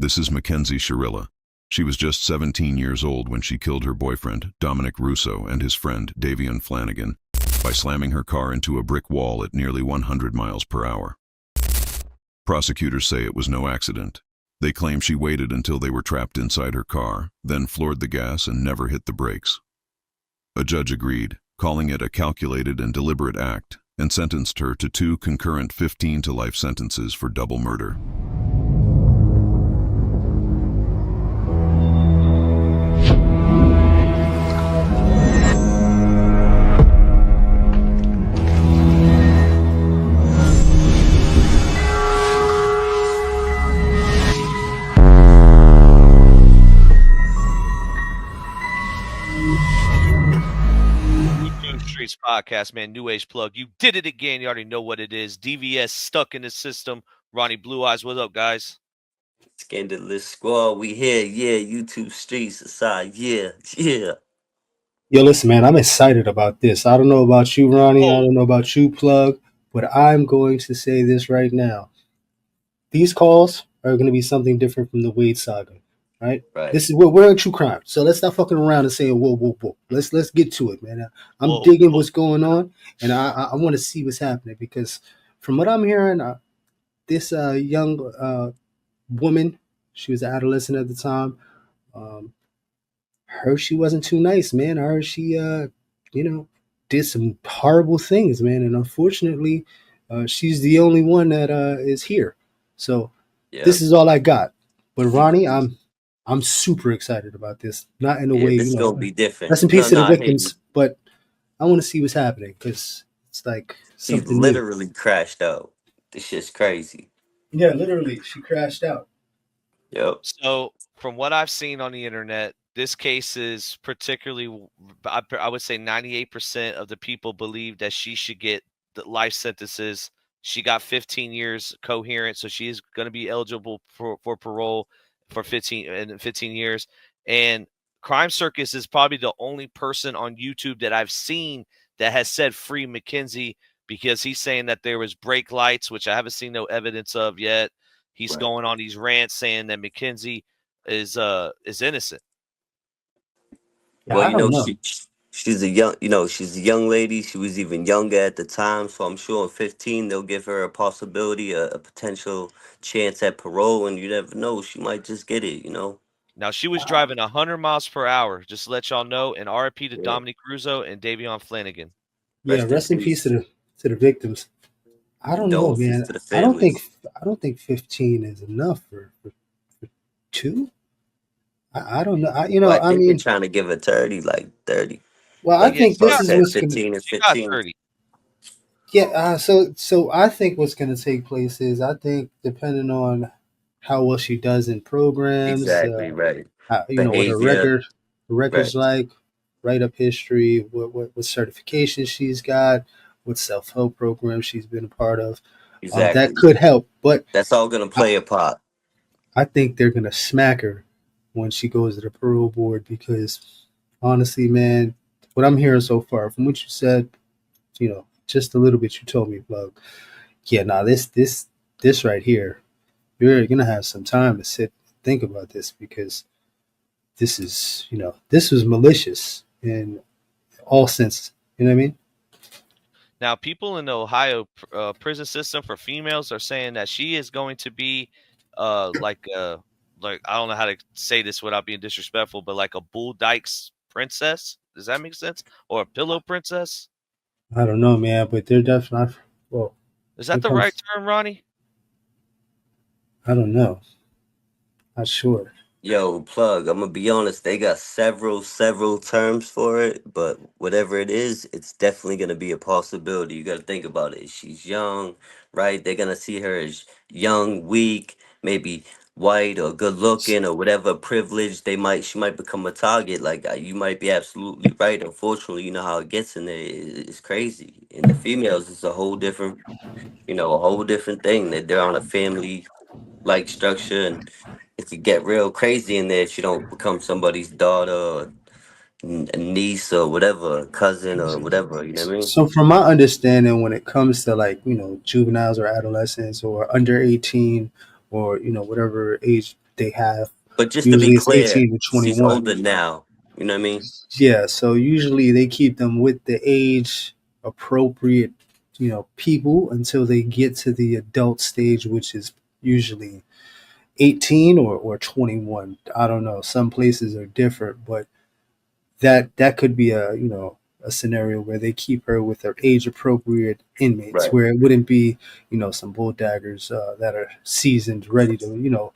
This is Mackenzie Shirilla. She was just 17 years old when she killed her boyfriend, Dominic Russo, and his friend, Davion Flanagan, by slamming her car into a brick wall at nearly 100 miles per hour. Prosecutors say it was no accident. They claim she waited until they were trapped inside her car, then floored the gas and never hit the brakes. A judge agreed, calling it a calculated and deliberate act, and sentenced her to 2 concurrent 15 to life sentences for double murder. Streets podcast, man. New Age plug. You did it again. You already know what it is. DVS stuck in the system. Ronnie Blue Eyes, what up, guys? Scandalous squad, we here, yeah. YouTube streets aside, yeah. Yo, listen, man, I'm excited about this. I don't know about you, Ronnie. I don't know about you, Plug, but I'm going to say this right now. These calls are going to be something different from the Wade saga, right? This is we're in true crime, so let's not fucking around and say whoa. Let's get to it, man. I'm digging what's going on, and I want to see what's happening because from what I'm hearing, this young woman, she was an adolescent at the time. Heard she wasn't too nice, man. I heard she, did some horrible things, man. And unfortunately, she's the only one that is here. So this is all I got. But Ronnie, I'm super excited about this. Not in a way, this gonna be different. Rest in peace to the victims, but I want to see what's happening because it's like something. She literally crashed out. This shit's crazy. Yeah, literally, she crashed out. Yep. So from what I've seen on the internet, this case is particularly, I would say 98% of the people believe that she should get the life sentences. She got 15 years coherent, so she is going to be eligible for parole for 15 years. And Crime Circus is probably the only person on YouTube that I've seen that has said free Mackenzie, because he's saying that there was brake lights, which I haven't seen no evidence of yet. He's going on these rants saying that Mackenzie is innocent. Well, she's a young lady. She was even younger at the time, so I'm sure in 15 they'll give her a possibility, a potential chance at parole, and you never know, she might just get it. Now she was driving 100 miles per hour, just to let y'all know. And RIP to Dominic Russo and Davion Flanagan. Yeah, rest in peace to the victims. I don't know, man. I don't think 15 is enough for 2. I don't know. I mean, they're trying to give her 30, like 30. Well, I think this is what's 15 is 15. Yeah. So I think what's going to take place is, I think depending on how well she does in programs, exactly right. What her record's like, write-up history, what certifications she's got, what self-help programs she's been a part of. Exactly. That could help, but that's all going to play a part. I think they're going to smack her when she goes to the parole board, because honestly, man, what I'm hearing so far from what you said, just a little bit you told me, Plug. Yeah, this right here, you're going to have some time to sit and think about this, because this is, this was malicious in all senses. You know what I mean? Now, people in the Ohio prison system for females are saying that she is going to be like I don't know how to say this without being disrespectful, but like a Bull Dykes princess. Does that make sense? Or a pillow princess? I don't know, man, but they're definitely. Well, is that the right term, Ronnie? I don't know. Not sure. Yo, Plug, I'm gonna be honest, they got several terms for it, but whatever it is, it's definitely gonna be a possibility. You gotta think about it. She's young, right? They're gonna see her as young, weak, maybe white or good looking or whatever privilege she might become a target. Like, you might be absolutely right. Unfortunately, you know how it gets in there. It's crazy. And the females, it's a whole different thing. They're on a family like structure, and it could get real crazy in there if you don't become somebody's daughter or a niece or whatever, cousin or whatever. You know what I mean? So from my understanding, when it comes to, like, juveniles or adolescents or under 18 or whatever age they have. But just to be Usually it's clear, 18 to she's 21. older now. You know what I mean? Yeah, so usually they keep them with the age appropriate, people until they get to the adult stage, which is usually 18 or 21. I don't know. Some places are different, but that could be a scenario where they keep her with her age appropriate inmates, Right. where it wouldn't be some bull daggers that are seasoned, ready to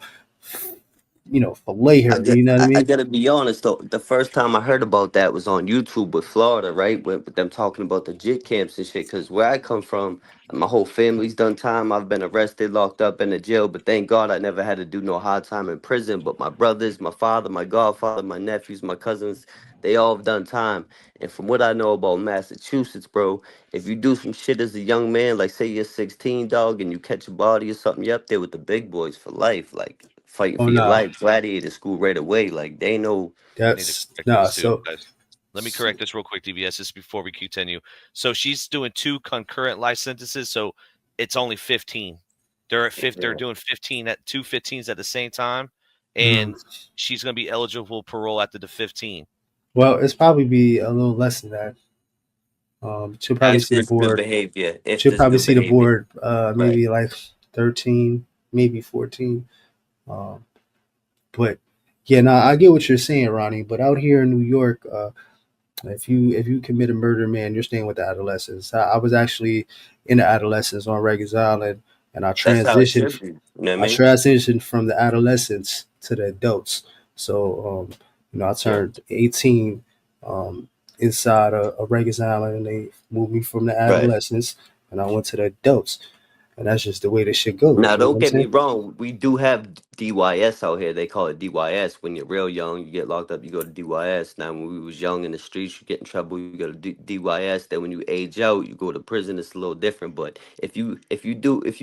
fillet I her. get, You know what I I mean? gotta be honest though. The first time I heard about that was on YouTube with Florida, right? With them talking about the JIT camps and shit. Cause where I come from, my whole family's done time. I've been arrested, locked up in the jail, but thank God I never had to do no hard time in prison. But my brothers, my father, my godfather, my nephews, my cousins, they all have done time. And from what I know about Massachusetts, bro, if you do some shit as a young man, like say you're 16, dog, and you catch a body or something, you're up there with the big boys for life, like fighting Oh for your no, life, gladiator school right away. Like they know. I need to that's correct nah. this too, So guys. Let me correct this real quick, DBS, just before we continue. So she's doing 2 concurrent life sentences, so it's only 15. They're at 5 they're Yeah. doing 15 at 2 15s at the same time, mhm. and she's going to be eligible parole after the 15. Well, it's probably be a little less than that. She'll probably If That's see the there's good board. behavior, if She'll there's probably good see the behavior, board. right? Maybe like 13, maybe 14. Um, but yeah, no, I get what you're saying, Ronnie. But out here in New York, if you commit a murder, man, you're staying with the adolescents. I was actually in the adolescents on Rikers Island, and I That's how it transitioned. should be. You know what I I mean? transitioned from the adolescents to the adults. So, I Yeah. turned 18 inside a Rikers Island, and they moved me from the Right. adolescents, and I went to the adults, and that's just the way this shit goes. Now, You know what don't I'm get me saying? wrong. We do have DYS out here. They call it DYS. When you're real young, you get locked up, you go to DYS. Now, when we was young in the streets, you get in trouble, you go to DYS. Then when you age out, you go to prison. It's a little different. But if you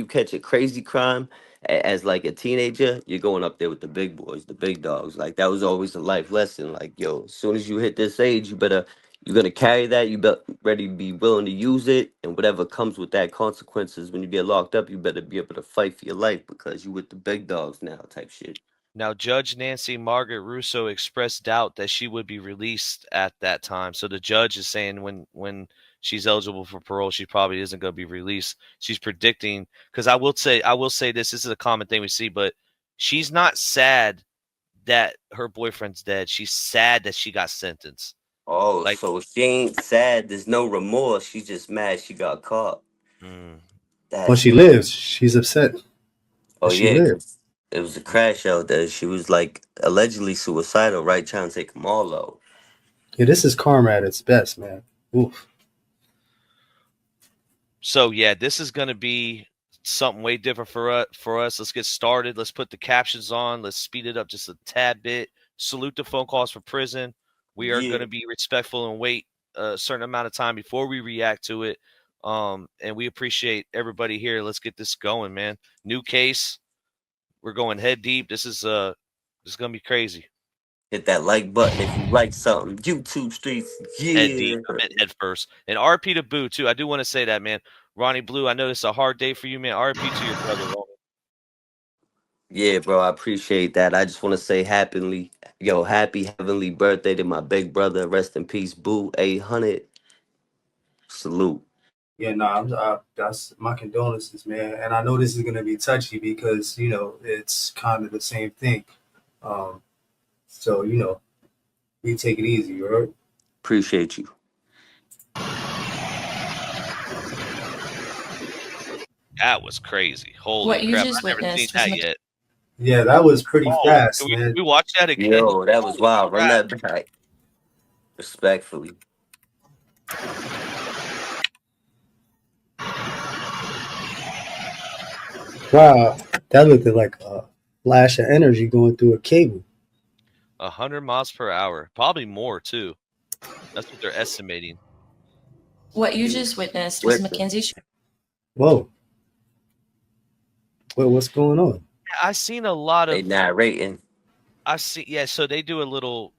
catch a crazy crime as like a teenager, you're going up there with the big boys, the big dogs. Like that was always a life lesson. Like, yo, as soon as you hit this age, you're gonna carry that. You better ready to be willing to use it, and whatever comes with that consequences when you get locked up, you better be able to fight for your life because you with the big dogs now, type shit. Now, Judge Nancy Margaret Russo expressed doubt that she would be released at that time. So the judge is saying when she's eligible for parole, she probably isn't going to be released. She's predicting, because I will say this is a common thing we see, but she's not sad that her boyfriend's dead. She's sad that she got sentenced. Oh, Like, so she ain't sad. There's no remorse. She's just mad she got caught. mm, Well, That's she what. lives. She's upset Oh that she yeah, lived. 'cause it was a crash out there. She was like allegedly suicidal, right? Trying to take them all out. Yeah, this is karma at its best, man. Oof. so yeah, this is going to be something way different for us. Let's get started. Let's put the captions on. Let's speed it up just a tad bit. Salute the phone calls for prison. We are going Yeah. to be respectful and wait a certain amount of time before we react to it. And we appreciate everybody here. Let's get this going, man. New case. We're going head deep. This is going to be crazy. Hit that like button if you like something. YouTube streets, Head deep. yeah. I meant head first. And RP to Boo too. I do want to say that, man. Ronnie Blue, I know this is a hard day for you, man. RP to your brother, Ronnie. Yeah, bro, I appreciate that. I just want to say happy heavenly birthday to my big brother. Rest in peace, Boo. 800. Salute. Yeah, no, that's my condolences, man. And I know this is gonna be touchy because it's kind of the same thing. Um, so we take it easy, all right? Appreciate you. That was crazy. Holy What you crap. just I've never seen witnessed was that yet. Yeah, that was pretty Oh, fast, can man. we watch that again? Yo, that was Holy wild. Run crap. that back. Respectfully. Wow, that looked like a flash of energy going through a cable. 100 miles per hour. Probably more, too. That's what they're estimating. what you just witnessed was Listen, Mackenzie Whoa, what's going on? I've seen a lot they of narrating. yeah, so they do a little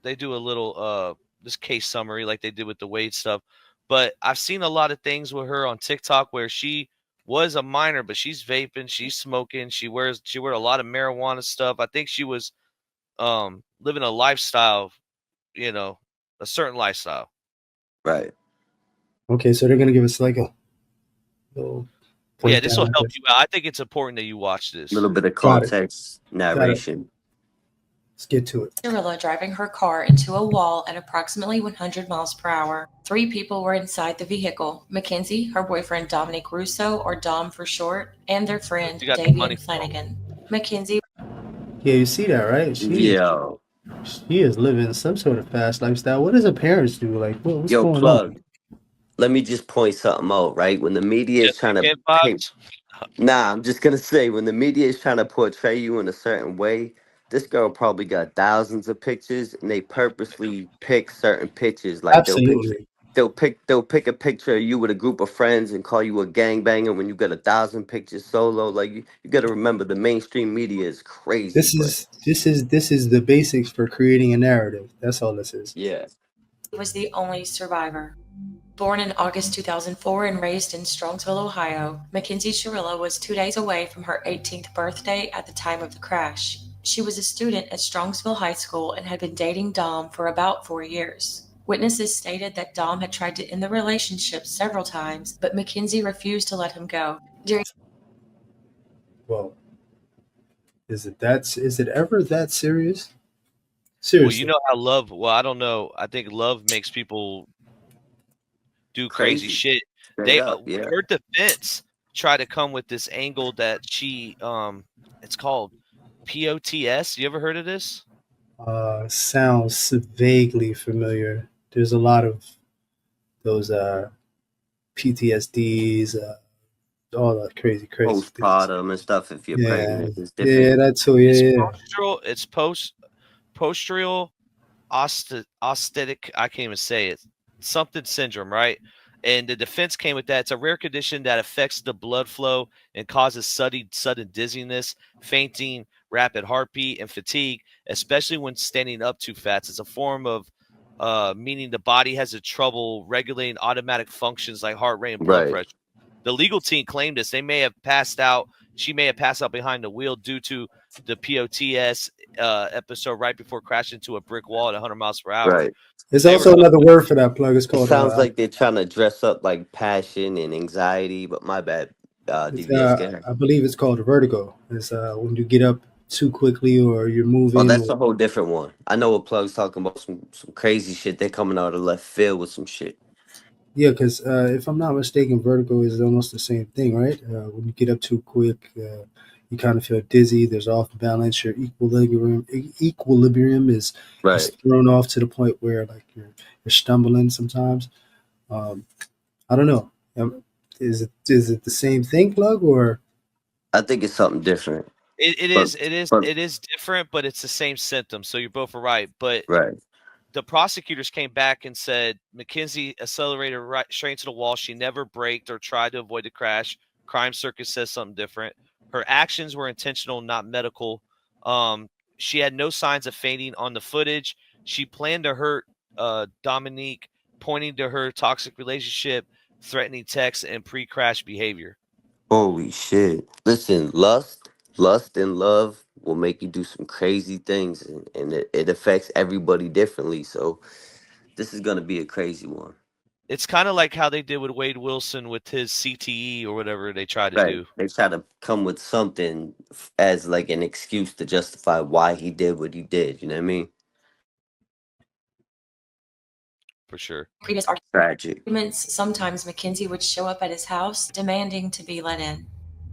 this case summary like they did with the Wade stuff. But I've seen a lot of things with her on TikTok where she was a minor, but she's vaping, she's smoking, she wears a lot of marijuana stuff. I think she was living a lifestyle, you know, a certain lifestyle. Right. Okay, so they're gonna give us like a little Yeah, this will breakdown of help this. you out. I think it's important that you watch this. A little bit of Got it. context, narration. Let's get to it. Shirilla driving her car into a wall at approximately 100 miles per hour. 3 people were inside the vehicle: Mackenzie, her boyfriend Dominic Russo, or Dom for short, and their friend You got the money. Davian Flanagan. Mackenzie Yeah, you see that, right? Yo, She is living some sort of fast lifestyle. What does her parents do? Like, what's yo, going plug. on? Let me just point something out, right? When the media is Just trying to weekend paint, vibes. nah, I'm just gonna say when the media is trying to portray you in a certain way, this girl probably got thousands of pictures, and they purposely pick certain pictures. Like Absolutely. they'll pick a picture of you with a group of friends and call you a gangbanger when you got 1,000 pictures solo. Like you got to remember the mainstream media is crazy, but This is the basics for creating a narrative. That's all this is. yeah, was the only survivor. Born in August 2004 and raised in Strongsville, Ohio, Mackenzie Shirilla was 2 days away from her 18th birthday at the time of the crash. She was a student at Strongsville High School and had been dating Dom for about 4 years. Witnesses stated that Dom had tried to end the relationship several times, but Mackenzie refused to let him go. During Well, is it ever that serious? Well, Seriously. you know how love. Well, I don't know. I think love makes people do crazy shit. Straight up, yeah. Her defense tried to come with this angle that she it's called POTS. You ever heard of this? Sounds vaguely familiar. There's a lot of those PTSDs, all that crazy things. Postpartum and stuff. If you're Yeah, pregnant, it's yeah, different. that's so. Yeah, It's postural ostetic. I can't even say it. Something syndrome, right? And the defense came with that. It's a rare condition that affects the blood flow and causes sudden dizziness, fainting, rapid heartbeat, and fatigue, especially when standing up too fast. It's a form of meaning the body has a trouble regulating automatic functions like heart rate and blood Right. pressure. The legal team claimed this. They may have passed out. She may have passed out behind the wheel due to the POTS episode right before crashing into a brick wall at 100 miles per hour. Right. there's They also were another word for that plug. It's It called. sounds like they're trying to dress up like passion and anxiety, but my bad. DVS, go ahead. I believe it's called vertigo. It's when you get up too quickly or you're Oh, moving. that's Or, a whole different one. I know a plug's talking about some crazy shit. They're coming out of left field with some shit. yeah, because if I'm not mistaken, vertigo is almost the same thing, right? When you get up too quick, you kind of feel dizzy. There's off balance. Your equilibrium is Right. thrown off to the point where like you're stumbling sometimes. Um, I don't know. Is it the same thing, plug, or I think it's something different. It is different, but it's the same symptom. So you both are right. But Right. the prosecutors came back and said Mackenzie accelerated right straight into the wall. She never braked or tried to avoid the crash. Crime Circus says something different. Her actions were intentional, not medical. She had no signs of fainting on the footage. She planned to hurt Dominique, pointing to her toxic relationship, threatening texts, and pre-crash behavior. Holy shit. Listen, lust and love will make you do some crazy things, and it affects everybody differently. So this is gonna be a crazy one. It's kind of like how they did with Wade Wilson with his CTE or whatever they tried to Right. do. They try to come with something as like an excuse to justify why he did what he did. You know what I mean? For sure. previous Tragic. arguments, sometimes Mackenzie would show up at his house demanding to be let in.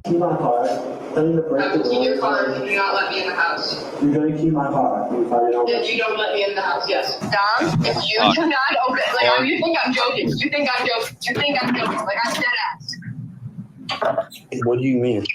Key my car. Tell me to break I the will keep door. your car if you do not let me in the house. You're gonna keep my car if I don't. If you don't let me in the house, yes. Dom, if you do not open, like, you think I'm joking. You think I'm joking. Like, I'm dead ass. What do you mean?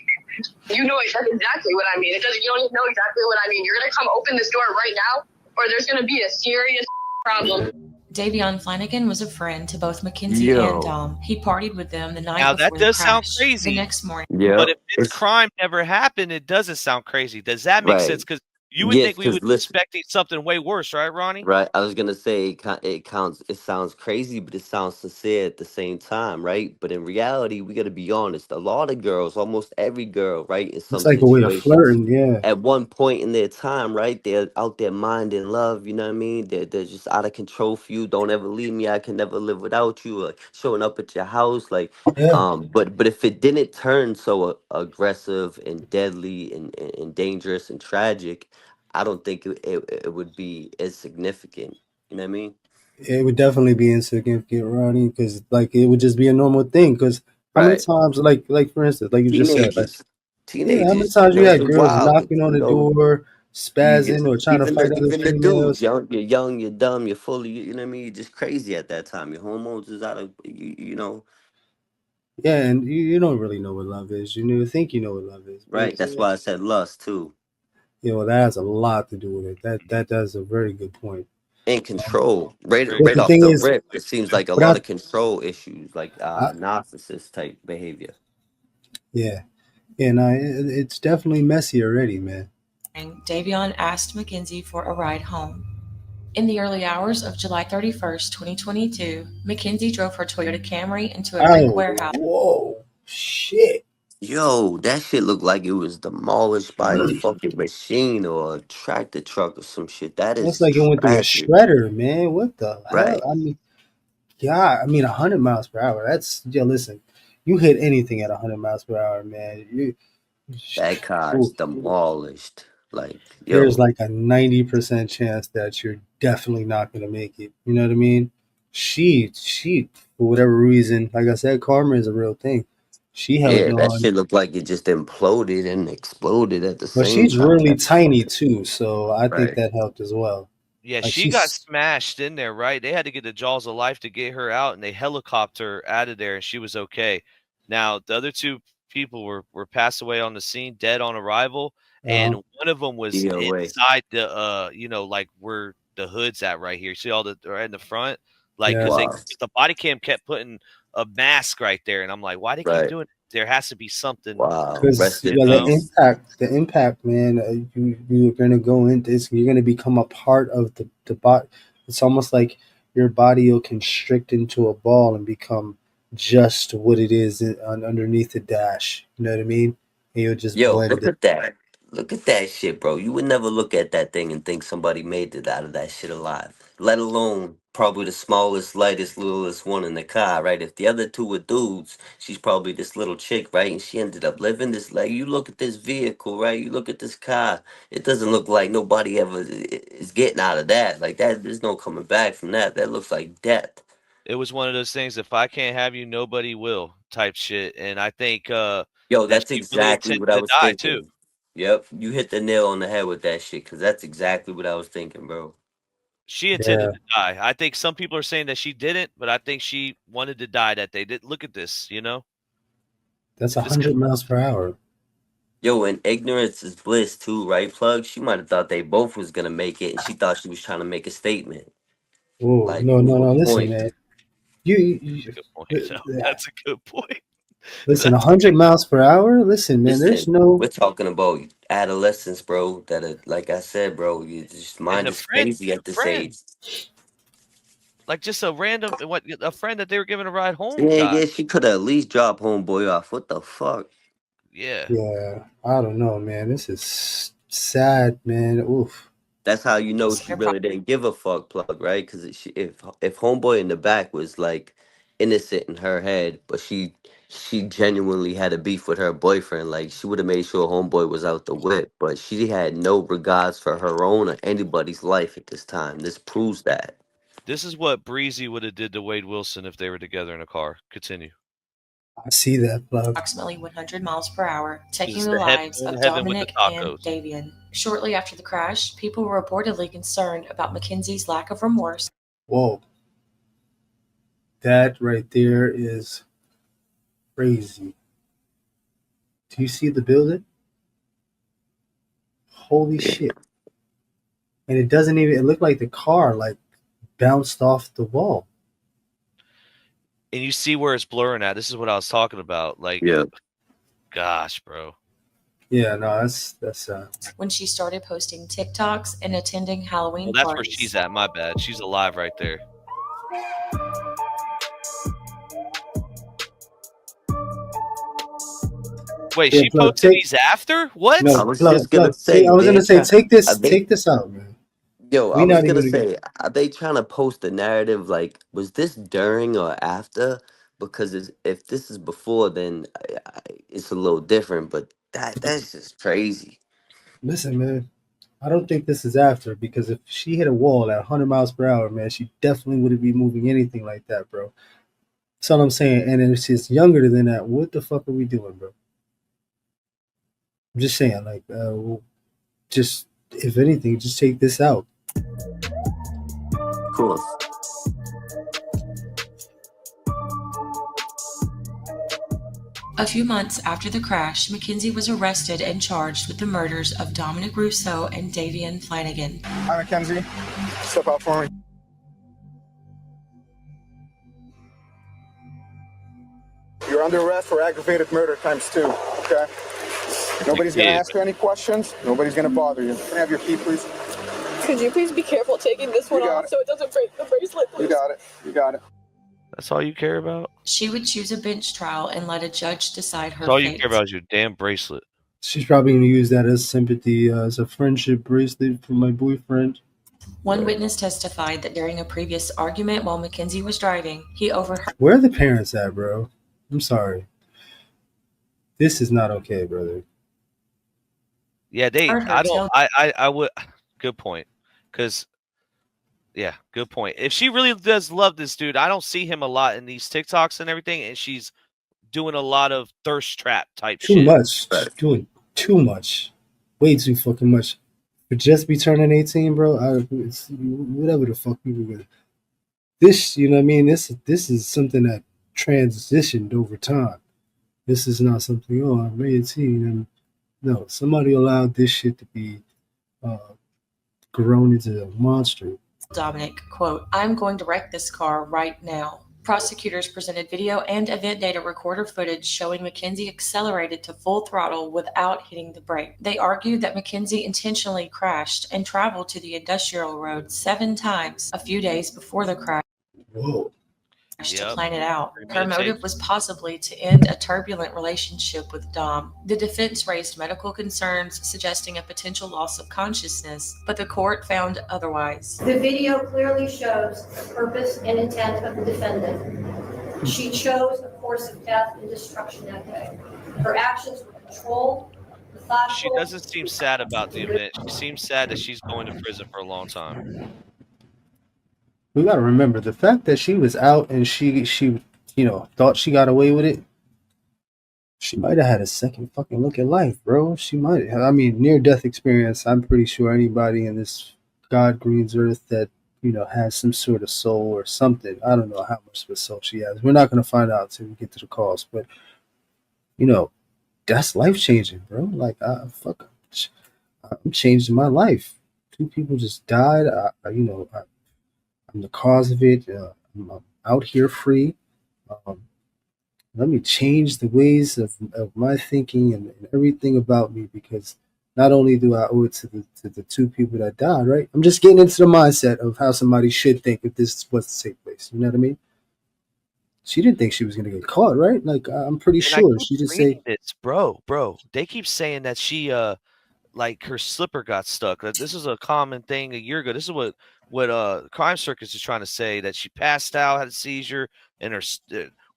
You know exactly what I mean. You don't even know exactly what I mean. You're going to come open this door right now, or there's going to be a serious problem. Davion Flanagan was a friend to both Mackenzie Yo. and Dom. He partied with them the night Now, before that the does sound crash. crazy. The next morning, Yeah. But if this crime never happened, it doesn't sound crazy. Does that make Right. sense? Because You would Yes, think we because would be listen, expecting something way worse, right, Ronnie? right? I was gonna say it sounds crazy, but it sounds sincere at the same time, right? But in reality, we gotta be honest. A lot of girls, almost every girl, right, in It's some like a way of situations, flirting. Yeah, at one point in their time, right, they're out there minding love. You know what I mean? They're just out of control for you. Don't ever leave me. I can never live without you. Like showing up at your house, like yeah. but if it didn't turn so aggressive and deadly and dangerous and tragic, I don't think it would be as significant. You know what I mean? It would definitely be insignificant, Ronnie, because like it would just be a normal thing. Because how many Right. times, like for instance, like you just said, like Teenagers. yeah, how many Teenagers, times you had they're girls wild. knocking on You the know, door, you get spazzing or trying to fight other even the dudes, females? you're young, you're dumb, you're fully, you know what I mean? You're just crazy at that time. Your hormones is out of you know, Yeah, and you don't really know what love is. You never think you know what love is, but right. That's why I said lust too. that has a lot to do with it. That does a very good point. And Um, control. Right Very but right the good off thing point. the is, rip, it seems like a but lot of control issues, like I narcissist type behavior. yeah, and it's definitely messy already, man. Davion asked Mackenzie for a ride home. In the early hours of July 31st, 2022, Mackenzie drove her Toyota Camry into a brick Oh, warehouse. whoa, shit! Yo, that shit looked like it was demolished by a fucking machine or a tractor truck or some shit. That Looks is like it went through a tragic. shredder, man. What the hell? Right. I mean, yeah, I mean, 100 miles per hour. That's yeah. Listen, you hit anything at 100 miles per hour, man. That car's Ooh, demolished. Like, there's yo, like a 90% chance that you're definitely not gonna make it. You know what I mean? She, for whatever reason, like I said, karma is a real thing. She held yeah, that on, shit looked like it just imploded and exploded at the but same she's time. really That's tiny fucking too, so I think right. that helped as well. Yeah, Like she got she's, smashed in there, right? They had to get the jaws of life to get her out, and they helicopter out of there, and she was okay. Now the other two people were passed away on the scene, dead on arrival, and uh, one of them was DOA. inside the like where the hood's at right here. See all the right in the front, like yeah. because Wow. the body cam kept putting a mask right there, and I'm like, why they keep Right. doing it? There has to be something, Wow. Because Rest in you yeah, know. peace. the impact, man. You're gonna go into this. You're gonna become a part of the bot. It's almost like your body will constrict into a ball and become just what it is underneath the dash. You know what I mean? And you'll just Yo, blend look it. at that. Look at that shit, bro. You would never look at that thing and think somebody made it out of that shit alive. Let alone probably the smallest, lightest, littlest one in the car, right? If the other two were dudes, she's probably this little chick, right? And she ended up living this like you look at this vehicle, right? You look at this car. It doesn't look like nobody ever is getting out of that. Like that, there's no coming back from that. That looks like death. It was one of those things, if I can't have you, nobody will type shit. And I think Yo, that that's she really exactly intended what I to was die too. thinking. Yep, you hit the nail on the head with that shit, cause that's exactly what I was thinking, bro. She intended Yeah, to die. I think some people are saying that she didn't, but I think she wanted to die that day. Look at this, you know? that's a This could hundred miles per hour. Yo, and ignorance is bliss too, right, Plug? She might have thought they both was gonna make it, and she thought she was trying to make a statement, Oh like no, no, prove a no! Listen, point. man. that's a good point. No, that's a good point. Listen, That's 100 miles per hour. Listen, man. There's Listen, no we're talking about adolescence, bro. That are, like I said, bro, you just and mind the is crazy at this friend, age. like just a random what a friend that they were giving a ride home Yeah, died. yeah, she could have at least dropped homeboy off. What the fuck? Yeah. Yeah, I don't know, man. This is sad, man. Oof. That's how you know she Center really didn't give a fuck, Plug, right? Because if homeboy in the back was like innocent in her head, but she genuinely had a beef with her boyfriend, like she would have made sure homeboy was out the whip. But she had no regards for her own or anybody's life at this time. This proves that. This is what Breezy would have did to Wade Wilson if they were together in a car. Continue. I see that, plug. approximately 100 miles per hour, taking This is the the lives heaven, of heaven with the Dominic and tacos. Davian. Shortly after the crash, people were reportedly concerned about Mackenzie's lack of remorse. Whoa, that right there is crazy. Do you see the building? Holy Yeah, shit! And it doesn't even. It looked like the car like bounced off the wall. And you see where it's blurring at. This is what I was talking about. Like, yeah. gosh, bro. Yeah, no, that's when she started posting TikToks and attending Halloween Well, that's where parties. she's at. My bad. She's alive right there. Wait, yeah. she Plug, posted take these after? What? I no was plug, just gonna plug. Take. say I was gonna say take are this, they take this out, man. I We was not even gonna gonna get. say, are they trying to post a narrative like, was this during or after? Because if this is before, then it's a little different. But that's just crazy. Listen, man. I don't think this is after because if she hit a wall at 100 miles per hour, man, she definitely wouldn't be moving anything like that, bro. That's all I'm saying. And if she's younger than that, what the fuck are we doing, bro? I'm just saying, like, just if anything, just take this out. Of course. A few months after the crash, Mackenzie was arrested and charged with the murders of Dominic Russo and Davian Flanagan. Hi, Mackenzie. Step out for me. You're under arrest for aggravated murder ×2, okay? Nobody's going to ask you any questions. Nobody's going to bother you. Can I have your key, please? Could you please be careful taking this one off so it doesn't break the bracelet, please? You got it. You got it. That's all you care about? She would choose a bench trial and let a judge decide her That's all you fate. care about is your damn bracelet. She's probably going to use that as sympathy, as a friendship bracelet for my boyfriend. One witness testified that during a previous argument while Mackenzie was driving, he overheard. Where are the parents at, bro? I'm sorry. This is not okay, brother. Yeah, I would. Good point. Because, yeah, good point. If she really does love this dude, I don't see him a lot in these TikToks and everything, and she's doing a lot of thirst trap type shit. Too much. She's doing too much. Way too fucking much. For just be turning 18, bro, whatever the fuck people with. This, you know what I mean? This is something that transitioned over time. This is not something, oh, I'm 18. And no, somebody allowed this shit to be grown into a monster. Dominic, quote, "I'm going to wreck this car right now." Prosecutors presented video and event data recorder footage showing Mackenzie accelerated to full throttle without hitting the brake. They argued that Mackenzie intentionally crashed and traveled to the industrial road 7 times a few days before the crash. Whoa. To plan it out. Her motive was possibly to end a turbulent relationship with Dom. The defense raised medical concerns suggesting a potential loss of consciousness, but the court found otherwise. The video clearly shows the purpose and intent of the defendant. She chose a course of death and destruction that day. Her actions were controlled, methodical. She doesn't seem sad about the event. She seems sad that she's going to prison for a long time. We gotta remember the fact that she was out and she thought she got away with it. She might have had a second fucking look at life, bro. She might have. I mean, near death experience. I'm pretty sure anybody in this God green's earth that has some sort of soul or something. I don't know how much of a soul she has. We're not gonna find out until we get to the calls, but that's life changing, bro. Like, I'm changing my life. 2 people just died. I'm the cause of it. I'm out here free. Let me change the ways of my thinking and everything about me, because not only do I owe it to the 2 people that died, right? I'm just getting into the mindset of how somebody should think if this was to take place. You know what I mean? She didn't think she was going to get caught, right? Like, I'm pretty sure she just say, "It's bro." They keep saying that she like her slipper got stuck. This is a common thing a year ago. This is what Crime Circus is trying to say, that she passed out, had a seizure, and her.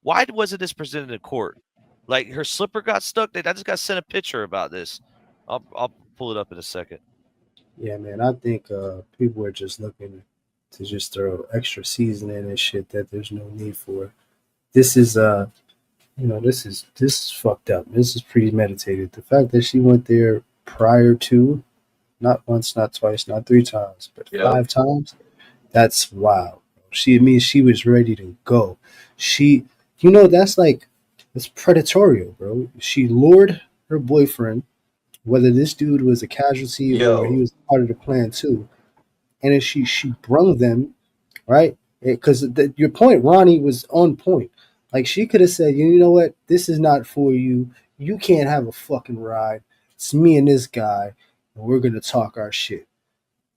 Why wasn't this presented in court? Like, her slipper got stuck. I just got sent a picture about this. I'll pull it up in a second. Yeah, man. I think people are just looking to just throw extra seasoning and shit that there's no need for. This is this is fucked up. This is premeditated. The fact that she went there prior to, not once, not twice, not 3 times, but 5 times, that's wild. She was ready to go. That's predatory, bro. She lured her boyfriend, whether this dude was a casualty or he was part of the plan too, and then she brung them, right? Because your point, Ronnie, was on point. Like, she could have said, you know what, this is not for you. You can't have a fucking ride. It's me and this guy, and we're gonna talk our shit.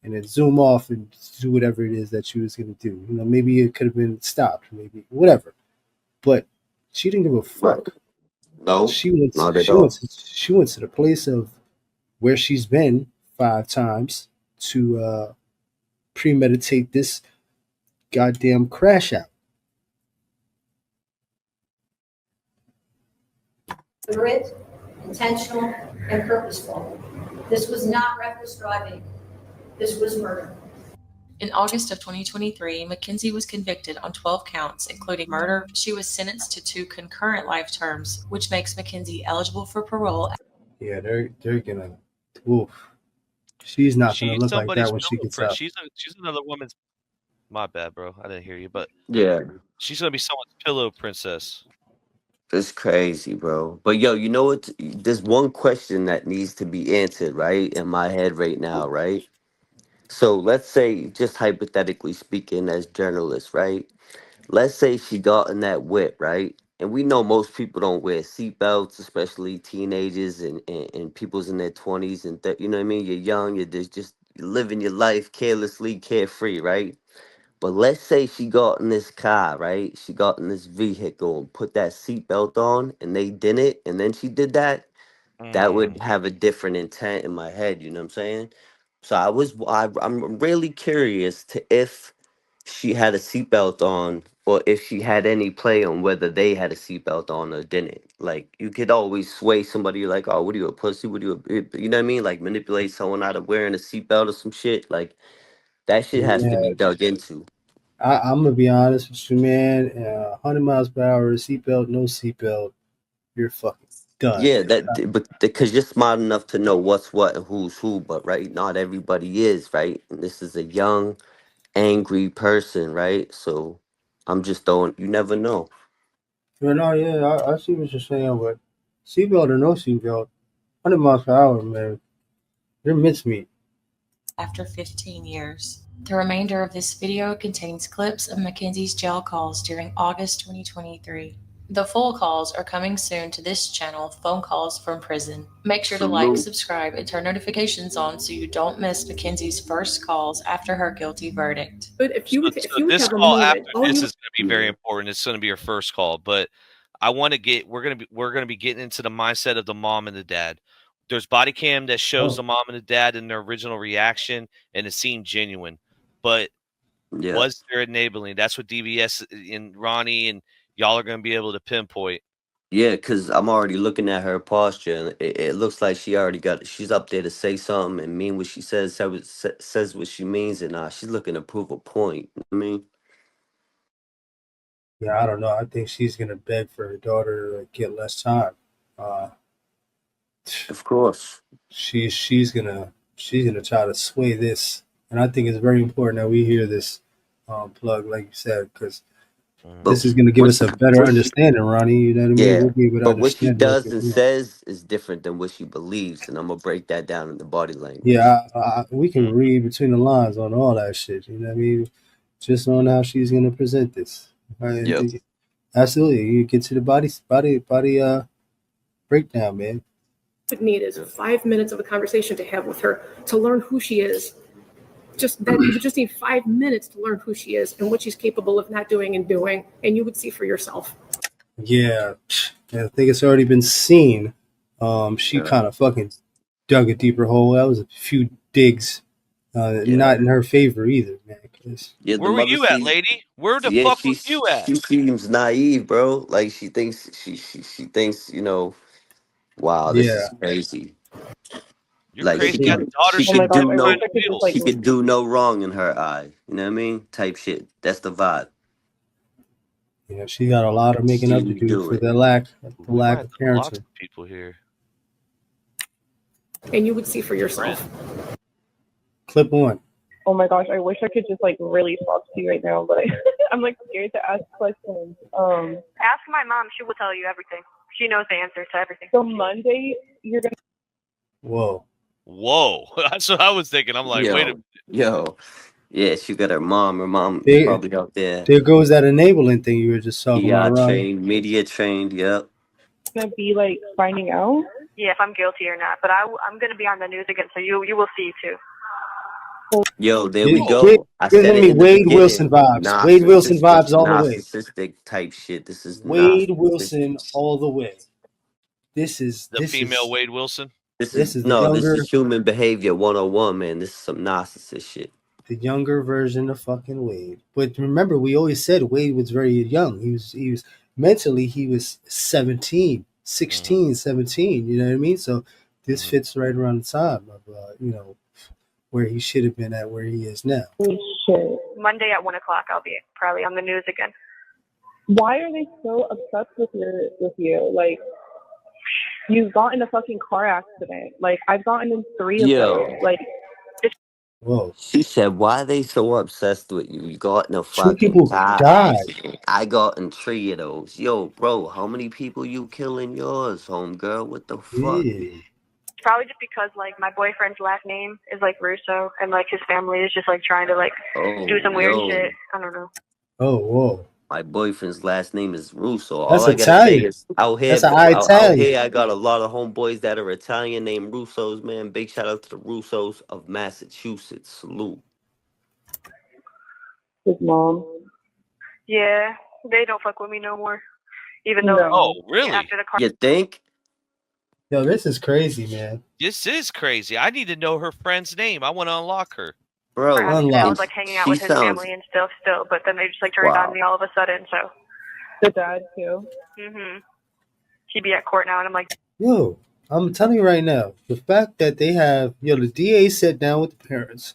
And then zoom off and do whatever it is that you was gonna do. You know, maybe it could have been stopped, maybe whatever. But she didn't give a Right. fuck. No, She went. not at She went. all. She went to the place of where she's been 5 times to premeditate this goddamn crash out. Deliberate, intentional, and purposeful. This was not reckless driving. This was murder. In August of 2023, Mackenzie was convicted on 12 counts, including murder. She was sentenced to 2 concurrent life terms, which makes Mackenzie eligible for parole. Yeah, they're gonna. Oof. She's not gonna She's look like somebody's that when she pillow gets princess. out. She's another woman's. My bad, bro. I didn't hear you, but Yeah, she's gonna be someone's pillow princess. it's crazy, bro. But yo, you know what? There's one question that needs to be answered, right, in my head right now, right? So let's say, just hypothetically speaking, as journalists, right? Let's say she got in that whip, right? And we know most people don't wear seatbelts, especially teenagers and people's in their 20s and you know what I mean? You're young, you're just living your life carelessly, carefree, right? But let's say she got in this car, right? She got in this vehicle and put that seatbelt on and they didn't, and then she did that, that would have a different intent in my head, you know what I'm saying? So I'm really curious to if she had a seatbelt on or if she had any play on whether they had a seatbelt on or didn't. Like you could always sway somebody like, oh, what are you, a pussy? What are you know what I mean? Like manipulate someone out of wearing a seatbelt or some shit. Like that shit has to be Yeah, dug into. I'm gonna be honest with you, man. 100 miles per hour, seatbelt, no seatbelt, you're fucking done. Yeah, but because you're smart enough to know what's what and who's who, but right, not everybody is, right? And this is a young, angry person, right? So I'm just throwing. You never know. But no, yeah, I see what you're saying, but seatbelt or no seatbelt, 100 miles per hour, man, you're mincemeat. After 15 years. The remainder of this video contains clips of Mackenzie's jail calls during August 2023. The full calls are coming soon to this channel, Phone Calls from Prison. Make sure to like, Salute. subscribe, and turn notifications on so you don't miss Mackenzie's first calls after her guilty verdict. But if you would This have a call moment, after all this you is going to be very important. It's going to be your first call, but I want to get we're going to be getting into the mindset of the mom and the dad. There's body cam that shows the mom and the dad in their original reaction, and it seemed genuine. But Yeah. was there enabling? That's what DBS and Ronnie and y'all are going to be able to pinpoint. Yeah, because I'm already looking at her posture, and it looks like she's up there to say something and mean what she says, says what she means, and she's looking to prove a point. I mean, Yeah, I don't know. I think she's gonna beg for her daughter to get less time. of course. She's gonna try to sway this, and I think it's very important that we hear this plug, like you said, because this is gonna give us a better understanding, Ronnie. You know what I mean? Yeah, We'll be able to but what she understand what's does and going on. says is different than what she believes, and I'm gonna break that down in the body language. Yeah, we can read between the lines on all that shit. You know what I mean? Just on how she's gonna present this. Yep. Absolutely. You get to the body breakdown, man. would need is 5 minutes of a conversation to have with her to learn who she is. Just that you just need 5 minutes to learn who she is and what she's capable of not doing and doing, and you would see for yourself. Yeah, I think it's already been seen. She kind of fucking dug a deeper hole. That was a few digs, not in her favor either, man. Where were you at, lady? Where the fuck was you at? She seems naive, bro. Like she thinks she thinks, wow, this is crazy. You're Like crazy. she Got could, daughter. she could do no wrong in her eye. You know what I mean? Type shit. That's the vibe. Yeah, she got a lot of making up to do for the lack of parenting. Lots of people here. And you would see for yourself. Clip on. Oh my gosh, I wish I could just really talk to you right now, but I'm scared to ask questions. Ask my mom; she will tell you everything. She knows the answer to everything. So Monday, you're gonna. Whoa! That's what I was thinking. I'm like, wait a minute. Yeah, she got her mom. Her mom probably out there. There goes that enabling thing you were just talking about, right? Media trained. Yep. Gonna be finding out. Yeah, if I'm guilty or not. But I'm gonna be on the news again, so you will see too. Yo, there we It go. I said giving it me in the Wade Wilson beginning. vibes. Wade Wilson Narcissistic, vibes all the way. narcissistic type shit. This is Wade narcissistic. Wilson all the way. This is The female Wade Wilson. This this is is the no, this younger is human behavior 101, man. This is some narcissist shit. version of fucking Wade. But remember, we always said Wade was very young. He was mentally he was 17, 16, 17. You know what I mean? So this fits right around the time of where he should have been at where he is now. Monday at 1 o'clock, I'll be probably on the news again. Why are they so obsessed with you? Like, you got in a fucking car accident. Like, I've gotten in 3 of those. Like, whoa. She said, "Why are they so obsessed with you? You got in a 2 fucking people car died. accident. I got in 3 of those. Yo, bro, how many people you killing yours, homegirl? What the fuck?" Yeah. Probably just because like my boyfriend's last name is like Russo, and like his family is just like trying to like do some weird shit. I don't know. Oh, whoa. My boyfriend's last name is Russo. All That's I gotta say Italian. is out here, That's an out Italian. here, I got a lot of homeboys that are Italian named Russos, man. Big shout out to the Russos of Massachusetts. Salute. his mom. Yeah, they don't fuck with me no more. Even though Oh, really? after the car. You think? Yo, this is crazy, man. This is crazy. I need to know her friend's name. I want to unlock her. Bro, I was like hanging out with his family and stuff still, but then they just like turned on me all of a sudden. So the dad too. He'd be at court now, and I'm like, Yo, I'm telling you right now, the fact that they have the DA sat down with the parents,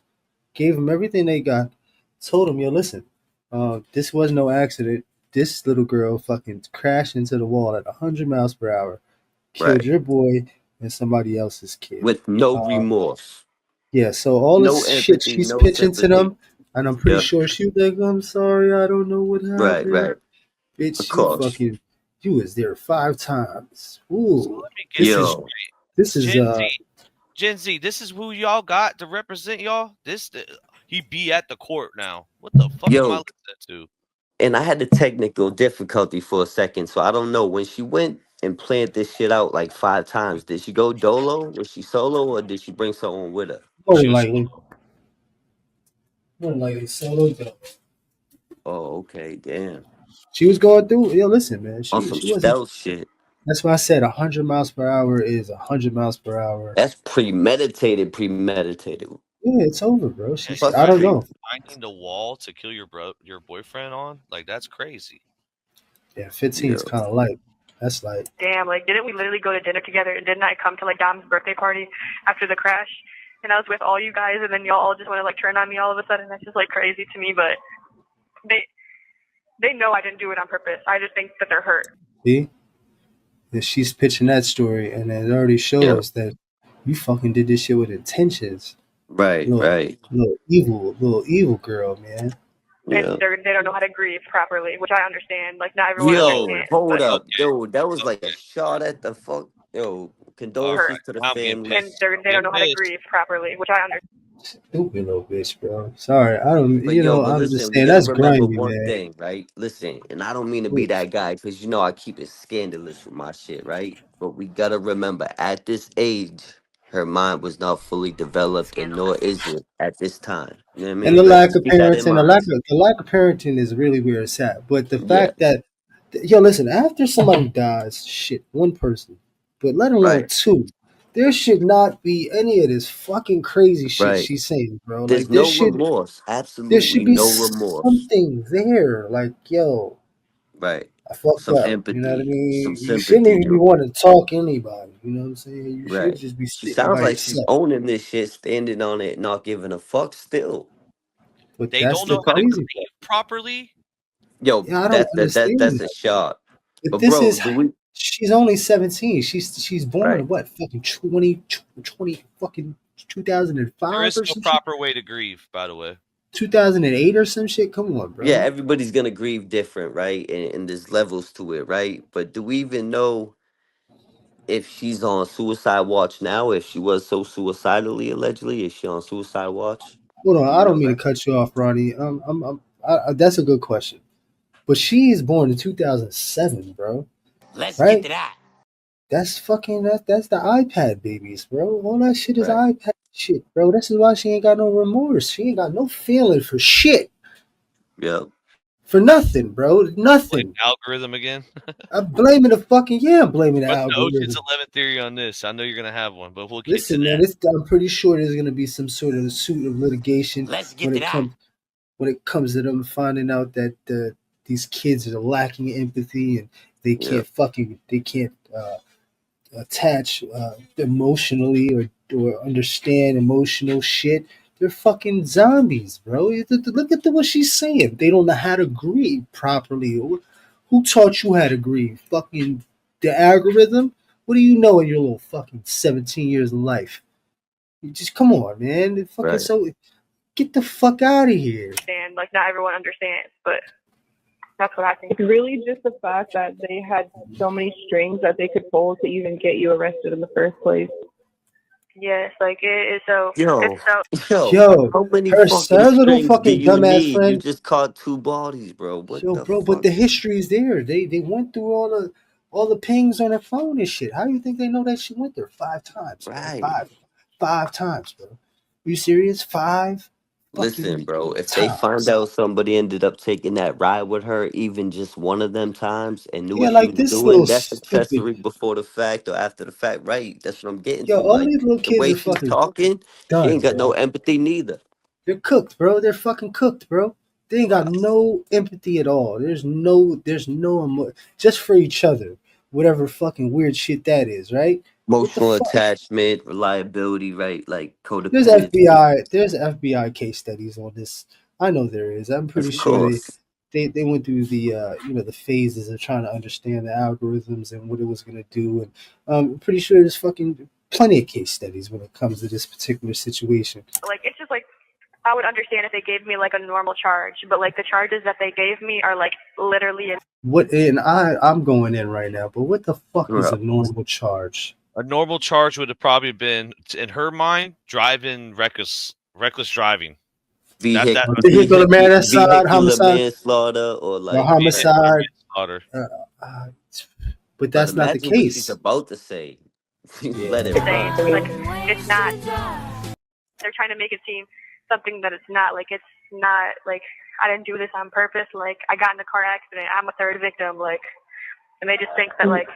gave them everything they got, told them, yo, listen, this was no accident. This little girl fucking crashed into the wall at 100 miles per hour, killed your boy and somebody else's kid with no remorse. Yeah, so all No this shit empathy, she's no pitching to sympathy. them, and I'm pretty sure she was like, I'm sorry, I don't know what happened. Right. Bitch, Of course. you was there 5 times. Ooh. Let me get This is Gen Z, this is who y'all got to represent y'all? He be at the court now. What the fuck am I listening to? And I had the technical difficulty for a second, so I don't know. When she went and planned this shit out like 5 times, did she go dolo? Was she solo, or did she bring someone with her? more than likely. More than likely, solo dolo. Oh, okay, damn. She was going through. Yo, listen, man. On some She wasn't. stealth shit. That's why I said 100 miles per hour is 100 miles per hour. That's premeditated. Yeah, it's over, bro. I don't know. Finding the wall to kill your boyfriend on, like that's crazy. Yeah, 15 is kind of light. That's like. damn, like didn't we literally go to dinner together? And didn't I come to like Dom's birthday party after the crash? And I was with all you guys, and then y'all all just want to like turn on me all of a sudden. That's just like crazy to me. But they know I didn't do it on purpose. I just think that they're hurt. See? That she's pitching that story, and it already shows that you fucking did this shit with intentions. Right. Little evil girl, man. And they don't know how to grieve properly, which I understand. Like not everyone understands. Hold up. Yo, that was like a shot at the fuck. Yo, condolences to the family. And they don't know how to grieve properly, which I understand. Stupid little bitch, bro. Sorry, I don't. But I'm listen, just saying that's grimy, one man. thing, right? Listen, and I don't mean to be that guy because I keep it scandalous with my shit, right? But we gotta remember, at this age, her mind was not fully developed, and nor is it at this time. You know what I mean? And the lack of Keep that in parenting, mind. the lack of parenting is really where it's at. But the fact that, listen, after somebody dies, shit, one person, but let alone 2. There should not be any of this fucking crazy shit she's saying, bro. There's like remorse. Absolutely there should be no remorse. something there. Like, yo, right. I fucked some up. empathy. You know what I mean? Some sympathy. You shouldn't even be wanting to talk to anybody. You know what I'm saying? You should just be She sitting sounds by like yourself. she's owning this shit, standing on it, not giving a fuck still. But they don't know how to grieve properly. Yo, I don't understand that's that. a shot. But this is she's only 17. She's born in what? Fucking 20 fucking 2005 there is or no something. proper way to grieve, by the way. 2008 or some shit. Come on, bro. Yeah, everybody's gonna grieve different, right? And there's levels to it, right? But do we even know if she's on suicide watch now? If she was so suicidally, allegedly, is she on suicide watch? Hold on, I don't mean to cut you off, Ronnie. That's a good question. But she's born in 2007, bro. Let's get to that. That's fucking that's the iPad babies, bro. All that shit is Right. iPad shit, bro. This is why she ain't got no remorse. She ain't got no feeling for shit. Yep. For nothing, bro. Blame Nothing. the algorithm again. I'm blaming the fucking I'm blaming the What's the Ocean's algorithm. 11 theory on this? I know you're gonna have one, but we'll get to Listen, man, that. I'm pretty sure there's gonna be some sort of suit of litigation Let's get when to it that. comes to them finding out that these kids are lacking empathy and they Yep. can't attach emotionally or understand emotional shit. They're fucking zombies, bro. Look at what she's saying. They don't know how to grieve properly. Who taught you how to grieve? Fucking the algorithm? What do you know in your little fucking 17 years of life? You just come on, man. Fucking Right. so get the fuck out of here. Understand, like not everyone understands, but that's what I think. It's really just the fact that they had so many strings that they could pull to even get you arrested in the first place. Yes, like it is so. Yo, It's so. yo, how many her fucking little strings do fucking you dumbass need? You friend. just caught 2 bodies, bro. What Yo, the bro, but fuck? the history is there. They went through all the pings on her phone and shit. How do you think they know that she went there 5 times, bro? Right. Five times, bro. You serious? 5 Listen, fucking bro, if they find times. out somebody ended up taking that ride with her, even just one of them times, and knew Yeah, what she like was this doing, little that's stupid. accessory before the fact or after the fact, right? That's what I'm getting Yo, to. all Like, these little the kids way are she's fucking talking, she done, ain't got no bro. empathy neither. They're cooked, bro. They're fucking cooked, bro. They ain't got no empathy at all. There's no just for each other. Whatever fucking weird shit that is, right? What the Emotional fuck? attachment, reliability, right? Like There's codependency. FBI case studies on this. I know there is. I'm pretty Of sure course. they went through the the phases of trying to understand the algorithms and what it was gonna do, and I'm pretty sure there's fucking plenty of case studies when it comes to this particular situation. Like it's just like I would understand if they gave me like a normal charge, but like the charges that they gave me are like literally. What and I'm going in right now, but what the fuck is Yeah. a normal charge? A normal charge would have probably been, in her mind, reckless driving. That Vehicular Vehicular homicide, manslaughter or or like, right. vehicular homicide. manslaughter. Uh, uh, but But that's not the imagine what she's case. about to say. Let it Yeah. run. Like it's not. They're trying to make it seem something that it's not. Like it's not like I didn't do this on purpose. Like I got in a car accident. I'm a third victim. Like, and they just think that like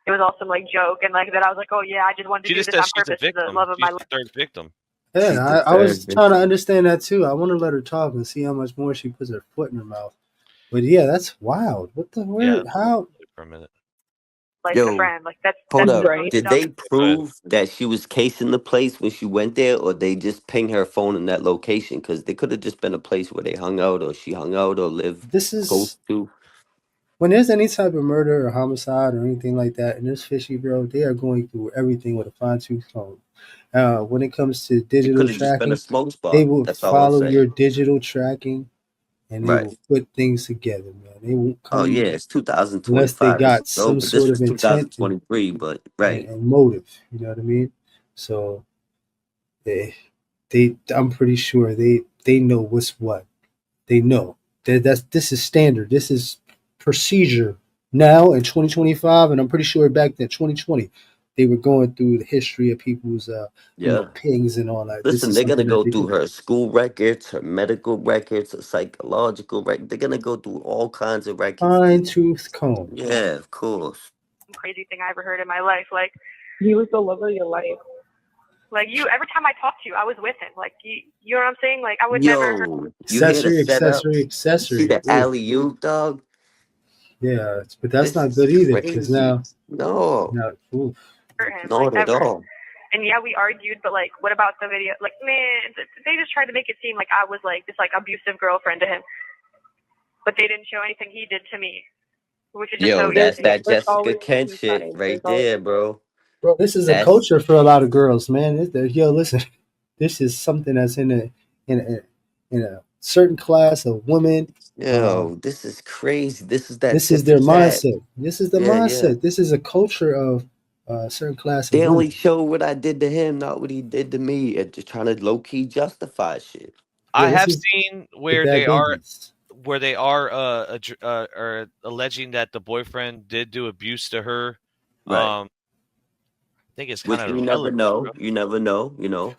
it was all some like joke and like that I was like, oh yeah, I just wanted to She do just this on says she's a purpose for the victim. love of She's my life. the third victim. Yeah, She's the I was third trying to victim. understand that too. I want to let her talk and see how much more she puts her foot in her mouth. But yeah, that's wild. What the Yeah, word? How? for a minute. Like a Yo, friend. Like that's hold up. Right. Did they prove that she was casing the place when she went there, or they just ping her phone in that location? Because they could have just been a place where they hung out, or she hung out, or lived This close is to. when there's any type of murder or homicide or anything like that, and there's fishy, bro. They are going through everything with a fine tooth comb. When it comes to It could digital have just been a tracking, smoke they spot. will That's all I'm follow saying. your digital tracking and they Right. will put things together, man. They won't Oh come yeah, it's unless they 2025. It's got no, some but this sort was of intent 2023. But right. and motive. You know what I mean? So I'm pretty sure they know what's what. They know that's this is standard. This is procedure now in 2025, and I'm pretty sure back then 2020 they were going through the history of people's Yeah. pings and all that. This Listen, is they're gonna something that go they through do. her school records, her medical records, her psychological records. They're gonna go through all kinds of records. Fine tooth comb. Yeah, of course. Crazy thing I ever heard in my life. Like he was the love of your life. Like you, every time I talked to you, I was with him. Like you know what I'm saying? Like I would never. Yo, you hear the Accessory, setup? accessory, You see accessory. the Ooh, alley oop, dog? yeah, but that's This not is good either because crazy. No, ooh, For him, like not at ever. all. And yeah, we argued, but like, what about the video? Like, man, they just tried to make it seem like I was like this like abusive girlfriend to him, but they didn't show anything he did to me, which is just so Yo, that's easy. that There's Jessica always Kent two shit sides. right There's always there, bro. bro. This is a That's culture for a lot of girls, man. Yo, listen, this is something that's in a in a certain class of women. yo, this is crazy. This is that This is tit for their tat. mindset. This is the Yeah, yeah. mindset. This is a culture of a certain class of They only women. show what I did to him, not what he did to me, and just trying to low key justify shit. Yeah, I this have is seen the bad babies. where they are alleging that the boyfriend did do abuse to her Right. I think it's kind Which of you never irrelevant, know. bro. You never know. You know.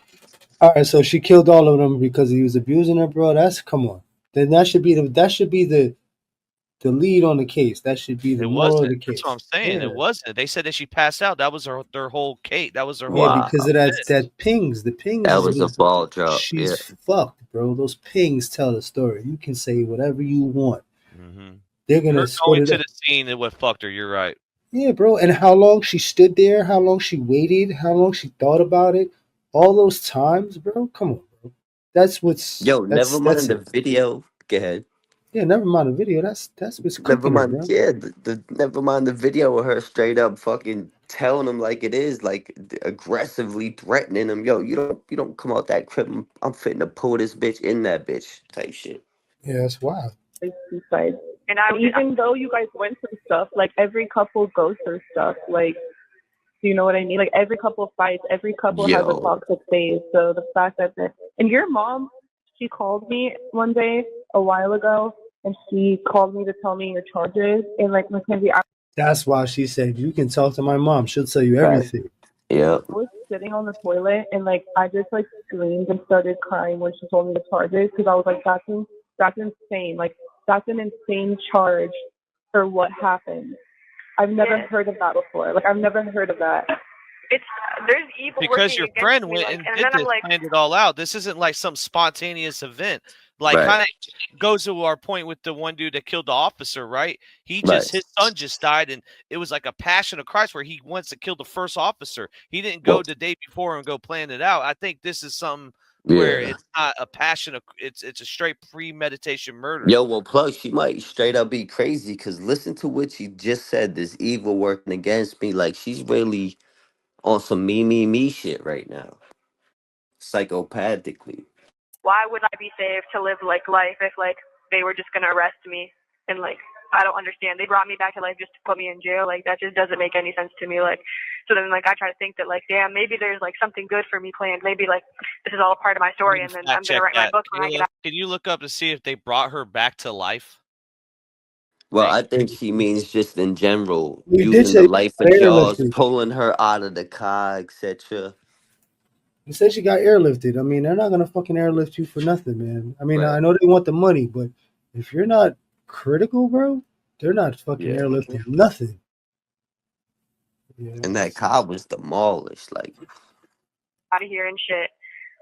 All right, so she killed all of them because he was abusing her, bro. That's come on. Then that should be the lead on the case. That should be the It moral of wasn't. the That's what I'm case. saying. Yeah, It wasn't. They said that she passed out. That was their whole case. That was their yeah, whole Wow. because of that pings. The pings That is was a what ball drop. she's Yeah. fucked, bro. Those pings tell the story. You can say whatever you want. Mm-hmm. They're gonna Her spit going it to up. the scene and what fucked her. You're right. Yeah, bro. And how long she stood there, how long she waited, how long she thought about it, all those times, bro. Come on, bro. That's what's Yo, never that's mind the it. video. Go ahead. Yeah, never mind the video. That's what's Never cooking her, mind. bro. Yeah, the never mind the video of her straight up fucking telling him like it is, like aggressively threatening him. Yo, you don't come out that crib. I'm fitting to pull this bitch in that bitch type shit. Yeah, that's wild. Suicide. And even though you guys went through stuff, like every couple goes through stuff. Like, do you know what I mean? Like every couple fights, every couple has a Yo, toxic phase. So the fact that and your mom, she called me one day a while ago, and she called me to tell me your charges. And like Mackenzie, I That's why she said you can talk to my mom. She'll tell you right. everything. Yeah. was sitting on the toilet, and like I just like screamed and started crying when she told me the charges, because I was like, that's insane. Like that's an insane charge for what happened. I've never heard of that before. Like I've never heard of that. It's there's evil Because working your against friend me, went like, and and did then I'm this, like, planned it all out. This isn't like some spontaneous event. Like Right. kind of goes to our point with the one dude that killed the officer, right? Right. His son just died, and it was like a passion of Christ where he wants to kill the first officer. He didn't go Well, the day before and go plan it out. I think this is something where yeah. it's not a passion of it's a straight premeditation murder. Yo, well, plus she might straight up be crazy because listen to what she just said. This evil working against me. Like she's really on some me shit right now. Psychopathically. why would I be saved to live like life if like they were just gonna arrest me? And like I don't understand. They brought me back to life just to put me in jail. Like that just doesn't make any sense to me. Like so then like I try to think that like damn, maybe there's like something good for me planned. Maybe like this is all a part of my story, and then I'm gonna Check write my that. book when I get out. Can you look up to see if they brought her back to life? Well, Thank I think she means just in general, You did using say the you life got of Jaws, airlifted. pulling her out of the car, etc. You said she got airlifted. I mean, they're not gonna fucking airlift you for nothing, man. I mean, I Right. know they want the money, but if you're not critical, bro, they're not fucking Yeah. airlifting nothing. Yeah. And that car was demolished. Like, Out of here and shit.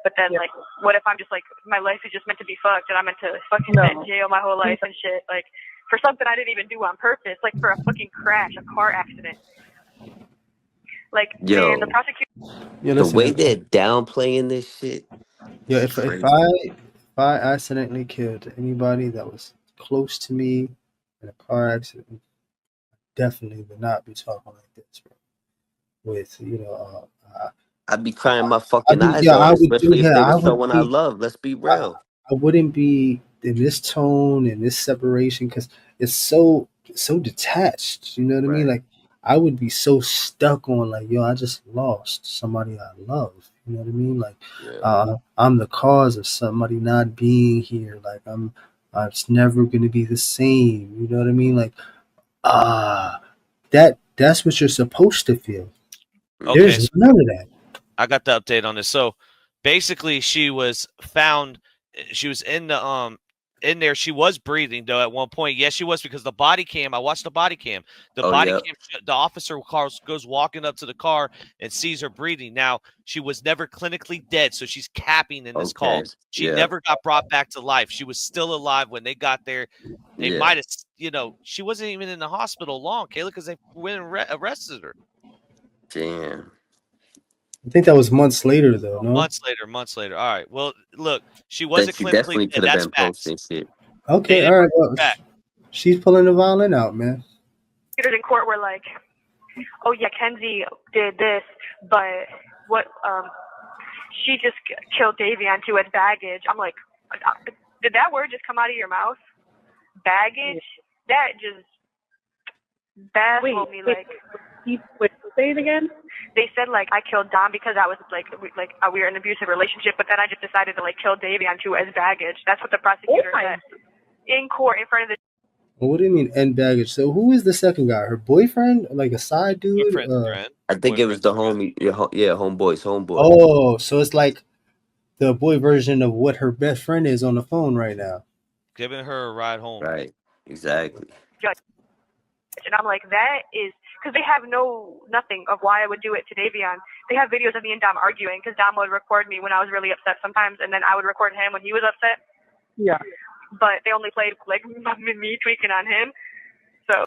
But then like what if I'm just like my life is just meant to be fucked and I'm meant to fucking sit in jail my whole life and shit, like for something I didn't even do on purpose, like for a fucking crash, a car accident. Like man, the yo, prosecutor Yeah, the listen, way man. they're downplaying this shit Yeah, is if crazy. I accidentally killed anybody that was close to me in a car accident, definitely would not be talking like this, bro. With I'd be crying my I'd fucking be eyes yeah, out, I would do especially if yeah, they were I would someone I be love. Let's be I, real. I wouldn't be in this tone and this separation because it's so detached. You know what I mean? Right. Like I would be so stuck on like, yo, I just lost somebody I love. You know what I mean? Like Yeah. I'm the cause of somebody not being here. Like it's never gonna be the same. You know what I mean? Like that's what you're supposed to feel. Okay, There's so none of that. I got the update on this. So basically she was found she was in there. She was breathing though at one point. Yes, she was, because the body cam, I watched the body cam. The Oh body yeah. cam, the officer goes walking up to the car and sees her breathing. Now, she was never clinically dead, so she's capping in this Okay. call. She Yeah. never got brought back to life. She was still alive when they got there. They Yeah. might have, she wasn't even in the hospital long, Kayla, because they went and arrested her. Damn. I think that was months later though, no? Months later. All right. Well, look, she Then wasn't she clinically definitely dead. could have That's been facts. posting shit. They Okay, didn't all bring right. Well, her back. she's pulling the violin out, man. in court were like, oh yeah, Kenzie did this, but what she just killed Davion to as baggage. I'm like, did that word just come out of your mouth? Baggage? That just baffled me. Like, wait, say it again. They said like I killed Dom because I was like we were in an abusive relationship, but then I just decided to like kill Davion too as baggage. That's what the prosecutor said in court in front of the. Well, what do you mean end baggage? So who is the second guy? Her boyfriend? Like a side dude? Boyfriend's friend. I think it was the homie. Yeah, homeboy. Oh, so it's like the boy version of what her best friend is on the phone right now. Giving her a ride home. Right. Exactly. And I'm like, that is because they have nothing of why I would do it to Davion. They have videos of me and Dom arguing because Dom would record me when I was really upset sometimes, and then I would record him when he was upset. Yeah. But they only played like me tweaking on him. So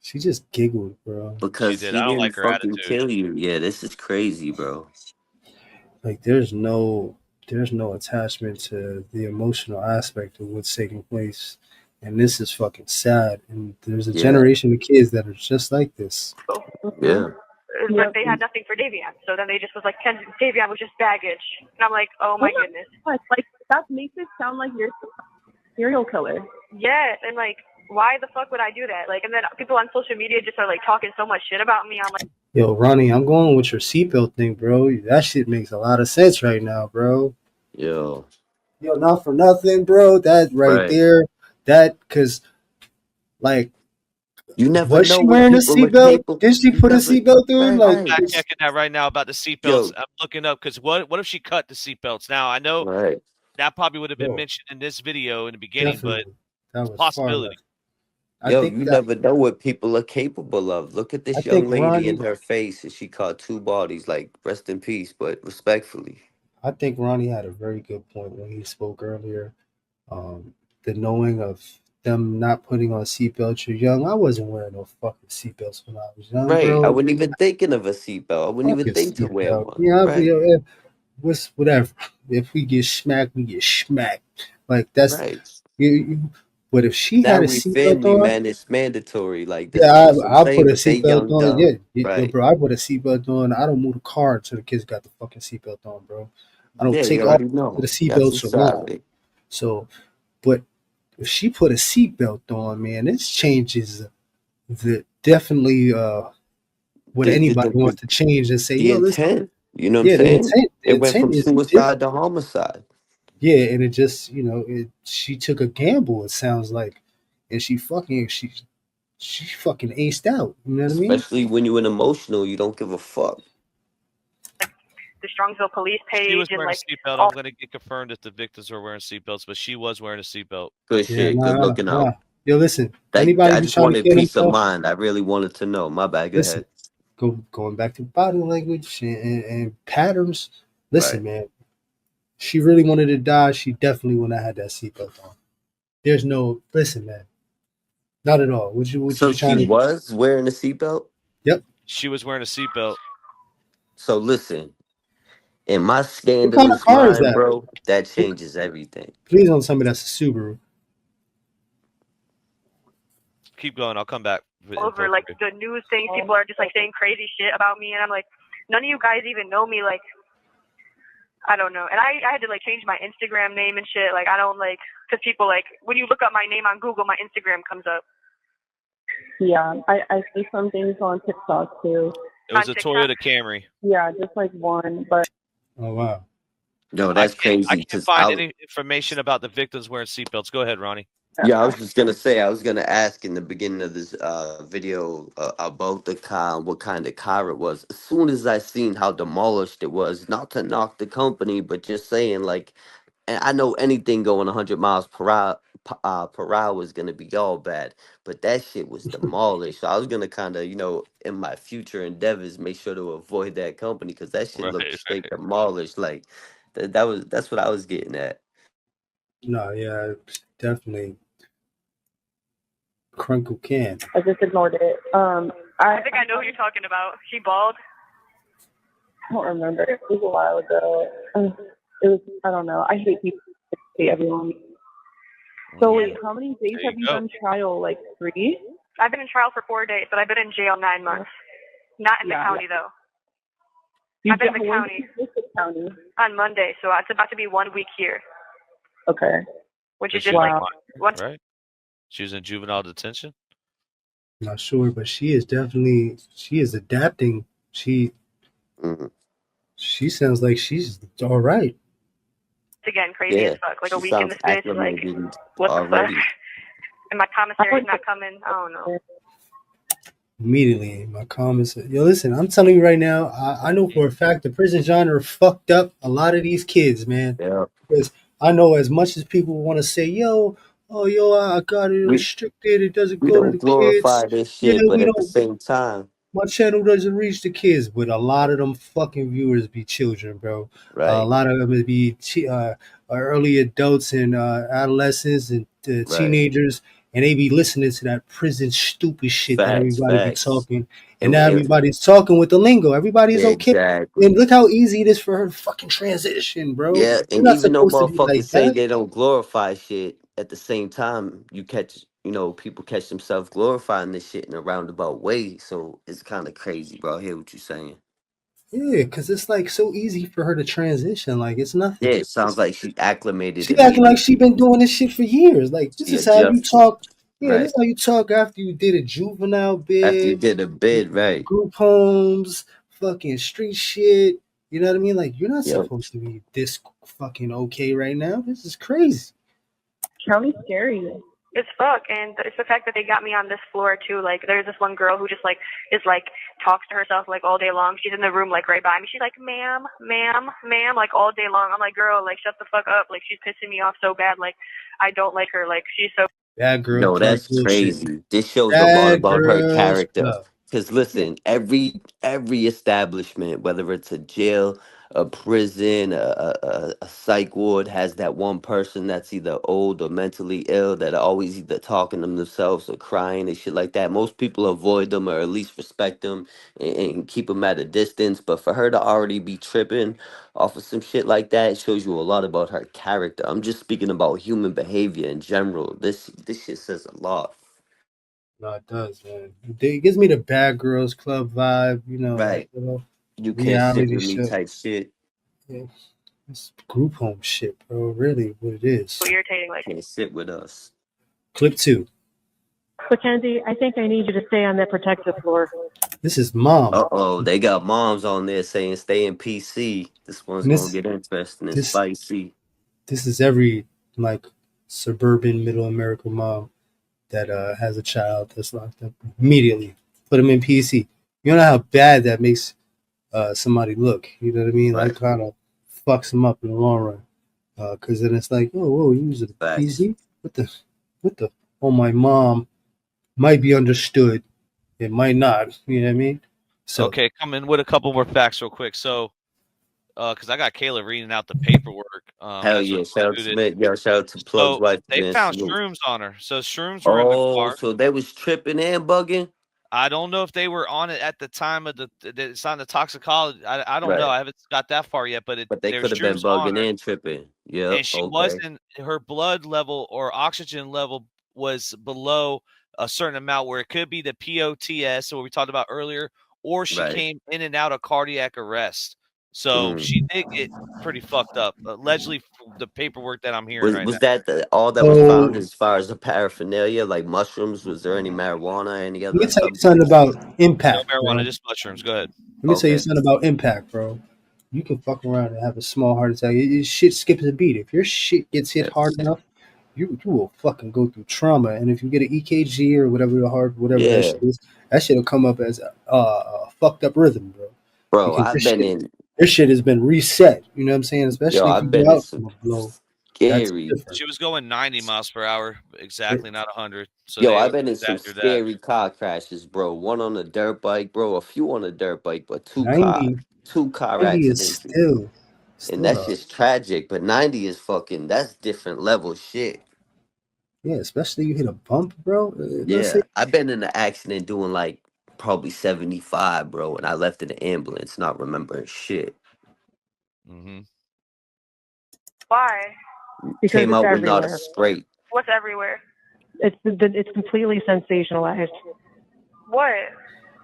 she just giggled, bro. Because he didn't like fucking kill you. Yeah, this is crazy, bro. Like there's no attachment to the emotional aspect of what's taking place. And this is fucking sad. And there's a generation of kids that are just like this. Yeah. But they had nothing for Davion. So then they just was like, Davion was just baggage. And I'm like, oh my goodness. Like that makes it sound like you're a serial killer. Yeah, and like, why the fuck would I do that? Like, and then people on social media just are like talking so much shit about me. I'm like, yo, Ronnie, I'm going with your seatbelt thing, bro. That shit makes a lot of sense right now, bro. Yo, not for nothing, bro. That right there, because like, you never was know she wearing a seatbelt? Did she put a seatbelt on? Like, I'm checking that right now about the seatbelts. I'm looking up because what if she cut the seatbelts? Now I know that probably would have been mentioned in this video in the beginning, but it's a possibility. Yo, you never know what people are capable of. Look at this young lady in her face, and she caught two bodies. Like, rest in peace, but respectfully. I think Ronnie had a very good point when he spoke earlier. The knowing of them not putting on seatbelts. You're young. I wasn't wearing no fucking seatbelts when I was young, bro. I wasn't even thinking of a seatbelt. I wouldn't even think to wear one. Yeah, whatever. If we get smacked, we get smacked. Like that's but if she had a seatbelt on, man, it's mandatory. Like I put a seatbelt on. Yeah, bro, I put a seatbelt on. I don't move the car until the kids got the fucking seatbelt on, bro. I don't take off the seatbelts alone. So, but if she put a seatbelt on, man, this changes definitely what anybody wants to change and say, yo, intent. You know what I'm saying? It went from suicide to homicide. Yeah, and it just, she took a gamble, it sounds like. And she fucking aced out. You know what I mean? Especially when you're an emotional, you don't give a fuck. The Strongsville police page. She was wearing and a seatbelt. I'm going to get confirmed if the victims were wearing seatbelts, but she was wearing a seatbelt. Good shit. Good looking out. Yo, listen. Anybody I just wanted peace of mind. I really wanted to know. My bad. Go ahead. Going back to body language and patterns. Listen, man. She really wanted to die. She definitely wouldn't have had that seatbelt on. There's no listen, man. Not at all. So she was wearing a seatbelt? Yep. She was wearing a seatbelt. So listen, in my scandalous mind, bro, that changes everything. Please don't tell me that's a Subaru. Keep going. I'll come back. Over like the news things, people are just like saying crazy shit about me, and I'm like, none of you guys even know me. Like, I don't know. And I had to like change my Instagram name and shit. Like, I don't like, because people like, when you look up my name on Google, my Instagram comes up. Yeah, I see some things on TikTok too. It was a Toyota Camry. Yeah, just like one, but. Oh, wow. No, that's crazy. I can't find any information about the victims wearing seatbelts. Go ahead, Ronnie. Yeah, I was just gonna say. I was gonna ask in the beginning of this video about the car, what kind of car it was. As soon as I seen how demolished it was, not to knock the company, but just saying like, and I know anything going 100 miles per hour is gonna be all bad, but that shit was demolished. So I was gonna kind of, in my future endeavors, make sure to avoid that company because that shit looked straight demolished. Like that's what I was getting at. No, yeah, definitely. Crinkle can. I just ignored it. I think I know who you're talking about. She bald. I don't remember. It was a while ago. It was. I don't know. I hate people. Hate everyone. So wait, how many days have you done trial? Like 3? I've been in trial for 4 days, but I've been in jail 9 months. Not in the county though. I've been in the county on Monday, so it's about to be 1 week here. Okay. Which is just like what? Right. She was in juvenile detention? Not sure, but she is adapting. She sounds like she's all right. It's again crazy as fuck. Like a week in this bitch. Like what the fuck? And my commissary's not coming. I don't know. Immediately in my comments, yo, listen, I'm telling you right now, I know for a fact the prison genre fucked up a lot of these kids, man. Yeah. Because I know as much as people want to say, yo, oh, yo, I got it We restricted, it doesn't we go to don't the kids. glorify this Yeah, shit, but we at the don't. same time, My channel doesn't reach the kids, but a lot of them fucking viewers be children, bro. A right, lot of them be early adults and adolescents and right. teenagers, and they be listening to that prison stupid shit that Facts, everybody be facts. talking, and And now everybody's talking with the lingo. Everybody's okay, and exactly. look how easy it is for her to fucking transition, bro. Yeah, You're and not even though supposed to be motherfuckers like say that. they don't glorify shit, at the same time, you catch, people catch themselves glorifying this shit in a roundabout way. So it's kind of crazy, bro. I hear what you're saying. Yeah, because it's like so easy for her to transition. Like it's Yeah, nothing. it sounds like she acclimated She acting like she immediately. been doing this shit for years. Like this She is how you adjusted, talk. Yeah, this right? is how you talk after you did a juvenile After you bid, did a bid, right? group homes, fucking street shit. You know what I mean? Like you're not Yep. supposed to be this fucking okay right now. This is crazy. County scary. It's fuck, and it's the fact that they got me on this floor too. Like, there's this one girl who just like is like talks to herself like all day long. She's in the room like right by me. She's like, "Ma'am, ma'am, ma'am," like all day long. I'm like, "Girl, like shut the fuck up!" Like she's pissing me off so bad. Like I don't like her. Like she's so. Bad girl No, club that's bullshit. crazy. This shows a lot Bad about her girls character. club. Cause Yeah. listen, every establishment, whether it's a jail, a prison, a psych ward, has that one person that's either old or mentally ill that are always either talking to themselves or crying and shit like that. Most people avoid them or at least respect them and keep them at a distance. But for her to already be tripping off of some shit like that, it shows you a lot about her character. I'm just speaking about human behavior in general. This shit says a lot. No, it does, man. It gives me the bad girls club vibe. You know, like Right. You can't sit reality with me show. type shit. Yeah, it's group home shit, bro. Really, what it is. Irritating. Like Can't sit with us. Clip 2. Mackenzie, I think I need you to stay on that protective floor. This is mom. Uh-oh, they got moms on there saying stay in PC. This one's And gonna get interesting and this spicy. this is every like suburban middle America mom that has a child that's locked up. Immediately put them in PC. You know how bad that makes somebody look. You know what I mean? That Right. kind of fucks them up in the long run. Because then it's like, oh, whoa, you use a Facts. PC? What the? Oh, my mom might be understood. It might not. You know what I mean? So Okay, come in with a couple more facts real quick. So, because I got Kayla reading out the paperwork. Hell As yeah. Shout out to included. Smith. Yo, shout out to Plug's So wife, they man. found Salute. shrooms on her. So shrooms were in the Oh, car. so they was tripping and bugging? I don't know if they were on it at the time of it's on the toxicology. I don't know. Right. I haven't got that far yet, but But they there's could have been shrooms on bugging her, and tripping. Yep. and she Okay. wasn't. Her blood level or oxygen level was below a certain amount, where it could be the POTS, what we talked about earlier, or she Right. came in and out of cardiac arrest. So she Mm. did get pretty fucked up. Allegedly, the paperwork that I'm hearing right Was now. that all that was so found as far as the paraphernalia, like mushrooms? Was there any marijuana, any let me other tell you something substance? about No impact, marijuana, bro. just mushrooms. Go ahead. Let me tell you Okay. something about impact, bro. You can fuck around and have a small heart attack. Shit skips a beat. If your shit gets hit hard Yes. enough, you will fucking go through trauma. And if you get an EKG or whatever the heart, whatever that Yeah. shit is, that shit'll come up as a fucked up rhythm, bro. Bro, Because I've been in this shit has been reset. You know what I'm saying? yo, Especially if you I've go been in out some from a blow, that's scary different. She was going 90 miles per hour, exactly, not 100. So yo, they I've been in some exaggerated that. scary car crashes, bro. One on a dirt bike, bro, a few on a dirt bike, but 90, two car 90 is accidents. And still that's hard. just tragic. But 90 is fucking that's different level shit. Yeah, especially you hit a bump, bro. Let's say Yeah. I've been in an accident doing like probably 75, bro, and I left in the ambulance not remembering shit. Mm-hmm. why? Because Came it's out with not a everywhere. scrape. What's everywhere? It's completely sensationalized. What?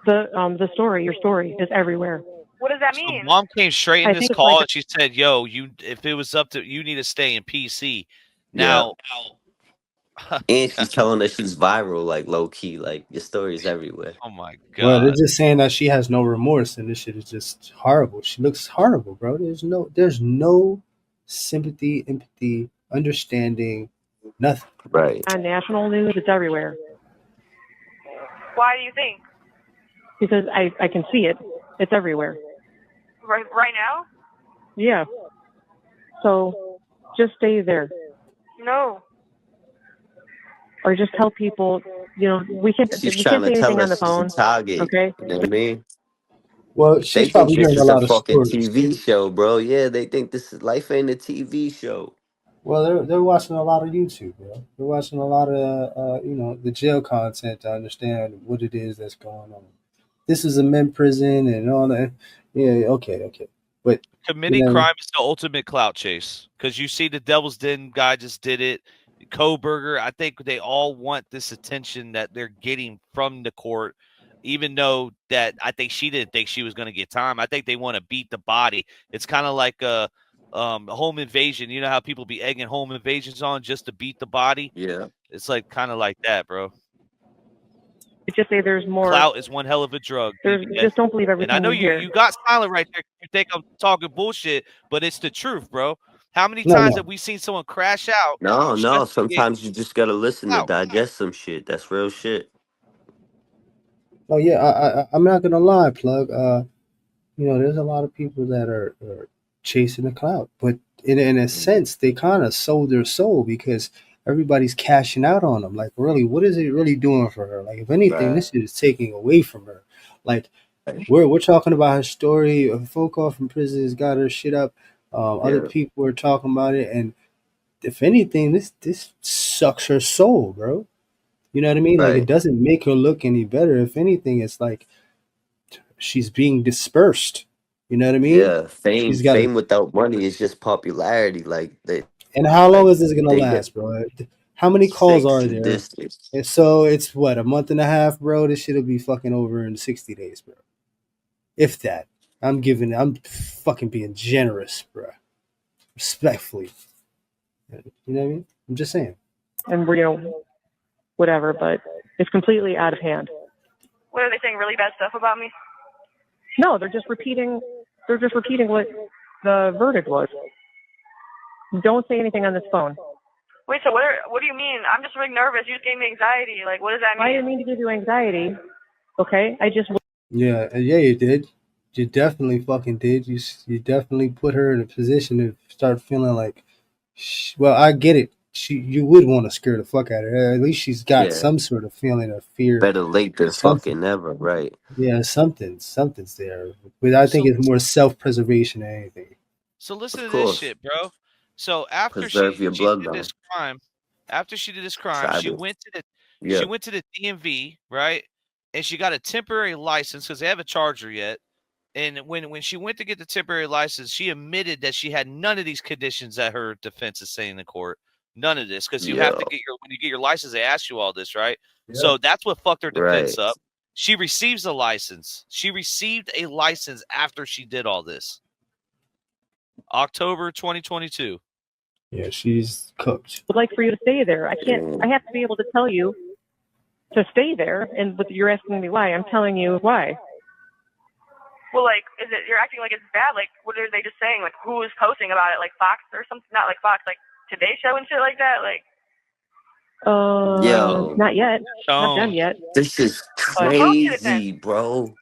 The story, your story, is everywhere. What does that So mean? mom came straight in I this think it's call like and she said, "Yo, if it was up to you, need to stay in PC." Yeah. Now, And she's telling us she's viral, like low key, like your story's everywhere. oh my well, they're god. just saying that she has no remorse, and this shit is just horrible. She looks horrible, bro. There's no sympathy, empathy, understanding, nothing. Right. On national news, it's everywhere. Why do you think? Because I can see it. It's everywhere. Right now? Yeah. So just stay there. No. Or just tell people, we can't She's say trying to anything tell on the us she's a phone. target. Okay? You know what I mean? Well, They she's think probably this hearing a is a lot of fucking stories. TV show, bro. Yeah, they think this is life ain't a TV show. Well, they're watching a lot of YouTube, bro. They're watching a lot of the jail content to understand what it is that's going on. This is a men prison and all that. Yeah, okay, but Committing crime is the ultimate clout chase because you see the Devil's Den guy just did it. Koberger, I think they all want this attention that they're getting from the court, even though that I think she didn't think she was going to get time. I think they want to beat the body. It's kind of like a home invasion. You know how people be egging home invasions on just to beat the body? Yeah. It's like kind of like that, bro. Just say there's more. Clout is one hell of a drug. Just don't believe everything and I know you hear. you got silent right there. You think I'm talking bullshit, but it's the truth, bro. How many times have we seen someone crash out? No. just to get Sometimes you just gotta listen to clout? digest some shit. That's real shit. Oh yeah, I'm not gonna lie, plug. There's a lot of people that are chasing the clout, but in a sense, they kind of sold their soul because everybody's cashing out on them. Like, really, what is it really doing for her? Like, if anything, this is taking away from her. Like, we're talking about her story. A phone call from prison has got her shit up. Other people are talking about it, and if anything, this sucks her soul, bro. You know what I mean? Like, it doesn't make her look any better. If anything, it's like she's being dispersed. You know what I mean? Yeah, fame without money is just popularity. Like that. And how long is this gonna last, bro? How many calls are there? And so it's what, a month and a half, bro. This shit'll be fucking over in 60 days, bro. If that. I'm fucking being generous, bro. Respectfully. You know what I mean? I'm just saying. And whatever, but it's completely out of hand. What are they saying? Really bad stuff about me? No, they're just repeating what the verdict was. Don't say anything on this phone. Wait, so what do you mean? I'm just really nervous. You just gave me anxiety. Like, what does that mean? I didn't mean to give you anxiety. Okay, I just. Yeah, you did. You definitely fucking did. You definitely put her in a position to start feeling like, well, I get it. You would want to scare the fuck out of her. At least she's got some sort of feeling of fear. Better late than fucking never, right? Yeah, something's there. But I think it's more self-preservation than anything. So listen to this shit, bro. So after she did this crime, she went to the DMV, right? And she got a temporary license because they haven't charged her yet. And when she went to get the temporary license, she admitted that she had none of these conditions that her defense is saying in court. None of this, because you have to when you get your license, they ask you all this, right? Yeah. So that's what fucked her defense up. She receives a license. She received a license after she did all this. October 2022. Yeah, she's cooked. Would like for you to stay there. I have to be able to tell you to stay there, but you're asking me why. I'm telling you why. Well, like, you're acting like it's bad? Like, what are they just saying? Like, who is posting about it? Like Fox or something? Not like Fox, like Today Show and shit like that? Like, not yet. Not done yet. This is crazy, bro.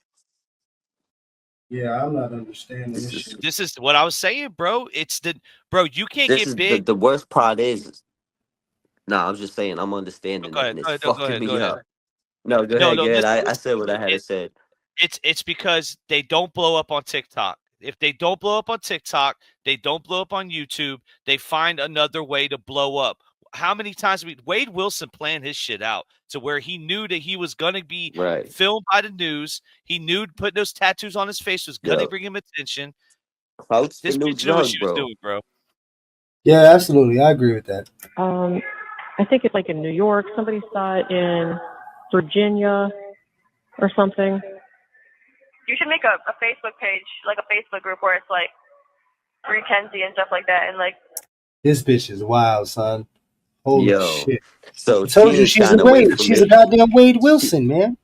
Yeah, I'm not understanding this shit. This is what I was saying, bro. You can't get big. The worst part is, I'm just saying, I'm understanding that, and it's fucking me up. No, go ahead. I said what I had to say. It's because they don't blow up on TikTok. If they don't blow up on TikTok, they don't blow up on YouTube. They find another way to blow up. How many times Wade Wilson planned his shit out to where he knew that he was going to be filmed by the news. He knew putting those tattoos on his face was going to bring him attention. This bitch knew what she was doing, bro. Yeah, absolutely. I agree with that. I think it's like in New York. Somebody saw it in Virginia or something. You should make a Facebook page, like a Facebook group where it's like Free Kenzie and stuff like that, and like. This bitch is wild, son. Holy shit! So I told you she's a goddamn Wade Wilson, man.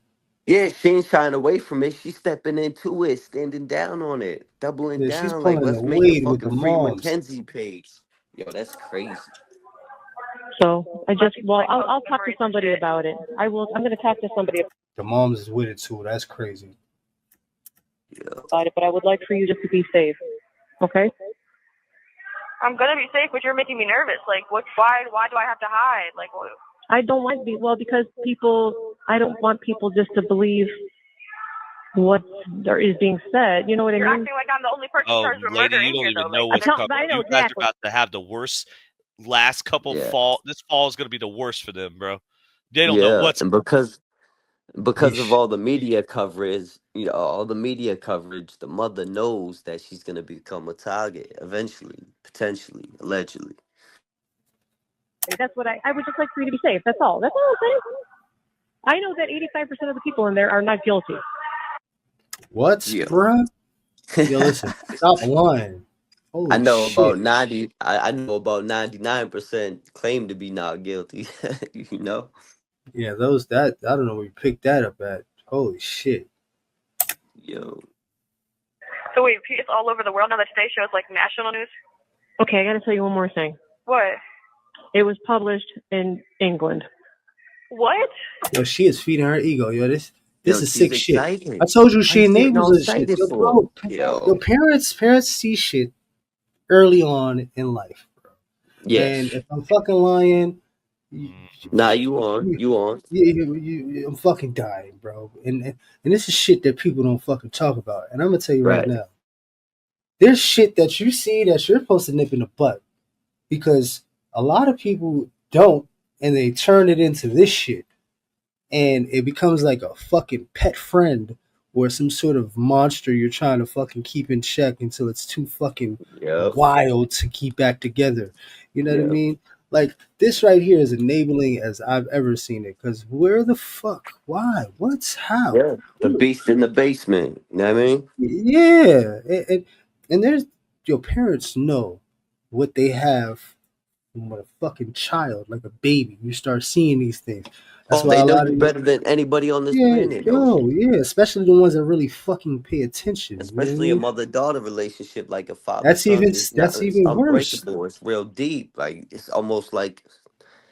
Yeah, she ain't shying away from it. She's stepping into it, standing down on it, doubling down. She's like, pulling let's the make Wade a with the fucking Free moms. Mackenzie page. Yo, that's crazy. So I'll talk to somebody about it. I'm going to talk to somebody The moms is with it too. That's crazy. about it, but I would like for you just to be safe. Okay? I'm gonna be safe, but you're making me nervous. Like, why do I have to hide? Like, what? I don't want because I don't want people just to believe what there is being said. You know what I You're mean? acting like I'm the only person Oh, charged with lady, murder you in don't here, even though. know Like, what's coming. I know You guys exactly. are about to have the worst last couple fall. This fall is going to be the worst for them, bro. They don't know what's. And because Yeesh. of all the media coverage, the mother knows that she's gonna become a target eventually, potentially, allegedly. That's what I would just like for you to be safe. That's all. That's all I'm saying. I know that 85% of the people in there are not guilty. What, bruh? Yo, listen, stop lying. Holy I know shit. about 90. I know about 99% claim to be not guilty. You know. Yeah, I don't know where you picked that up at. Holy shit. Yo. so wait, it's all over the world now. That Today Show is like national news. Okay, I got to tell you one more thing. What? It was published in England. What? Yo, she is feeding her ego. Yo, this is she's sick excited. shit. I told you she I'm getting all enables this shit. excited Yo, for bro, it. Yo. your parents see shit early on in life, bro. Yes. And if I'm fucking lying, Nah, you on. I'm fucking dying, bro. And this is shit that people don't fucking talk about. And I'm gonna tell you right now, there's shit that you see that you're supposed to nip in the butt, because a lot of people don't, and they turn it into this shit, and it becomes like a fucking pet friend or some sort of monster you're trying to fucking keep in check until it's too fucking wild to keep back together. You know what I mean? Like, this right here is enabling as I've ever seen it. Because where the fuck? Why? What's how? Yeah, the beast in the basement. You know what I mean? Yeah. And there's, your parents know what they have from a fucking child, like a baby. You start seeing these things. That's why they a know lot you of better than anybody on this planet. especially the ones that really fucking pay attention. Especially you know a mother-daughter relationship, like a That's father-son. even It's worse. unbreakable. It's real deep. Like, it's almost like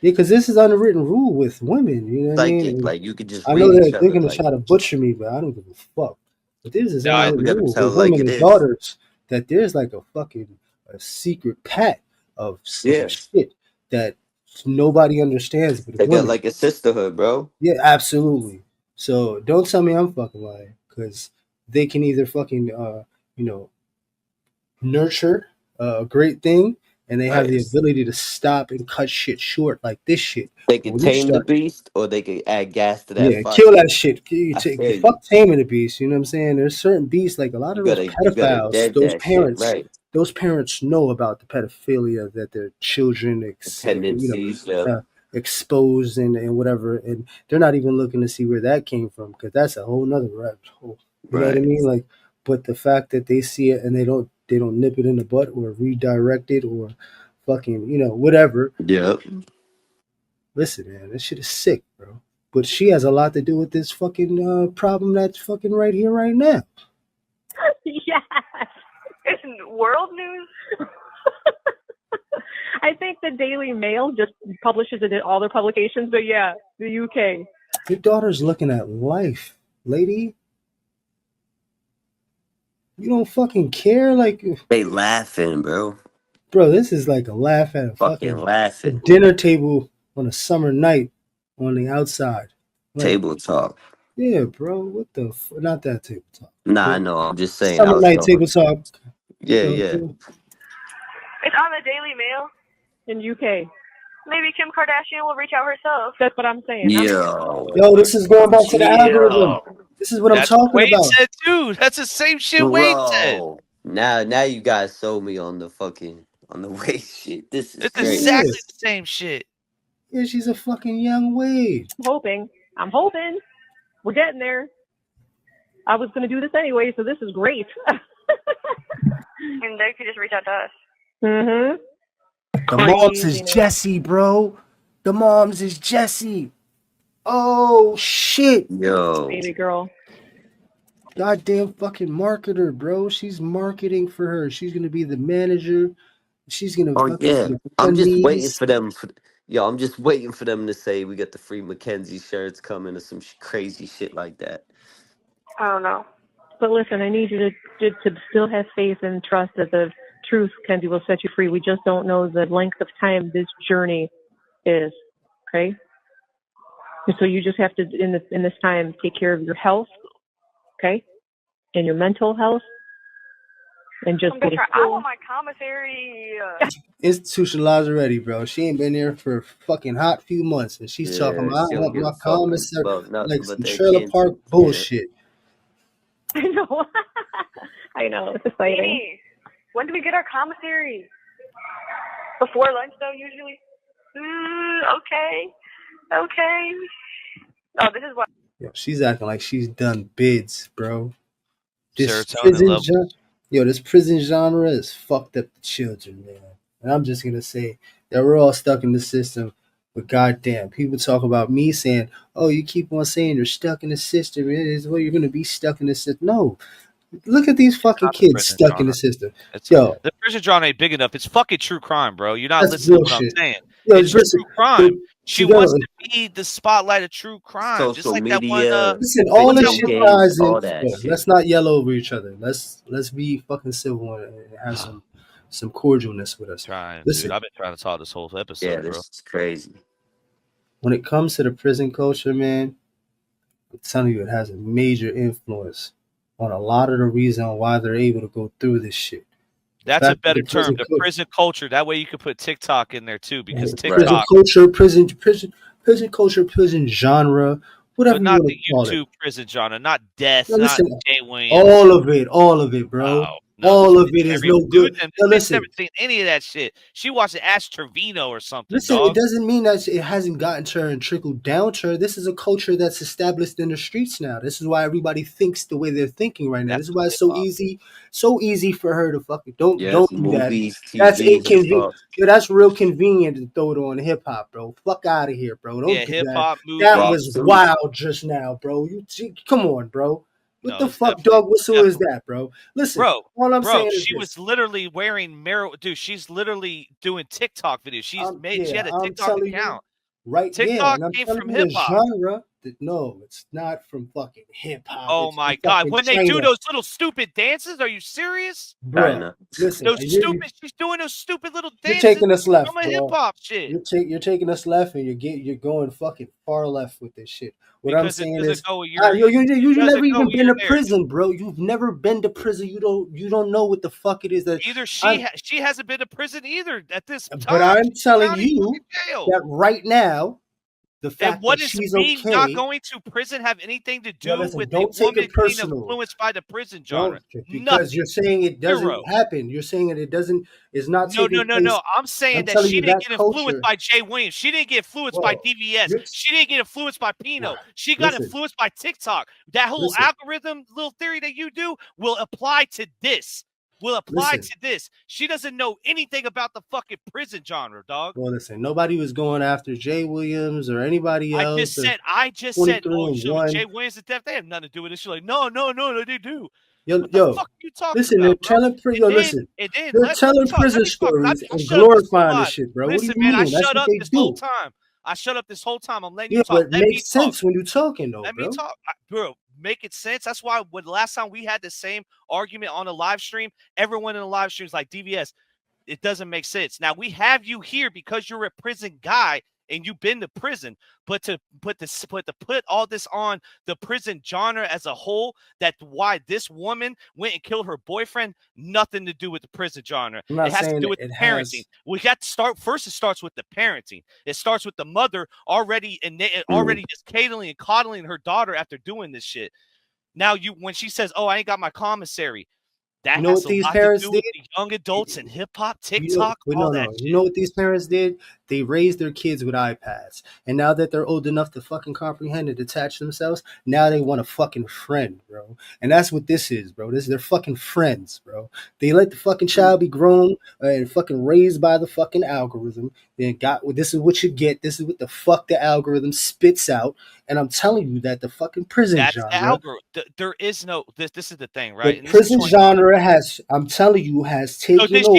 Yeah, because this is unwritten rule with women. You know what I mean? psychic. And Like, you could just I know read each that they're other. gonna Like, try to butcher me, but I don't give a fuck. But this is we unwritten gotta rule tell with it like women it and is. daughters, that there's like a secret pact of Yeah. shit that nobody understands but They got women. like a sisterhood, bro. Yeah, absolutely. So don't tell me I'm fucking lying, because they can either fucking nurture a great thing, and they have the ability to stop and cut shit short, like this shit. They can When you tame the start, beast, or they can add gas to that fire. kill that shit. I feel you. Fuck taming the beast. You know what I'm saying? There's certain beasts, like a lot of those You gotta pedophiles. dead Those that shit, parents, right? those parents know about the pedophilia that their children, Tendencies, exposed and whatever, and they're not even looking to see where that came from, because that's a whole nother rabbit hole. You know what I mean? Like, but the fact that they see it and they don't nip it in the butt or redirect it or fucking whatever. Yep. Listen, man, this shit is sick, bro. But she has a lot to do with this fucking problem that's fucking right here, right now. Yes. It's world news. I think the Daily Mail just publishes it in all their publications, but yeah, the UK. Your daughter's looking at life, lady. You don't fucking care, like they laughing, bro. Bro, this is like a laugh at a Fucking laughing. dinner table on a summer night on the outside. Like, Table talk. yeah, bro. What the? Not that table talk. Nah, I know. I'm just saying. Summer night table talk. Yeah, It's on the Daily Mail in UK. Maybe Kim Kardashian will reach out herself. That's what I'm saying. Yo, this is going back to the algorithm. This is what I'm talking Wade about. said too. That's the same shit Wade said. Now you guys sold me on the Wade shit. This is it's crazy. Exactly the same shit. Yeah, she's a fucking young Wade. I'm hoping. We're getting there. I was going to do this anyway, so this is great. And they could just reach out to us. Mm-hmm. The moms is Jesse, bro. The moms is Jesse. Oh, shit. Yo. Baby girl. Goddamn fucking marketer, bro. She's marketing for her. She's going to be the manager. She's going to I'm just waiting for them. Yo, I'm just waiting for them to say we got the free Mackenzie shirts coming or some crazy shit like that. I don't know. But listen, I need you to still have faith and trust that the truth, Kenzie, will set you free. We just don't know the length of time this journey is. Okay? And so you just have to, in this time, take care of your health, okay? And your mental health. And just go to I school. want my commissary. Institutionalized already, bro. She ain't been there for a fucking hot few months, and she's talking about I want my commissary, like some trailer park bullshit. I know. I know. It's exciting. Hey, when do we get our commissary? Before lunch, though, usually. Okay. Oh, this is what. Yo, she's acting like she's done bids, bro. This prison genre is fucked up the children, man. And I'm just gonna say that we're all stuck in the system. But goddamn, people talk about me saying, "Oh, you keep on saying you're stuck in the system. It is well, you're gonna be stuck in the system." No, look at these fucking kids stuck in the system. Yo, the prison genre ain't big enough. It's fucking true crime, bro. You're not listening to what I'm saying. Yo, it's listen, true crime. She wants to be the spotlight of true crime, Social just like media, that one. Listen, all this shit ties in. all that shit. Let's not yell over each other. Let's be fucking civil and have some cordialness with us. Listen, dude, I've been trying to talk this whole episode. Yeah, this is crazy. When it comes to the prison culture, man, I'm telling you, it has a major influence on a lot of the reason why they're able to go through this shit. That's a better term, the prison culture. That way you could put TikTok in there too, because TikTok prison culture, prison genre, whatever but not you want the to call YouTube it. prison genre, not death, No, not listen, Jay Williams. all of it, bro. No, all of it is no good. No, listen, never seen any of that shit. She watched Ash Trevino or something. Listen, dog. It doesn't mean that it hasn't gotten to her and trickled down to her. This is a culture that's established in the streets now. This is why everybody thinks the way they're thinking right now. This is why it's so easy for her to fucking don't do movies, that. That's TVs, inconvenient. Yeah, that's real convenient to throw it on hip hop, bro. Fuck out of here, bro. Don't do hip hop that. That was wild just now, bro. Come on, bro. What the fuck dog whistle is that, bro? Listen, all I'm saying is she was literally wearing dude, she's literally doing TikTok videos. She had a TikTok account. TikTok came from hip hop. No, it's not from fucking hip hop. Oh my god. When they do those little stupid dances, are you serious? Bro, listen, she's doing those stupid little dances. You're taking us left, from a hip hop shit. You're taking us left, and you're going fucking far left with this shit. What because I'm saying is, you've never even been to prison, bro. You've never been to prison. You don't know what the fuck it is that. Either she hasn't been to prison either at this time. But I'm telling you that right now, the fact what that is she's me okay, not going to prison have anything to do with the don't take woman it personal. being influenced by the prison genre? Because you're saying it doesn't happen. You're saying that it doesn't. It's not. No. I'm saying that she didn't get influenced by Jay Williams. She didn't get influenced by DVS. She didn't get influenced by Pino. She got influenced by TikTok. That whole algorithm little theory that you do will apply to this. She doesn't know anything about the fucking prison genre, dog. Well, listen, nobody was going after Jay Williams or anybody else. I just said, Jay Williams is deaf. They have nothing to do with it. She's like, no, they do. Yo, fuck you talking listen, about, they're telling prison stories and glorifying this shit, bro. Listen, what do you mean? I shut up this whole time. I'm letting you talk. But it makes sense when you're talking, though, Let me talk, bro. Make it sense. That's why when last time we had the same argument on a live stream, everyone in the live stream is like, DVS, it doesn't make sense. Now we have you here because you're a prison guy and you've been to prison, but to put all this on the prison genre as a whole, that's why this woman went and killed her boyfriend, nothing to do with the prison genre. It has to do with parenting. We got to start first. It starts with the parenting. It starts with the mother already just catering and coddling her daughter after doing this shit. Now when she says, "Oh, I ain't got my commissary," that has a lot to do with the young adults and hip hop, TikTok, all that shit. You know what these parents did? They raised their kids with iPads. And now that they're old enough to fucking comprehend and detach themselves, now they want a fucking friend, bro. And that's what this is, bro. They're fucking friends, bro. They let the fucking child be grown and fucking raised by the fucking algorithm. This is what you get. This is what the fuck the algorithm spits out. And I'm telling you that the fucking prison genre. The algorithm. There is no. This is the thing, right? The prison genre has taken over.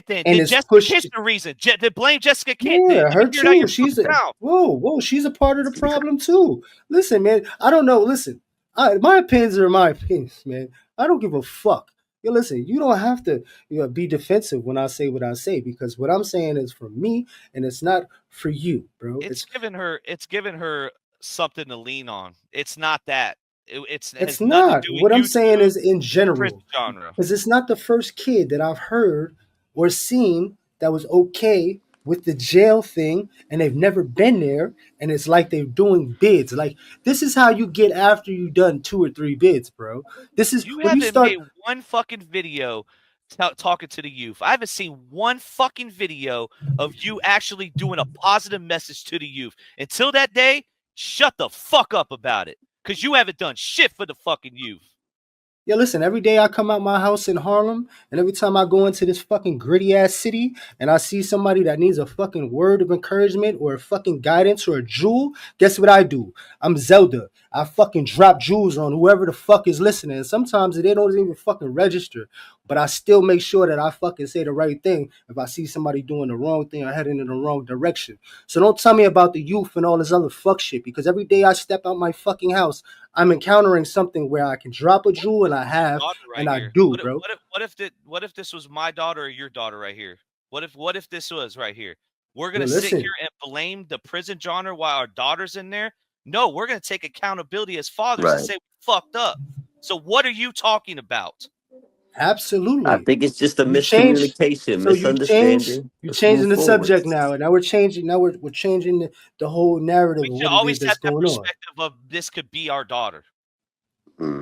And it's pushed the reason. To blame Jessica Jessica can't. Yeah, Let me her hear it out too. your fucking mouth. She's a part of the problem too. Listen, man, I don't know. Listen, my opinions are my opinions, man. I don't give a fuck. Yo, listen, you don't have to be defensive when I say what I say, because what I'm saying is for me and it's not for you, bro. It's given her something to lean on. It's not that. It It's has nothing to not. do with What I'm saying YouTube, is in the prison general, genre. because it's not the first kid that I've heard or seen that was okay with the jail thing, and they've never been there, and it's like they're doing bids. Like, this is how you get after you done 2 or 3 bids, bro. This is You when you haven't made start. one fucking video talking to the youth. I haven't seen one fucking video of you actually doing a positive message to the youth. Until that day, shut the fuck up about it, because you haven't done shit for the fucking youth. Yeah, listen, every day I come out my house in Harlem, and every time I go into this fucking gritty ass city and I see somebody that needs a fucking word of encouragement or a fucking guidance or a jewel, guess what I do? I'm Zelda. I fucking drop jewels on whoever the fuck is listening. And sometimes they don't even fucking register, but I still make sure that I fucking say the right thing if I see somebody doing the wrong thing or heading in the wrong direction. So don't tell me about the youth and all this other fuck shit, because every day I step out my fucking house, I'm encountering something where I can drop a jewel, and I have, and I do, bro. What if this was my daughter or your daughter right here? What if this was right here? We're gonna Yo, sit listen. here and blame the prison genre while our daughter's in there? No, we're gonna take accountability as fathers and Right. say we fucked up. So what are you talking about? Absolutely. I think it's just a You changed. miscommunication, So misunderstanding. you're Let's move changing the forward. subject now, and now we're changing. Now we're changing the whole narrative We of should what it is always that's have that going on. perspective of this could be our daughter.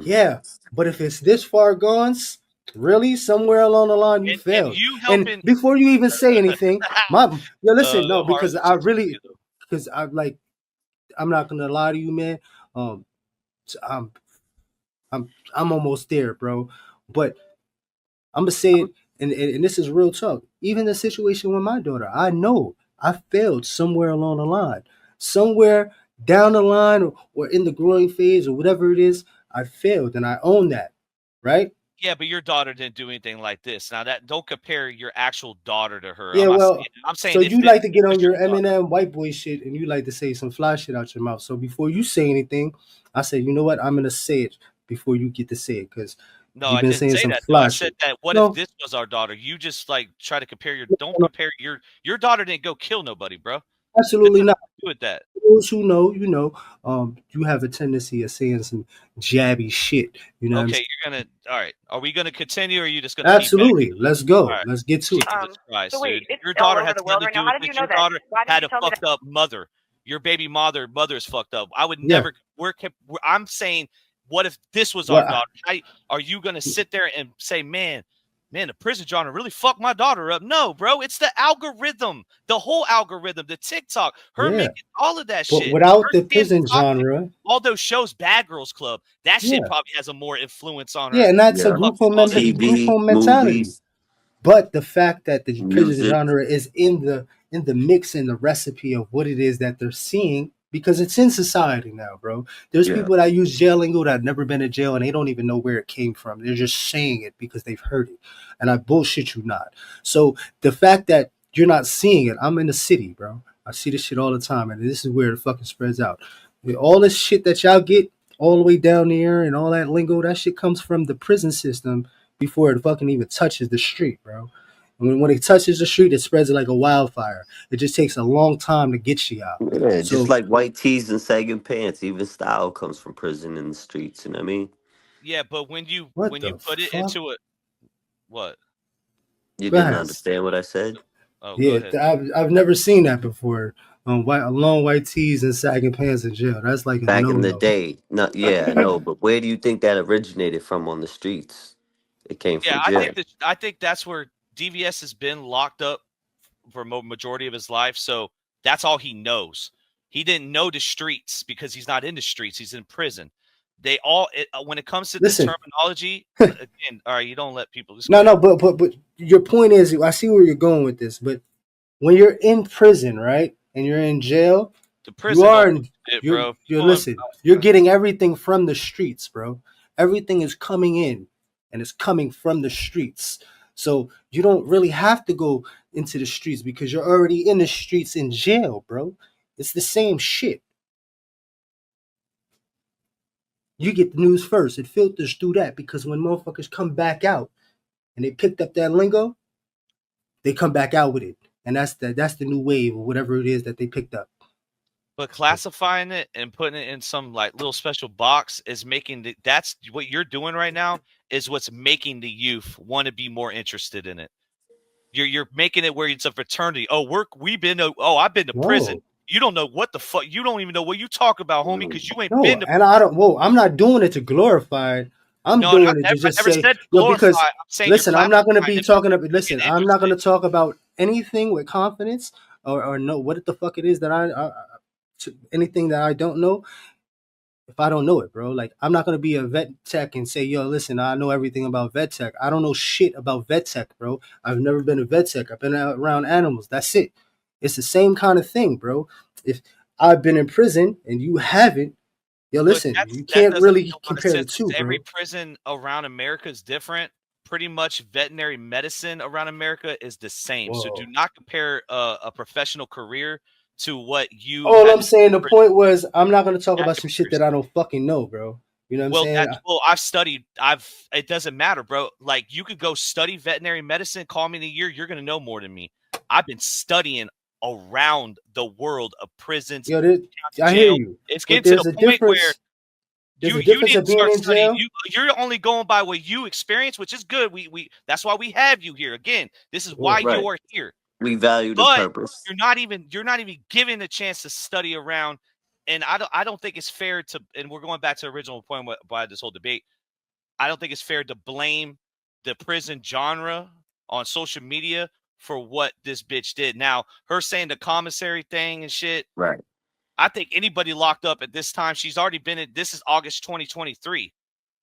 Yeah, but if it's this far gone, really, somewhere along the line you failed. And you And helping before you even say anything, listen, no, because Harlem I shit's really, funny, though. because I'm not gonna lie to you, man. So I'm almost there, bro. But I'm gonna say it, and this is real talk. Even the situation with my daughter, I know I failed somewhere along the line, somewhere down the line, or in the growing phase, or whatever it is. I failed, and I own that, right? Yeah, but your daughter didn't do anything like this. Now that don't compare your actual daughter to her. Yeah, well, I'm so saying if you this like to get on was your daughter. Eminem white boy shit, and you like to say some fly shit out your mouth. So before you say anything, I said, you know what? I'm gonna say it before you get to say it, because No, you've I been didn't saying say some that though. I fly said shit. that what if No, this was our daughter? You just like try to compare your daughter didn't go kill nobody, bro. That's absolutely nothing not. to do with that. Those who know, you have a tendency of saying some jabby shit. You know what I'm Okay, saying? you're gonna all right. Are we gonna continue or are you just gonna keep backing Absolutely. up? Let's All go. right. Let's get to it. Jesus Christ, So wait, dude. it's Your all daughter over has the nothing world to right do now. How with did you this. know Your that? daughter Why didn't had you a tell me that? fucked up mother. Your baby mother's fucked up. I would Yeah. never I'm saying, what if this was our What? daughter? Are you gonna sit there and say, man, the prison genre really fucked my daughter up? No, bro. It's the algorithm, the whole algorithm, the TikTok, her Yeah. making all of that But shit. without Her the being prison toxic. genre, All those shows, Bad Girls Club, that shit yeah. probably has a more influence on Yeah, her and that's than a Yeah. fucking all this group TV, home mentality. movies, But the fact that the prison music. genre is in the mix and the recipe of what it is that they're seeing, because it's in society now, bro. There's Yeah. people that use jail lingo that have never been to jail, and they don't even know where it came from. They're just saying it because they've heard it. And I bullshit you not. So the fact that you're not seeing it, I'm in the city, bro. I see this shit all the time, and this is where it fucking spreads out. With all this shit that y'all get all the way down there and all that lingo, that shit comes from the prison system before it fucking even touches the street, bro. And when it touches the street, it spreads like a wildfire. It just takes a long time to get you out. Yeah, just So like white tees and sagging pants. Even style comes from prison in the streets. You know what I mean? Yeah, but when you what the put it fuck? into a what? You Go didn't ahead. understand what I said? Oh, go Yeah, ahead. I've never seen that before. Long white tees and sagging pants in jail. That's like a Back no in the no. day. No, yeah, no, but where do you think that originated from on the streets? It came Yeah, from jail. I think that's where DVS has been locked up for majority of his life, so that's all he knows. He didn't know the streets because he's not in the streets. He's in prison. They all when it comes to the Listen, terminology, again, all right, you don't let people just no, but your point is, I see where you're going with this, but when you're in prison, right, and you're in jail, the you prison are don't shit, bro. you're listen, you're getting everything from the streets, bro. Everything is coming in and it's coming from the streets. So you don't really have to go into the streets because you're already in the streets in jail, bro. It's the same shit. You get the news first. It filters through that because when motherfuckers come back out and they picked up that lingo, they come back out with it. And that's the new wave or whatever it is that they picked up. But classifying it and putting it in some like little special box is making that's what you're doing right now is what's making the youth want to be more interested in it. You're making it where it's a fraternity. Oh, I've been to prison. You don't know what the fuck. You don't even know what you talk about, homie, because you ain't been to and I don't. Whoa, I'm not doing it to glorify it. I'm doing it to just say, because listen, I'm not going to be talking about. Listen, I'm not going to talk about anything with confidence or know what the fuck it is that anything that I don't know. If I don't know it, bro, like I'm not going to be a vet tech and say, yo, listen, I know everything about vet tech. I don't know shit about vet tech, bro. I've never been a vet tech. I've been around animals. That's it. It's the same kind of thing, bro. If I've been in prison and you haven't, yo, listen, you can't really compare the two, bro. Every prison around America is different. Pretty much veterinary medicine around America is the same. Whoa. So do not compare a professional career to what you. All I'm saying, the point was, I'm not going to talk about some shit that I don't fucking know, bro. You know what I'm saying? I've studied. It doesn't matter, bro. Like you could go study veterinary medicine. Call me in a year. You're going to know more than me. I've been studying around the world of prisons. Yo, I hear you. It's getting to the point where you didn't start studying. You're only going by what you experience, which is good. We that's why we have you here. Again, this is why you are here. We value the purpose. You're not even given the chance to study around. And I don't think it's fair to. And we're going back to the original point by this whole debate. I don't think it's fair to blame the prison genre on social media for what this bitch did. Now, her saying the commissary thing and shit. Right. I think anybody locked up at this time, she's already been in. This is August 2023.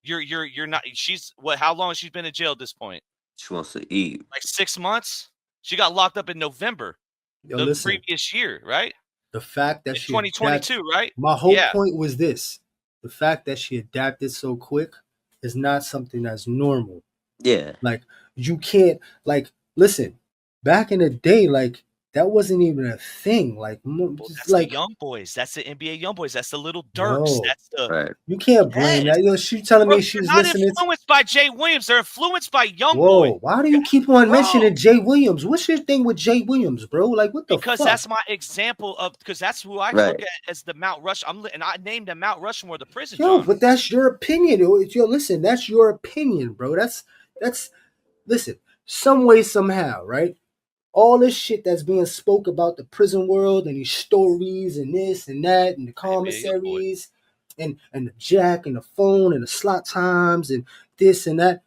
You're not. She's what? How long has she been in jail at this point? She wants to eat. Like 6 months. She got locked up in November, previous year, right? The fact that she 2022, right? My whole point was this: the fact that she adapted so quick is not something that's normal. Yeah. Like you can't listen. Back in the day, that wasn't even a thing. That's the young boys. That's the NBA young boys. That's the little Dirks. That's the you can't blame that. You know, she telling me she's not listening. Influenced by Jay Williams. They're influenced by young boys. boys. Why do you keep on mentioning Jay Williams? What's your thing with Jay Williams, bro? Like what the fuck? Because that's my example of because that's who I look at as the Mount Rush. And I named the Mount Rushmore the prison. But that's your opinion. Yo, listen, that's your opinion, bro. That's listen. Some way, somehow, right? All this shit that's being spoke about the prison world and these stories and this and that and the commissaries and the jack and the phone and the slot times and this and that,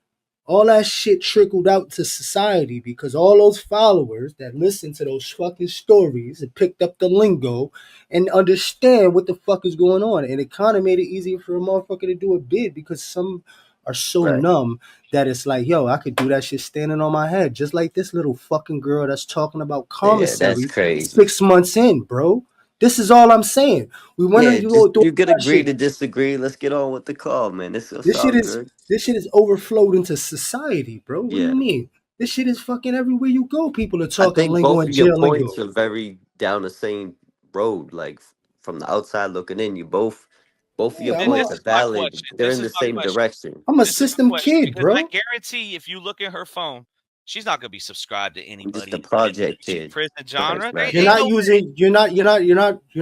all that shit trickled out to society because all those followers that listened to those fucking stories and picked up the lingo and understand what the fuck is going on. And it kind of made it easier for a motherfucker to do a bid because some are so numb that it's like, yo, I could do that shit standing on my head, just like this little fucking girl that's talking about commissary. That's crazy. 6 months in, bro. This is all I'm saying. We want to you could agree to disagree. Let's get on with the call, man. This shit is overflowed into society, bro. What do you mean? This shit is fucking everywhere you go. People are talking lingo and jail lingo. Both of your points are very down the same road. Like from the outside looking in, you both of your points are valid. They're in the same direction. I'm a system kid, bro. I guarantee if you look at her phone, she's not gonna be subscribed to anybody. Just the project kid. Prison genre. You're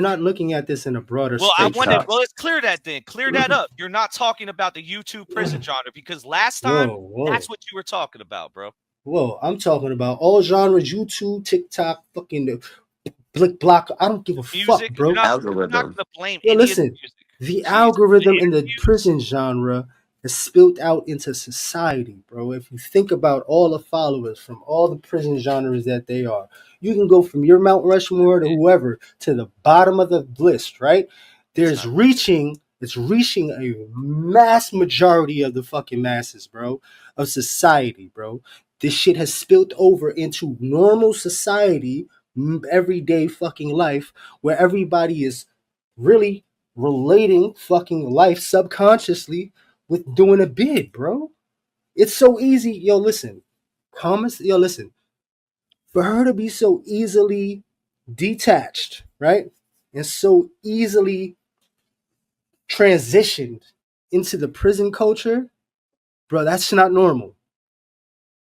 not looking at this in a broader. Let's clear that then. Clear that up. You're not talking about the YouTube prison genre because last time that's what you were talking about, bro. Whoa, I'm talking about all genres: YouTube, TikTok, fucking Blick Block. I don't give a fuck, bro. You're not gonna blame listen. The algorithm in the prison genre is spilled out into society, bro. If you think about all the followers from all the prison genres that they are, you can go from your Mount Rushmore to whoever to the bottom of the list, right? It's reaching a mass majority of the fucking masses, bro, of society, bro. This shit has spilled over into normal society, everyday fucking life, where everybody is really relating fucking life subconsciously with doing a bid, bro. It's so easy. Yo, listen. For her to be so easily detached, right? And so easily transitioned into the prison culture, bro, that's not normal.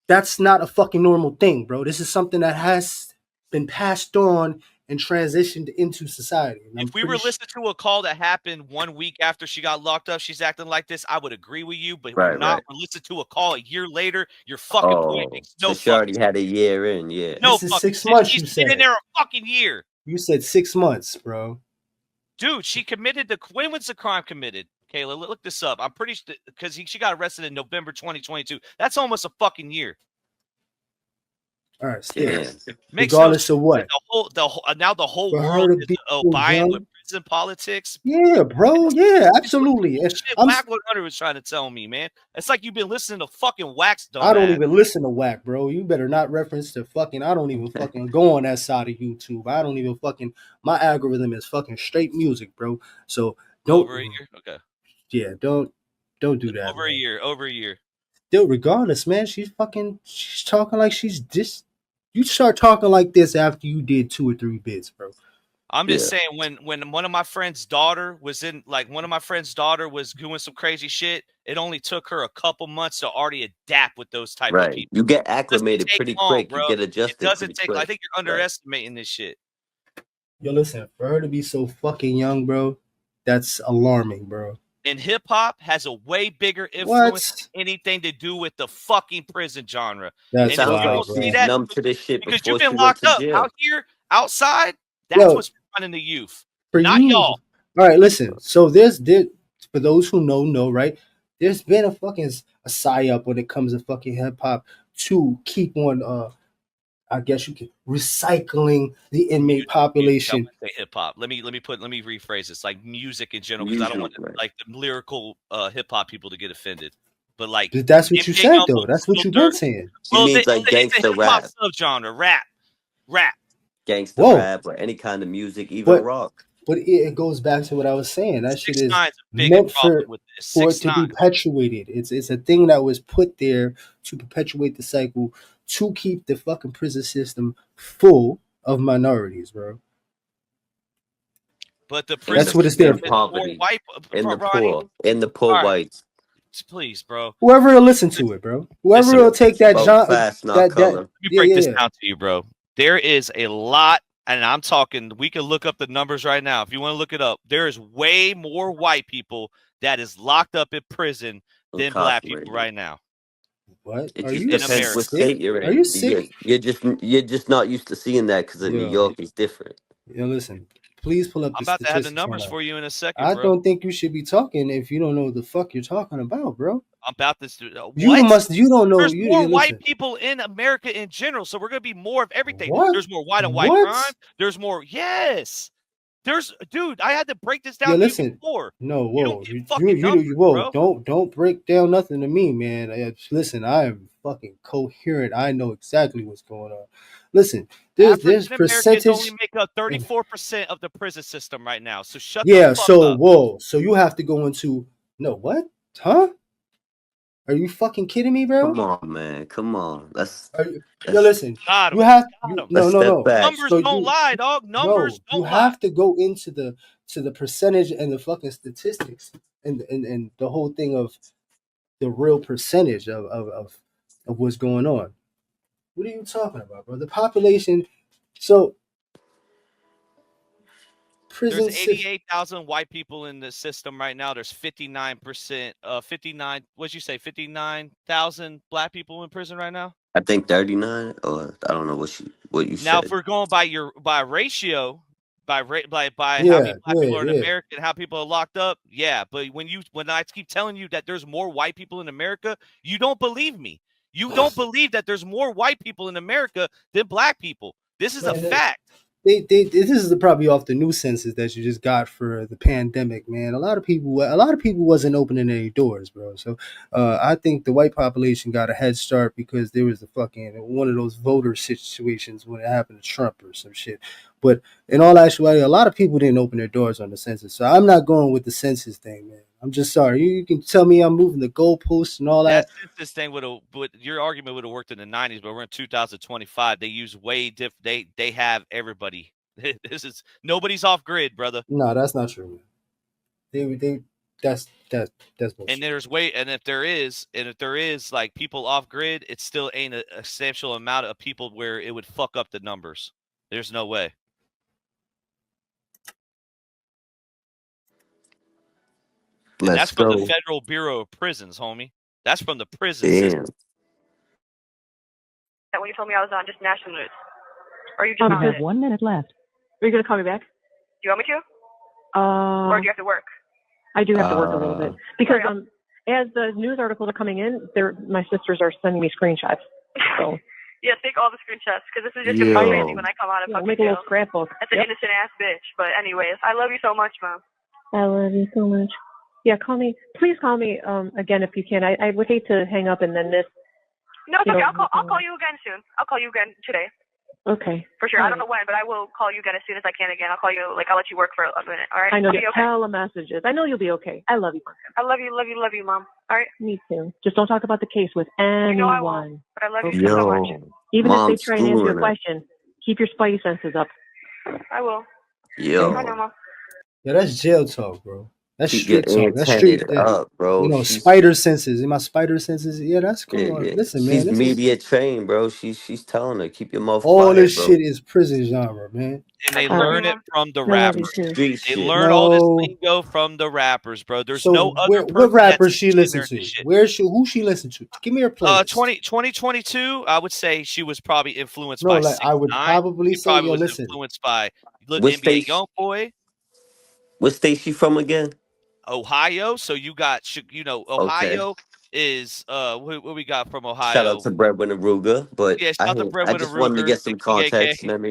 That's not a fucking normal thing, bro. This is something that has been passed on and transitioned into society. And if we were listening to a call that happened 1 week after she got locked up, she's acting like this, I would agree with you. But we're not. We're listening to a call a year later. Your fucking point makes no so she already had a year in, yeah. No This is fucking 6 months, She's you been in said. there a fucking year. You said 6 months, bro. Dude, she committed the. When was the crime committed? Kayla, look this up. I'm pretty sure because she got arrested in November 2022. That's almost a fucking year. All right, still. Makes Regardless no of what. Now the whole For world her to is be so buying young. with prison politics. Yeah, bro. Yeah, absolutely. And Shit, I'm, Whack 100 was trying to tell me, man. It's like you've been listening to fucking Wax, dumbass. I don't even listen to Whack, bro. You better not reference to fucking. I don't even fucking go on that side of YouTube. I don't even fucking. My algorithm is fucking straight music, bro. So don't. Over a year, okay. Yeah, don't do that. Over a year. Still, regardless, man, she's talking like she's just. You start talking like this after you did 2 or 3 bits, bro. I'm just saying when one of my friend's daughter was doing some crazy shit, it only took her a couple months to already adapt with those type of people. You get acclimated pretty quick. Bro. You get adjusted. It doesn't take. Quick. I think you're underestimating this shit. Yo, listen, for her to be so fucking young, bro, that's alarming, bro. And hip hop has a way bigger influence than anything to do with the fucking prison genre. That sounds like she's numb to this shit because before you've been she locked went up to jail. out here, outside. That's what's running the youth, not y'all. All right, listen. So for those who know, right? There's been a psyop when it comes to fucking hip hop to keep on. I guess you could recycling the inmate population. Say hip hop. Let me rephrase this. Like music in general, because I don't want like the lyrical hip hop people to get offended. But like that's what you said, though. That's what you've been saying. She means like gangster rap, subgenre, rap, gangster rap, or any kind of music, even rock. But it goes back to what I was saying. That shit is meant for it to be perpetuated. It's a thing that was put there to perpetuate the cycle, to keep the fucking prison system full of minorities, bro. But that's what it's there for. Poverty, in the poor whites. Please, bro. Whoever will listen to it, bro. Whoever will take that job. Let me break this down to you, bro. There is a lot. And I'm talking, we can look up the numbers right now. If you want to look it up, there is way more white people that is locked up in prison than black people right now. What? It just depends what state you're in. Are you sick? You're just not used to seeing that because in New York it's different. Yo, listen. Please pull up the statistics. I'm about to have the numbers for you in a second, bro. I don't think you should be talking if you don't know what the fuck you're talking about, bro. I'm about to. You don't know. There's more white people in America in general, so we're gonna be more of everything. What? There's more white on white crime. There's more. Yes. Dude. I had to break this down to you before. No, whoa, whoa, don't break down nothing to me, man. Listen, I am fucking coherent. I know exactly what's going on. Listen, there's percentage. Only make up 34% of the prison system right now. So shut the fuck up. Whoa, so you have to go into what? Huh? Are you fucking kidding me, bro? Come on, man. Come on. Listen. You have no. Numbers don't lie, dog. Numbers don't lie. You have to go into the percentage and the fucking statistics and the whole thing of the real percentage of what's going on. What are you talking about, bro? The population. So there's 88,000 white people in the system right now. There's 59%. 59,000 black people in prison right now. I think 39, or I don't know what you said. Now, if we're going by ratio, by how many black people are in America and how people are locked up, yeah. But when I keep telling you that there's more white people in America, you don't believe me. You don't believe that there's more white people in America than black people. This is a fact. This is probably off the new census that you just got for the pandemic, man. A lot of people wasn't opening any doors, bro. So I think the white population got a head start because there was one of those voter situations when it happened to Trump or some shit. But in all actuality, a lot of people didn't open their doors on the census. So I'm not going with the census thing, man. I'm just sorry. You can tell me I'm moving the goalposts and all that. This thing your argument would have worked in the 90s, but we're in 2025. They use way different. They have everybody. This is nobody's off grid, brother. No, that's not true. That's bullshit. And if there is like people off grid, it still ain't a substantial amount of people where it would fuck up the numbers. There's no way. And that's from the Federal Bureau of Prisons, homie. That's from the prison system. That when you told me I was on just national news, or you just you have 1 minute left. Are you gonna call me back? Do you want me to? Or do you have to work? I do have to work a little bit because as the news articles are coming in, my sisters are sending me screenshots. So yeah, take all the screenshots because this is just gonna be crazy when I come out of fucking make a little scrapbook. That's an innocent ass bitch. But anyways, I love you so much, Mom. I love you so much. Yeah, call me. Please call me again if you can. I would hate to hang up and then miss. No, it's okay. I'll call you again soon. I'll call you again today. Okay. For sure. I don't know when, but I will call you again as soon as I can again. I'll call you, I'll let you work for a minute, all right? I know the telemessages. I know you'll be okay. I love you. I love you, Mom. All right? Me too. Just don't talk about the case with anyone. You know I won't, but I love you so much. Even if they try and answer your question, keep your spidey senses up. I will. Yo. I know, Mom. Yeah, that's jail talk, bro. That's street talk. That's street up, bro. Spider senses. In my spider senses. Yeah, that's cool. Yeah. Listen, she's man. media trained, bro. She's telling her, keep your mouth all quiet, this bro. shit is prison genre, man. And they learn it from the rappers. They learn all this lingo from the rappers, bro. There's no other person. What rappers she listen to? Who she listen to? Give me her playlist. 2022, I would say she was probably influenced by. I would probably say, listen. Influenced by NBA YoungBoy. What state she from again? Ohio. So you got, Ohio is what we got from Ohio. Shout out to Breadwinner Ruger, but yeah, shout out to Breadwinner I just wanted to get some context. You know what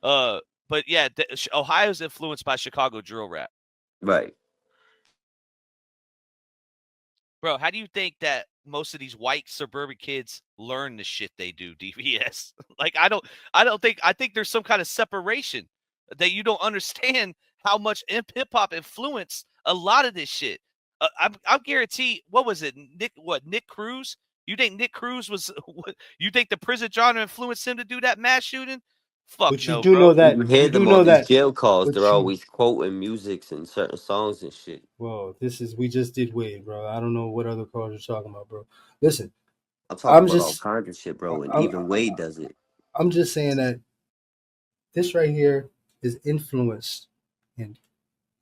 I mean? But yeah, Ohio's influenced by Chicago drill rap. Right. Bro, how do you think that most of these white suburban kids learn the shit they do, DVS? Like, I think there's some kind of separation that you don't understand how much hip hop influenced a lot of this shit. I'm guaranteed. What was it? Nick Cruz? You think Nick Cruz was? You think the prison genre influenced him to do that mass shooting? Fuck but you no, do bro. know that you hear them on these jail calls. They're always quoting music and certain songs and shit. Well, we just did Wade, bro. I don't know what other calls you're talking about, bro. Listen, I'm talking about all kinds of shit, bro. And even Wade does it. I'm just saying that this right here is influenced and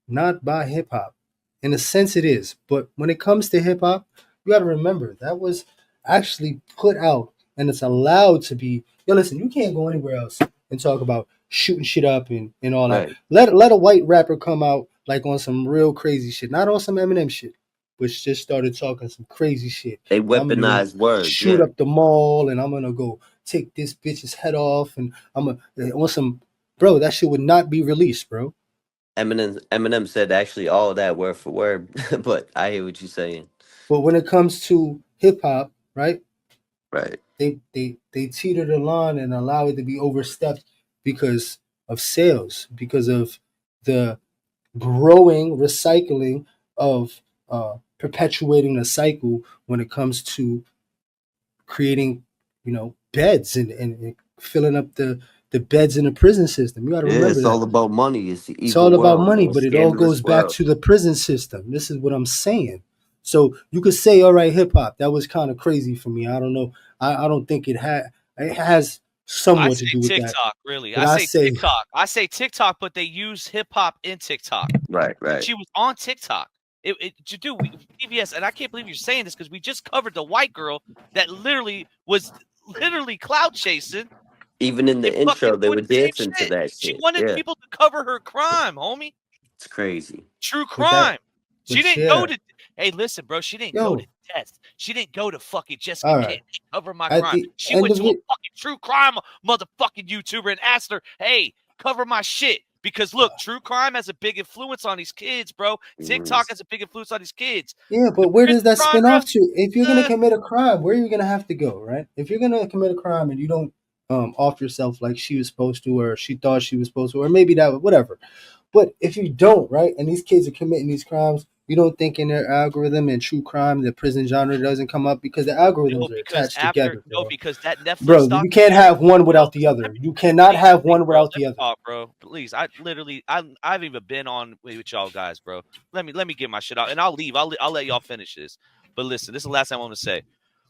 not by hip hop. In a sense, it is. But when it comes to hip hop, you got to remember that was actually put out and it's allowed to be. Yo, listen, you can't go anywhere else and talk about shooting shit up and all that. Let a white rapper come out like on some real crazy shit, not on some Eminem shit, which just started talking some crazy shit. They weaponized words. Shoot up the mall, and I'm gonna go take this bitch's head off, and I'm gonna on some. Bro, that shit would not be released, bro. Eminem said actually all of that word for word, but I hear what you're saying. But when it comes to hip hop, right? Right. They teeter the line and allow it to be overstepped because of sales, because of the growing recycling of perpetuating a cycle when it comes to creating, beds and filling up the beds in the prison system. You got to remember it's that. all about money. It's all about money, but it all goes back to the prison system. This is what I'm saying. So you could say, all right, hip hop, that was kind of crazy for me. I don't know. I don't think it has somewhat to do with TikTok, that. really. But I say TikTok. I say TikTok, but they use hip hop in TikTok. Right. She was on TikTok. DVS, and I can't believe you're saying this because we just covered the white girl that was clout chasing. Even in the intro, they were dancing to that shit. She wanted people to cover her crime, homie. It's crazy. True crime. She didn't go to. Hey, listen, bro. She didn't go to death. She didn't go to fucking Jessica Kent cover my crime. She went to a fucking true crime motherfucking YouTuber and asked her, "Hey, cover my shit." Because look, true crime has a big influence on these kids, bro. TikTok has a big influence on these kids. Yeah, but where does that spin off to? If you're gonna commit a crime, where are you gonna have to go, right? If you're gonna commit a crime and you don't off yourself like she was supposed to, or she thought she was supposed to, or maybe that, whatever. But if you don't, right, and these kids are committing these crimes, You don't think in their algorithm and true crime the prison genre doesn't come up because the algorithms are attached together, bro. because that Netflix Bro, you can't have one without the other. You cannot have one without the other. bro. Please, I haven't even been on with y'all guys, bro. Let me get my shit out, and I'll leave. I'll let y'all finish this. But listen, this is the last thing I want to say.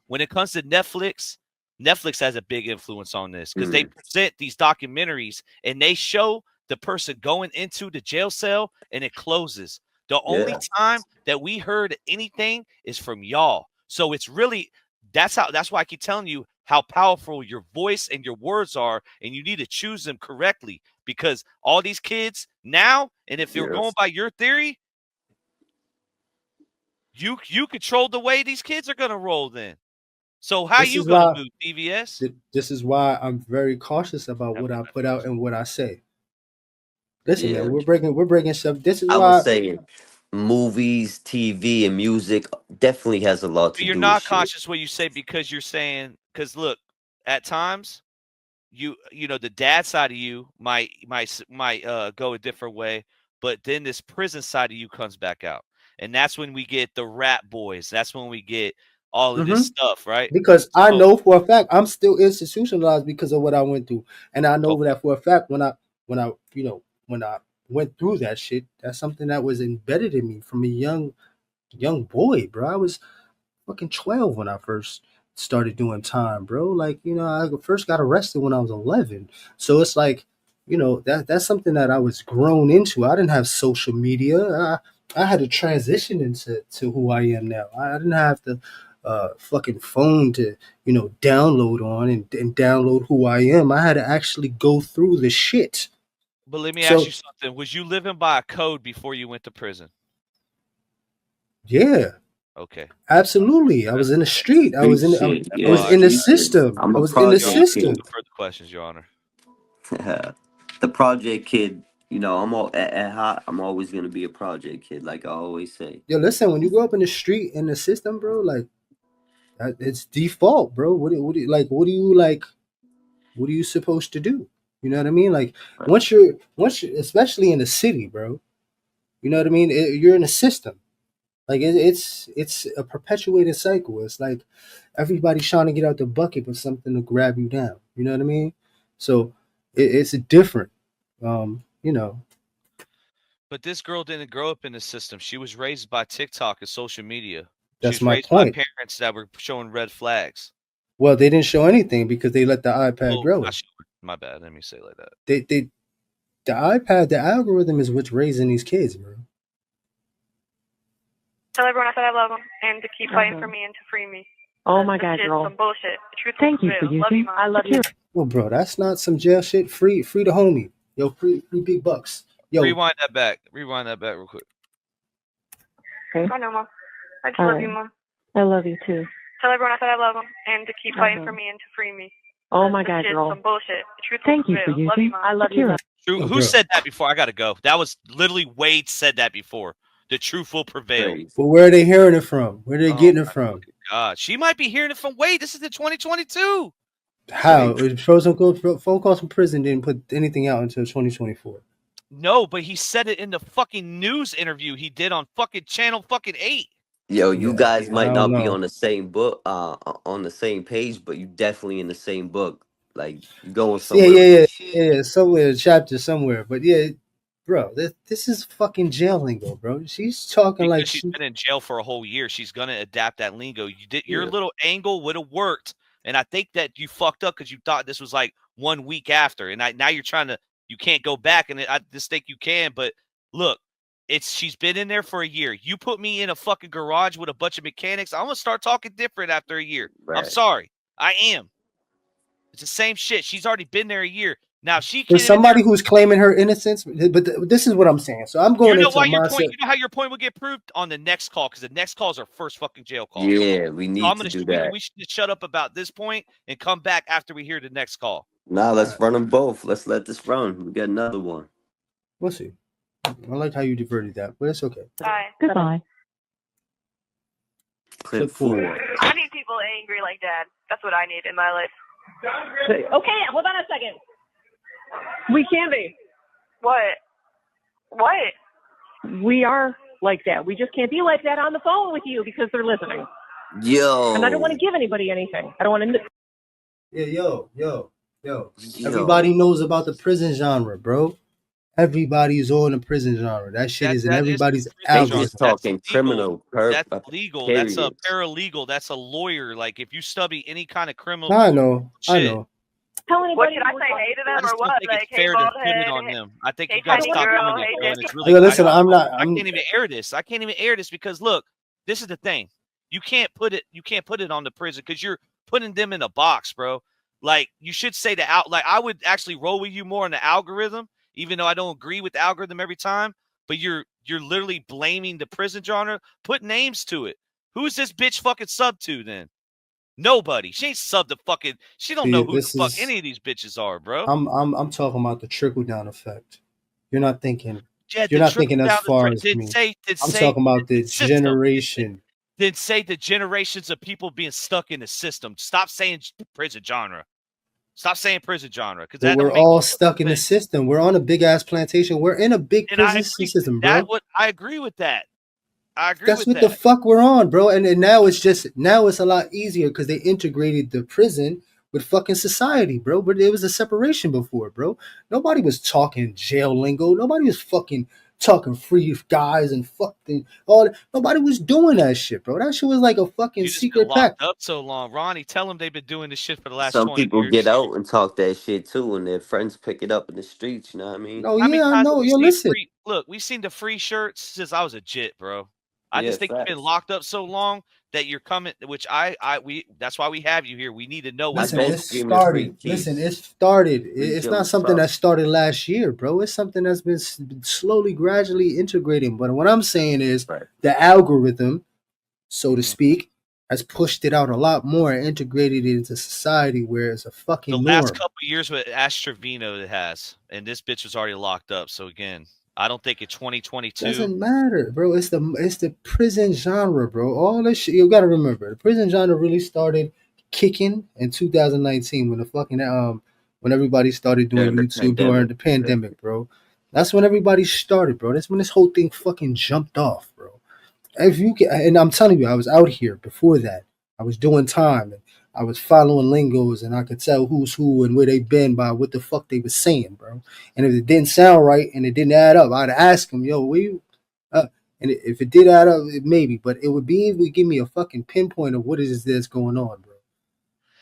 When it comes to Netflix, Netflix has a big influence on this because they present these documentaries and they show the person going into the jail cell and it closes. The only time that we heard anything is from y'all. So it's really that's why I keep telling you how powerful your voice and your words are, and you need to choose them correctly because all these kids now, and if you're going by your theory, you control the way these kids are gonna roll then. So how you gonna move, DVS? This is why I'm very cautious about what I put out and what I say. Listen, man, we're breaking stuff. This is I why was saying movies, TV, and music definitely has a lot to You're do not with shit. conscious what you say because you're saying look, at times you know the dad side of you might go a different way, but then this prison side of you comes back out, and that's when we get the rap boys. That's when we get all of this stuff, right? because I know for a fact I'm still institutionalized because of what I went through, and I know that for a fact when I went through that shit, that's something that was embedded in me from a young boy, bro. I was fucking 12 when I first started doing time, bro. Like, I first got arrested when I was 11. So it's like, that's something that I was grown into. I didn't have social media. I had to transition into who I am now. I didn't have the fucking phone to, download on and download who I am. I had to actually go through the shit. But let me ask you something. Was you living by a code before you went to prison? Yeah. Okay. Absolutely. I was in the street. I was in the system. I was in the system. No further questions, Your Honor. The project kid, I'm I'm always gonna be a project kid, like I always say. Yo, listen, when you grow up in the street in the system, bro, like it's default, bro. What are you supposed to do? You know what I mean? Like once you're especially in the city, bro. You know what I mean? You're in a system. Like it's a perpetuated cycle. It's like everybody's trying to get out the bucket with something to grab you down. You know what I mean? So it's different. But this girl didn't grow up in the system. She was raised by TikTok and social media. She That's was my raised point. by parents that were showing red flags. Well, they didn't show anything because they let the iPad grow. My bad. Let me say it like that. The iPad, the algorithm is what's raising these kids, bro. Tell everyone I said I love them and to keep fighting for me and to free me. Oh my God, girl. Some bullshit. Truth Thank you for using. I love you. Well, bro, that's not some jail shit. Free the homie. Yo, free big bucks. Yo, rewind that back real quick. Okay. I know, Mom. I just love you, Mom. I love you too. Tell everyone I said I love them and to keep fighting for me and to free me. Oh my God, girl. Some bullshit. Truth Thank you for using. I love you. Who said that before? I gotta go. That was literally Wade said that before. The truth will prevail. But where are they hearing it from? Where are they getting it from? God, she might be hearing it from Wade. This is the 2022. How? Phone calls from prison didn't put anything out until 2024. No, but he said it in the fucking news interview he did on fucking channel fucking 8. Yo, you guys might not be on the same book, on the same page, but you definitely in the same book. Like you going somewhere. Yeah, somewhere, chapter somewhere. But yeah, bro, this is fucking jail lingo, bro. She's talking because like she's been in jail for a whole year. She's gonna adapt that lingo. Your little angle would have worked, and I think that you fucked up because you thought this was like 1 week after, and now you're trying to. You can't go back, and I just think you can. But look, she's been in there for a year. You put me in a fucking garage with a bunch of mechanics, I'm gonna start talking different after a year. Right. I'm sorry, I am. It's the same shit. She's already been there a year. Now she can. For somebody who's claiming her innocence, but this is what I'm saying. So I'm going into mindset. You know how your point will get proved on the next call because the next call is our first fucking jail call. Yeah, we need to do that. We should shut up about this point and come back after we hear the next call. Nah, let's run them both. Let's let this run. We got another one. We'll see. I like how you diverted that, but it's okay. Bye. Goodbye. Clip 4. I need people angry like Dad. That's what I need in my life. Okay, hold on a second. We can be. What? We are like that. We just can't be like that on the phone with you because they're listening. Yo. And I don't want to give anybody anything. I don't want to. Yeah, yo. Everybody knows about the prison genre, bro. Everybody's on the prison genre. That shit is in That is the everybody's prison They genre. algorithm. just talking criminal. That's legal. That's a Period. paralegal. That's a lawyer. Like if you study any kind of criminal I know. shit, What should I say? Hey to I them just or don't what? think Like, it's hey, fair to bald put it head. on them. I think Hey, you got to tiny stop girl. doing it, Hey, bro. And this. it's really. Yo, listen, I I'm can't even air this. I can't even air this because look, this is the thing. You can't put it on the prison because you're putting them in a box, bro. Like you should say like I would actually roll with you more on the algorithm, even though I don't agree with the algorithm every time. But you're literally blaming the prison genre. Put names to it. Who's this bitch fucking sub to then? Nobody. She ain't sub to fucking. She don't know who the fuck any of these bitches are, bro. I'm talking about the trickle down effect. You're not thinking. Yeah, You're the not trickle thinking as down. far as Did me. say I'm talking about the system. generation. Then say the generations of people being stuck in the system. Stop saying prison genre. Stop saying prison genre because But that we're don't make all no stuck in the sense. system. We're on a big ass plantation. We're in a big And I prison agree. system, bro. I agree with that. I agree That's with what the that. fuck we're on, bro. And now it's a lot easier because they integrated the prison with fucking society, bro. But there was a separation before, bro. Nobody was talking jail lingo. Nobody was fucking talking free guys and fucking all that. Nobody was doing that shit, bro. That shit was like a fucking You just been secret pact. locked up so long, Ronnie. Tell them they've been doing this shit for the last Some 20 people get years. out and talk that shit too, and their friends pick it up in the streets. You know what I mean? Oh How many yeah, I times have know. we Yo, seen listen. free? Look, we've seen the free shirts since I was a jit, bro. I Yeah, just think you've been facts. locked up so long that you're coming. Which that's why we have you here. We need to know what's Listen, going it on. started. Listen, it started. It's not something that started last year, bro. It's something that's been slowly, gradually integrating. But what I'm saying is the algorithm, so to speak, has pushed it out a lot more and integrated it into society where it's a fucking The last norm. couple of years with Astrovino it has, and this bitch was already locked up. So again, I don't think in 2022. Doesn't matter, bro. It's the prison genre, bro. All this shit you gotta remember. The prison genre really started kicking in 2019 when the fucking when everybody started doing During the YouTube during pandemic. the pandemic, bro. That's when everybody started, bro. That's when this whole thing fucking jumped off, bro. If you can, and I'm telling you, I was out here before that. I was doing time and I was following lingos and I could tell who's who and where they been by what the fuck they was saying, bro. And if it didn't sound right and it didn't add up, I'd ask them, yo, where you and if it did add up, maybe, but it would give me a fucking pinpoint of what is that's going on, bro.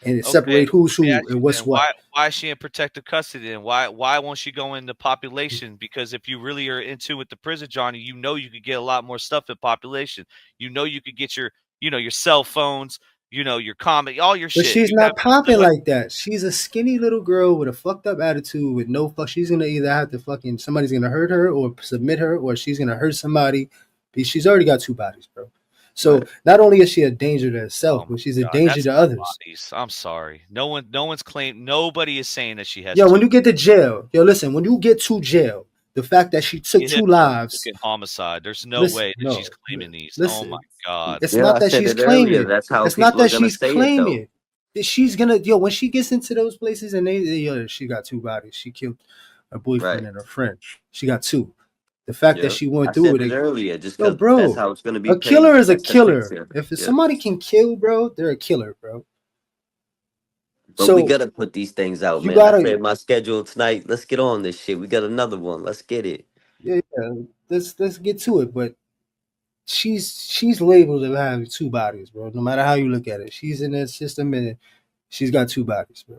And it separate who's let me who ask you and what's then, what. why is she in protective custody then? Why won't she go into population? Because if you really are into with the prison, Johnny, you know you could get a lot more stuff in population. You know you could get your your cell phones, your comic, all your But shit. she's You not have popping like that. She's a skinny little girl with a fucked up attitude with no fuck. She's gonna either have to fucking somebody's gonna hurt her or submit her or she's gonna hurt somebody. She's already got two bodies, bro. So not only is she a danger to herself, but she's a danger that's to not others. bodies. I'm sorry. One's claimed. Nobody is saying that she has. Yo, two. when you get to jail, listen, when you get to jail, the fact that she took Get two hit for lives. fucking homicide. There's no Listen, way that she's claiming these. Oh listen. my god. It's not that she's claiming it. That's how It's not people are that gonna she's say it, claiming though. it. That she's gonna when she gets into those places and she got two bodies. She killed her boyfriend and her friend. She got two. The fact that she went I through said it, it earlier, just yo, because that's bro, how it's gonna be a killer paid. is a That's the killer. picture. If somebody can kill, bro, they're a killer, bro. But we gotta put these things out, you man. I gotta, cleared my schedule tonight. Let's get on this shit. We got another one. Let's get it. yeah. Let's get to it. But she's labeled to have two bodies, bro. No matter how you look at it, she's in that system and she's got two bodies, bro.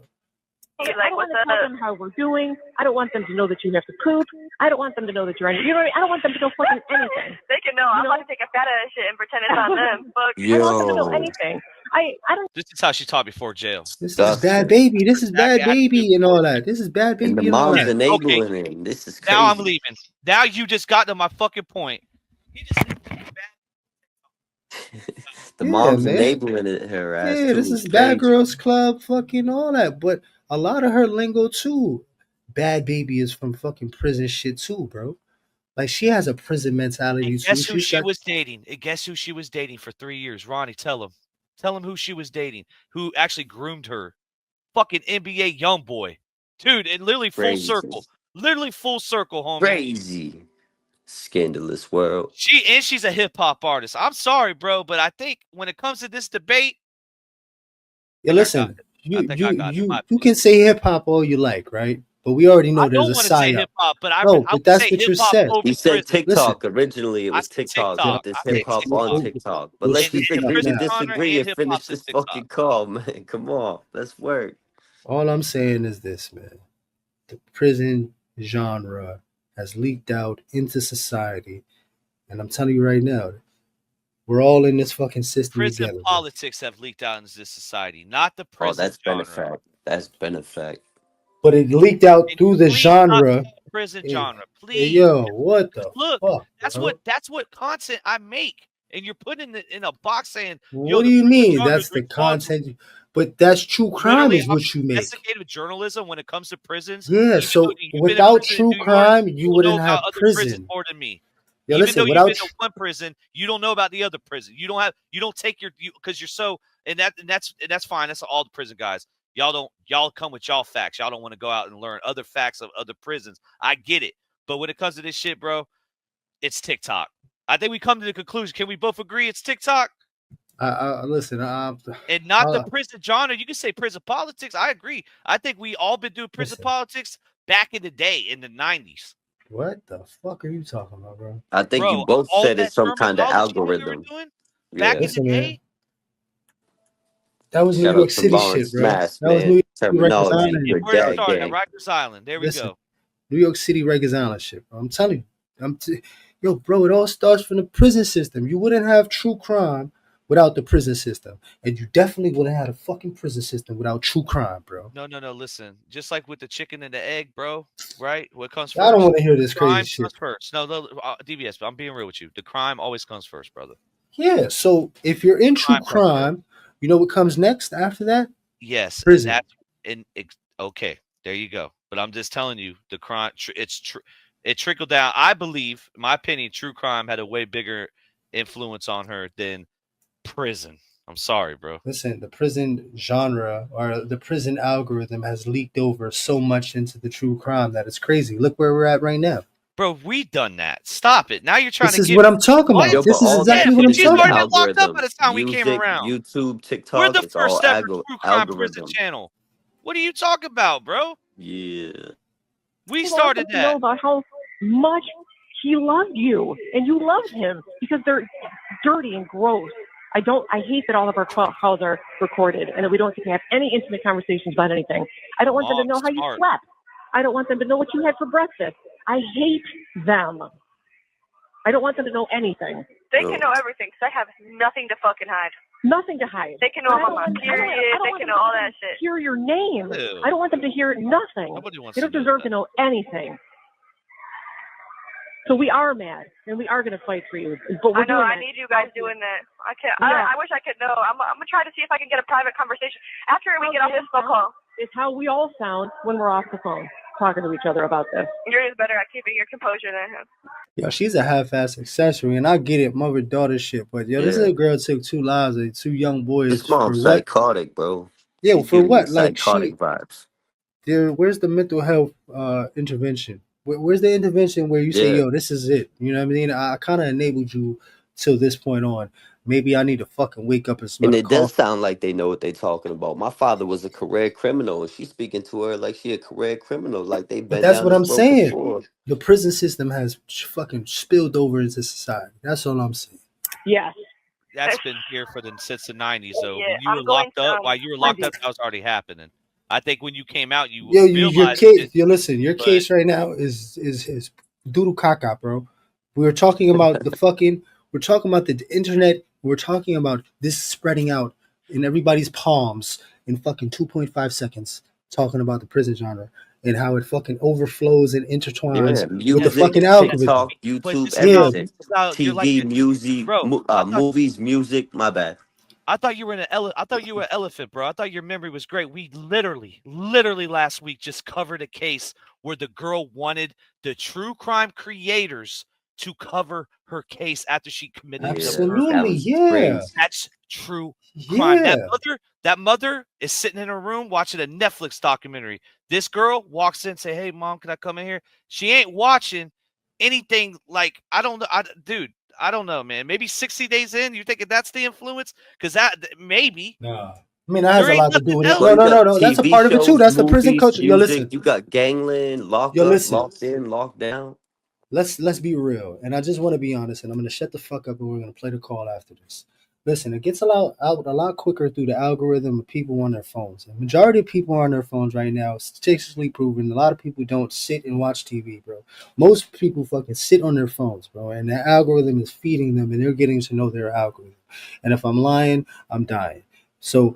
I don't want to tell them how we're doing. I don't want them to know that you have to poop. I don't want them to know that you're on. You know what I mean? I don't want them to know fucking anything. They can know. I'm about to take a fat ass shit and pretend it's on them. Fuck. I don't want them to know anything. I don't. This is how she taught before jail. This is bad baby. This is bad baby and all that. This is bad And the baby and all mom's that. enabling him. This is crazy. Now I'm leaving. Now you just got to my fucking point. The Yeah, mom's man. enabling her ass Yeah, too. this It's is Bad crazy. Girls Club, fucking all that. But a lot of her lingo too. Bad baby is from fucking prison shit too, bro. Like she has a prison mentality And too. guess who She's she got was dating? And guess who she was dating for 3 years? Ronnie, tell him. Tell him who she was dating. Who actually groomed her. Fucking NBA young boy. Dude, and literally full Crazy. circle. Literally full circle, homie. Crazy. Scandalous world. She's a hip hop artist. I'm sorry, bro, but I think when it comes to this debate, Yeah, listen, you can say hip hop all you like, right? But we already know I there's don't a want to say psyop. hip hop, but I No, would but say that's what hip you hop said. over He said prison. TikTok. Originally, it I was said TikTok, TikTok. but there's I said hip hop on TikTok. TikTok. But let's And just the agree to prison genre disagree and and hip finish hop's in this TikTok. fucking call, man. Come on, let's work. All I'm saying is this, man. The prison genre has leaked out into society. And I'm telling you right now, we're all in this fucking system Prison together. politics have leaked out into this society, not the Oh, prison that's been a genre. fact. That's been a fact. But it leaked out And through the please stop genre. saying prison genre, Hey, please. yo, what the Look, fuck? that's bro? what content I make, and you're putting it in a box saying, "Yo, What do the you prison mean? genre is That's the responsible." content. But that's true crime, Literally, is I'm what you make. investigative journalism when it comes to prisons. Yeah. Even though So you've been in without prison in true New York, crime, you you'll know wouldn't about have other prisons prison. more than me. Yeah, Even listen. though you've Without been to one prison, you don't know about the other prison. You don't take because you're so and that's fine. That's all the prison guys. Y'all come with y'all facts. Y'all don't want to go out and learn other facts of other prisons. I get it. But when it comes to this shit, bro, it's TikTok. I think we come to the conclusion. Can we both agree it's TikTok? listen. And not the prison genre. You can say prison politics. I agree. I think we all been doing prison politics back in the day in the 90s. What the fuck are you talking about, bro? I think Bro, you both all said that it's some kind of terminology we were algorithm. doing back in the Listen, day. man. That was New Shout York out to City shit, Lawrence bro. Mass, That was man. New York City Rikers Terminology Island. for Where it dad started at gang. Rikers Island. There we go. New York City Rikers Island shit, bro. I'm telling you. Yo, bro, it all starts from the prison system. You wouldn't have true crime without the prison system. And you definitely wouldn't have a fucking prison system without true crime, bro. No. Listen, just like with the chicken and the egg, bro. Right? What comes first? I don't want to hear this crazy Crime shit. comes first. No, DBS. I'm being real with you. The crime always comes first, brother. Yeah, so if you're in true crime, you know what comes next after that? Yes, Prison. Okay, there you go. But I'm just telling you, the crime it trickled down. I believe, in my opinion, true crime had a way bigger influence on her than prison. I'm sorry, bro. Listen, the prison genre or the prison algorithm has leaked over so much into the true crime that it's crazy. Look where we're at right now. Bro, we done that. Stop it. Now you're trying This to is give what I'm talking about. Yo, This but is all that exactly what shit I'm is she's in the talking already about. been locked up by the algorithms. time we came Music, around. YouTube, TikTok. We're the It's first all ever true crime prison algorithm. channel. What are you talking about, bro? Yeah. We started to know that. about how much he loved you and you loved him because they're dirty and gross. I hate that all of our calls are recorded and that we don't get to have any intimate conversations about anything. I don't want them to know how you slept. I don't want them to know what you had for breakfast. I hate them. I don't want them to know anything. They can know everything because I have nothing to fucking hide. Nothing to hide. They can know about my period. They can know all that shit. Hear your name. Ew. I don't want them to hear nothing. Nobody wants They don't to know deserve to know anything. So we are mad, and we are going to fight for you. But I know. I need you guys doing that. I can't. Yeah. I wish I could know. I'm gonna try to see if I can get a private conversation after we get off this phone call. It's how we all sound when we're off the phone talking to each other about this. You're just better at keeping your composure than him. Yo, she's a half-ass accessory, and I get it, mother-daughter shit. But yo, this little girl took 2 lives of 2 young boys. His mom's for what? psychotic, bro. Yeah, She's for giving me what? Like psychotic vibes. where's the mental health intervention? Where's the intervention where you say, Yeah. yo, this is it? You know what I mean? I kind of enabled you till this point on. Maybe I need to fucking wake up and smell And the it does coffee. sound like they know what they're talking about. My father was a career criminal, and she's speaking to her like she a career criminal, like they've But been that's down what this I'm road saying. before. The prison system has fucking spilled over into society. That's all I'm saying. Yes. That's been here since the 90s, though. Yeah, When you I'm were going locked up, to, while you were locked up, that was already happening. I think when you came out, you Yo, your realized case. it. Yo, listen, your but- case right now is doodle caca, bro. We were talking about the fucking. We're talking about the internet. We're talking about this spreading out in everybody's palms in fucking 2.5 seconds. Talking about the prison genre and how it fucking overflows and intertwines with the music, fucking algorithm. TikTok, But YouTube, this is how- everything. this is how you're TV, like- music, Bro, I thought- movies, music. My bad. I thought you were I thought you were an elephant, bro. I thought your memory was great. We literally last week just covered a case where the girl wanted the true crime creators to cover her case after she committed Absolutely, that was yeah. crazy. That's true crime. Yeah. That mother is sitting in her room watching a Netflix documentary. This girl walks in and say, "Hey, mom, can I come in here?" She ain't watching. anything like I don't know, dude. I don't know, man. Maybe 60 days in, you thinking that's the influence? Because that maybe. Nah. I mean, that has There a ain't lot to do nothing with it. else. Bro, you got No. That's a TV part of it too. shows, That's the prison movies, culture. Yo, music. listen. You got gangland, lock Yo, up, listen. locked in, locked down. Let's be real. And I just want to be honest. And I'm gonna shut the fuck up and we're gonna play the call after this. Listen, it gets out a lot quicker through the algorithm of people on their phones. The majority of people on their phones right now, statistically proven, a lot of people don't sit and watch TV, bro. Most people fucking sit on their phones, bro. And the algorithm is feeding them and they're getting to know their algorithm. And if I'm lying, I'm dying. So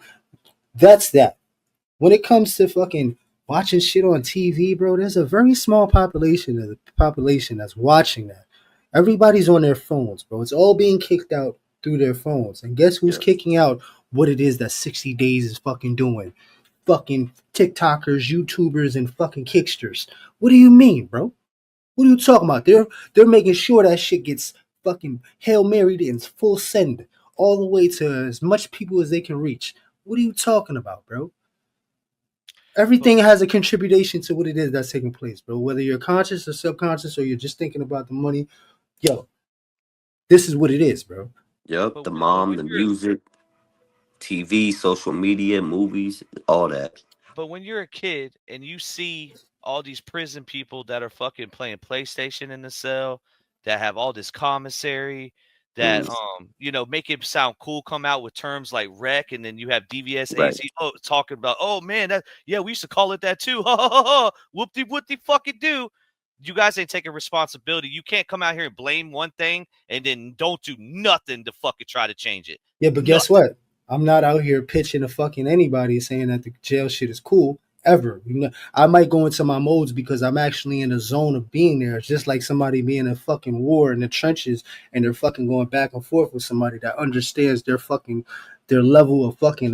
that's that. When it comes to fucking watching shit on TV, bro, there's a very small population of the population that's watching that. Everybody's on their phones, bro. It's all being kicked out through their phones. And guess who's kicking out what it is that 60 Days is fucking doing? Fucking TikTokers, YouTubers, and fucking Kicksters. What do you mean, bro? What are you talking about? They're making sure that shit gets fucking Hail Married and full send all the way to as much people as they can reach. What are you talking about, bro? Everything has a contribution to what it is that's taking place, bro. Whether you're conscious or subconscious or you're just thinking about the money, yo, this is what it is, bro. Yep, the mom, the music, TV, social media, movies, all that. But when you're a kid and you see all these prison people that are fucking playing PlayStation in the cell, that have all this commissary, that make it sound cool, come out with terms like rec, and then you have DVS Right. AZ talking about, oh man, we used to call it that too. Ha ha ha ha. Whoop-de fucking do. You guys ain't taking responsibility. You can't come out here and blame one thing and then don't do nothing to fucking try to change it. Yeah, but guess what? I'm not out here pitching to fucking anybody saying that the jail shit is cool ever. You know, I might go into my modes because I'm actually in the zone of being there. It's just like somebody being in a fucking war in the trenches and they're fucking going back and forth with somebody that understands their level of fucking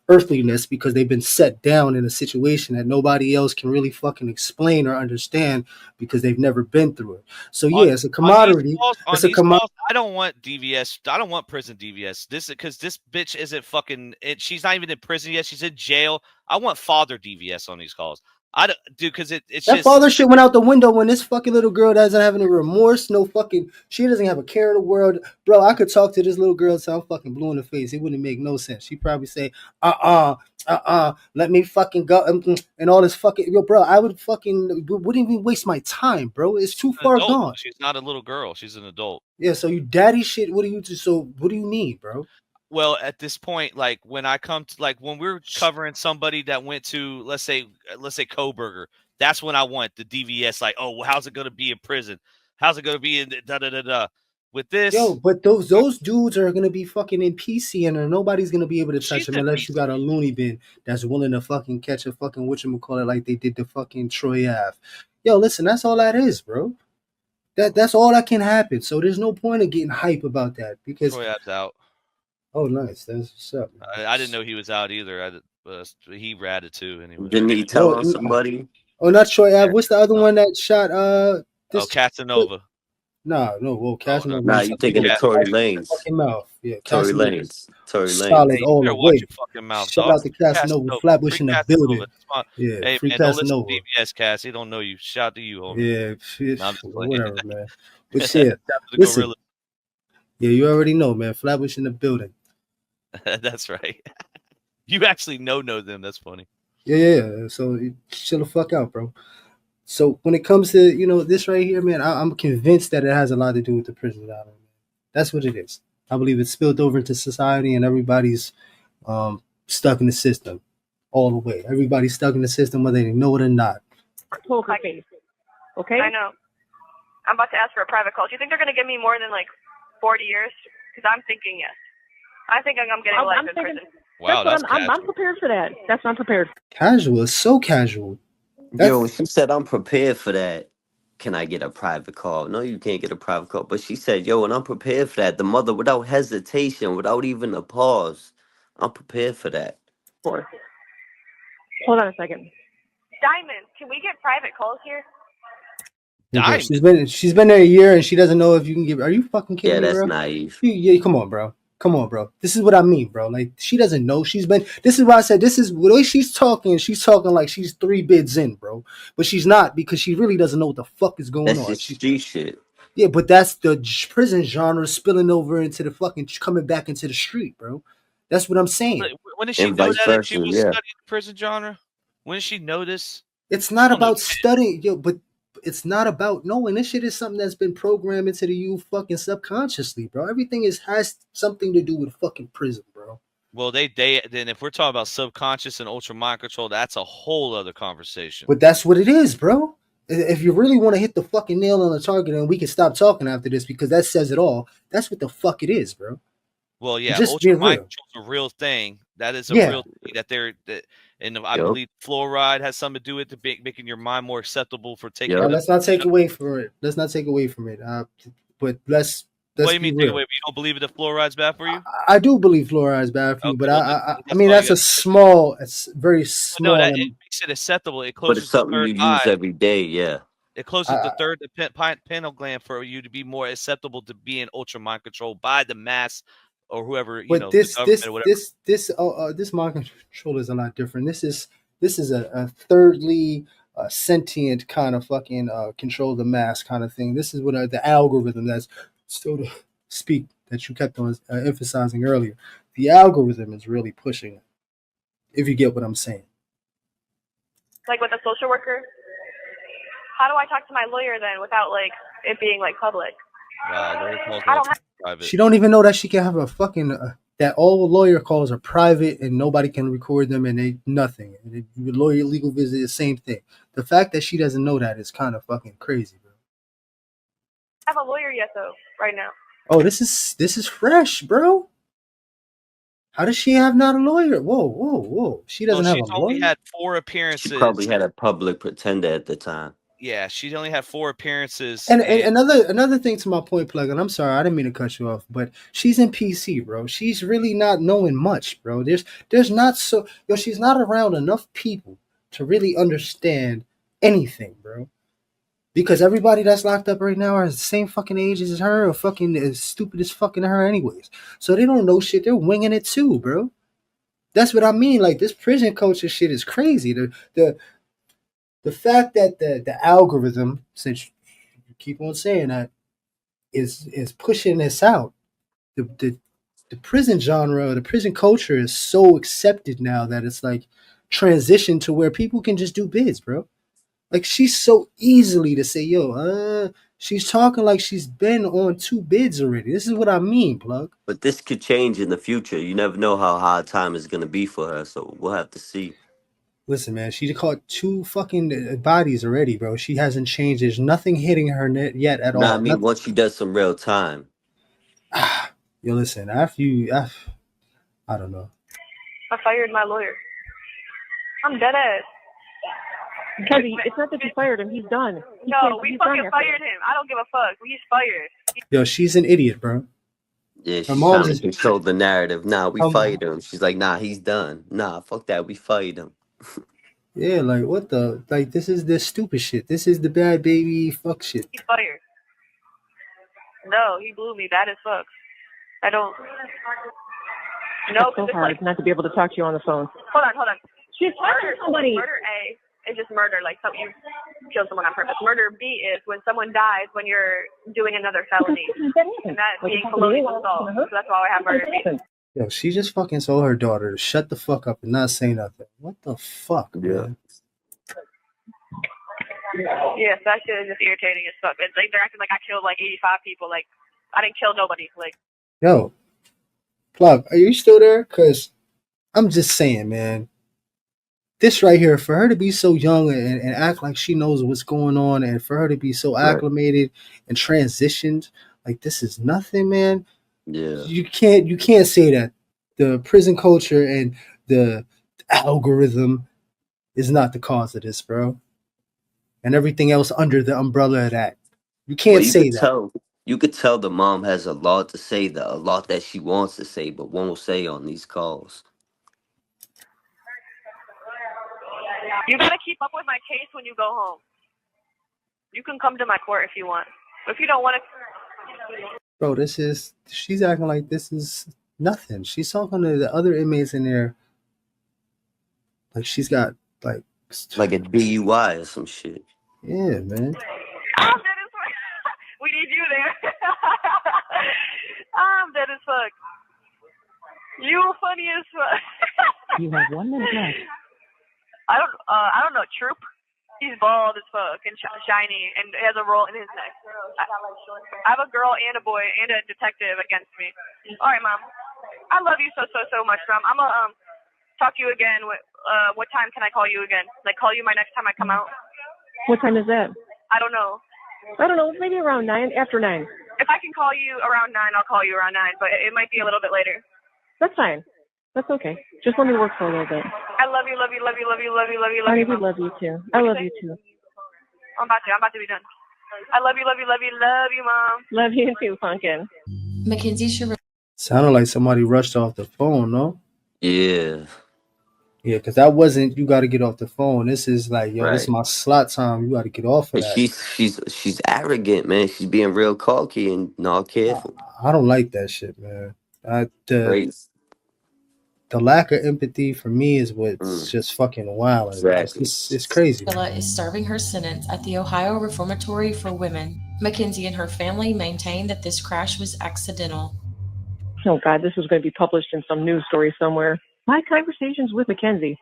earthliness because they've been set down in a situation that nobody else can really fucking explain or understand because they've never been through it. So yeah, it's a commodity. I don't want DVS. I don't want prison DVS. This is because this bitch isn't fucking. She's not even in prison yet. She's in jail. I want father DVS on these calls. I don't, dude, because it's that just father shit went out the window when this fucking little girl doesn't have any remorse, she doesn't have a care in the world. Bro, I could talk to this little girl until I'm fucking blue in the face. It wouldn't make no sense. She'd probably say, let me fucking go and all this fucking, bro, I wouldn't even waste my time, bro. It's too far gone. She's not a little girl. She's an adult. Yeah, so you daddy shit, what do you need, bro? Well, at this point, like when I come to when we're covering somebody that went to let's say Coburger, that's when I want the DVS. Like, oh, well, how's it gonna be in prison? How's it gonna be in da da da da? With this, but those dudes are gonna be fucking in PC and nobody's gonna be able to touch them unless you got a loony bin that's willing to fucking catch a fucking whatchamacallit like they did the fucking Troy Ave. Yo, listen, that's all that is, bro. That's all that can happen. So there's no point of getting hype about that because Troy Ave's out. Oh, nice. That's what's up. I didn't know he was out either. He ratted too. Anyway, didn't he tell on somebody? Oh, not Troy Ave. What's the other one that shot? Casanova. No. Well, Casanova. Nah, you thinking of Tory Lanez? Fucking mouth. Yeah, Tory Lanez. Solid all the way. Fucking mouth, Shout out to Casanova. Flatbush in the building. Yeah, hey, free man, Casanova. Don't listen to DVS, Cass. He don't know you. Shout out to you, homie. Yeah, whatever, man. But yeah, listen. Yeah, you already know, man. Flatbush in the building. That's right. You actually know them. That's funny. Yeah. So chill the fuck out, bro. So when it comes to this right here, man, I'm convinced that it has a lot to do with the prison island. That's what it is. I believe it's spilled over into society, and everybody's stuck in the system all the way. Everybody's stuck in the system, whether they know it or not. Poker face. Okay. I know. I'm about to ask for a private call. Do you think they're going to give me more than 40 years? Because I'm thinking yes. I think I'm getting life in prison. Wow, I'm prepared for that. That's what I'm prepared. Casual. It's so casual. Yo, she said, I'm prepared for that. Can I get a private call? No, you can't get a private call. But she said, yo, and I'm prepared for that. The mother, without hesitation, without even a pause, I'm prepared for that. Hold on a second. Diamond, can we get private calls here? Okay, she's been there a year and she doesn't know if you can give. Are you fucking kidding me, bro? Yeah, that's naive. Yeah, come on, bro. Come on, bro. This is what I mean, bro. Like, she doesn't know. This is why I said this is the way she's talking like she's 3 bids in, bro. But she's not, because she really doesn't know what the fuck is going That's on. just street shit. Yeah, but that's the prison genre spilling over into the fucking, coming back into the street, bro. That's what I'm saying. But when did she And know vice that if she versa, was yeah. studying the prison genre? When did she know this? It's not don't know about shit. studying, yo, but it's not about knowing. This shit is something that's been programmed into the you fucking subconsciously, bro. Everything has something to do with fucking prison, bro. Well, then if we're talking about subconscious and ultra mind control, that's a whole other conversation. But that's what it is, bro. If you really want to hit the fucking nail on the target, and we can stop talking after this because that says it all. That's what the fuck it is, bro. Well, yeah, Just ultra being mind real. control is a real thing. That is a Yeah. real thing and I believe fluoride has something to do with making your mind more acceptable for taking. Let's not take away from it. Let's not take away from it. But let's What do you be mean real. take away? You don't believe that fluoride's bad for you? I do believe fluoride is bad for you, but well, I mean that's it's very small. No, it makes it acceptable. It But closes it's the something third you eye. use every day, yeah. It closes the third pineal gland for you to be more acceptable to being ultra mind controlled by the mass or whoever, But the government or whatever. this mind control is a lot different. This is a thirdly sentient kind of fucking control the mass kind of thing. This is what the algorithm that's still to speak that you kept on emphasizing earlier. The algorithm is really pushing it. If you get what I'm saying. Like with a social worker, how do I talk to my lawyer then without like it being like public? Private. She don't even know that she can have a fucking that all lawyer calls are private and nobody can record them and they nothing. And the lawyer legal visit is the same thing. The fact that she doesn't know that is kind of fucking crazy, bro. I have a lawyer yet though, right now. Oh, this is fresh, bro. How does she have not a lawyer? Whoa. She doesn't have a lawyer. She's only had 4 appearances. She probably had a public pretender at the time. Yeah, she only had 4 appearances. And another thing to my point, Plug, and I'm sorry, I didn't mean to cut you off, but she's in PC, bro. She's really not knowing much, bro. There's not she's not around enough people to really understand anything, bro. Because everybody that's locked up right now are the same fucking age as her or fucking as stupid as fucking her anyways. So they don't know shit. They're winging it too, bro. That's what I mean. Like, this prison culture shit is crazy. The fact that the algorithm, since you keep on saying that, is pushing this out. The prison genre, the prison culture is so accepted now that it's like transitioned to where people can just do bids, bro. Like, she's so easily to say, she's talking like she's been on 2 bids already. This is what I mean, Plug. But this could change in the future. You never know how hard time is going to be for her, so we'll have to see. Listen, man, she caught 2 fucking bodies already, bro. She hasn't changed. There's nothing hitting her yet at all. I mean, once she does some real time. Yo, listen, I don't know. I fired my lawyer. I'm dead ass. Kevin, it's not that you fired him. He's done. No, we fucking fired him. I don't give a fuck. He's fired. Yo, she's an idiot, bro. Yeah, she's trying to control the narrative. Nah, we fired him. She's like, nah, he's done. Nah, fuck that. We fired him. Yeah, like, what the? Like, this is the stupid shit. This is the bad baby fuck shit. He's fired. No, he blew me bad as fuck. I don't. No, it's so hard not to be able to talk to you on the phone. Hold on. She's talking to somebody. Murder A is just murder, like you kill someone on purpose. Murder B is when someone dies when you're doing another felony. And that being colonial assault. So that's why I have murder B. Yo, she just fucking told her daughter to shut the fuck up and not say nothing. What the fuck, man? Yes, that shit is just irritating as fuck. It's like they're acting like I killed like 85 people. Like, I didn't kill nobody. Like, yo, Plug, are you still there? Because I'm just saying, man. This right here, for her to be so young and act like she knows what's going on, and for her to be so acclimated and transitioned, like, this is nothing, man. Yeah. You can't say that the prison culture and the algorithm is not the cause of this, bro. And everything else under the umbrella of that. You can't say that. You could tell the mom has a lot to say, a lot that she wants to say, but won't say on these calls. you gotta keep up with my case when you go home. You can come to my court if you want. But if you don't want to... Bro, she's acting like this is Nothing. She's talking to the other inmates in there like she's got like a DUI or some shit. Yeah, man. We need you there. I'm dead as fuck. You funny as fuck. You have 1 minute left. I don't know. Troop. He's bald as fuck and shiny and has a roll in his neck. I have a girl and a boy and a detective against me. All right, Mom. I love you so much, Mom. I'm gonna talk to you again. What time can I call you again? Like call you my next time I come out? What time is that? I don't know. Maybe around 9, after 9. If I can call you around 9, I'll call you around 9, but it might be a little bit later. That's fine. That's okay. Just let me work for a little bit. I love you, love you, love you, love you, love you, love you, love Honey, you. we love you too. I love you too. I'm about to be done. I love you, love you, love you, love you, Mom. Love you too, Pumpkin. Mackenzie Shirilla. Sounded like somebody rushed off the phone, no? Yeah. Yeah, because that wasn't you got to get off the phone. This is like, yo, this is Right. my slot time. You got to get off of And that. she's arrogant, man. She's being real cocky and not careful. I don't like that shit, man. Great. The lack of empathy for me is what's just fucking wild. Exactly. It's crazy. Shirilla is serving her sentence at the Ohio Reformatory for Women. Mackenzie and her family maintain that this crash was accidental. Oh God, this was going to be published in some news story somewhere. My conversations with Mackenzie.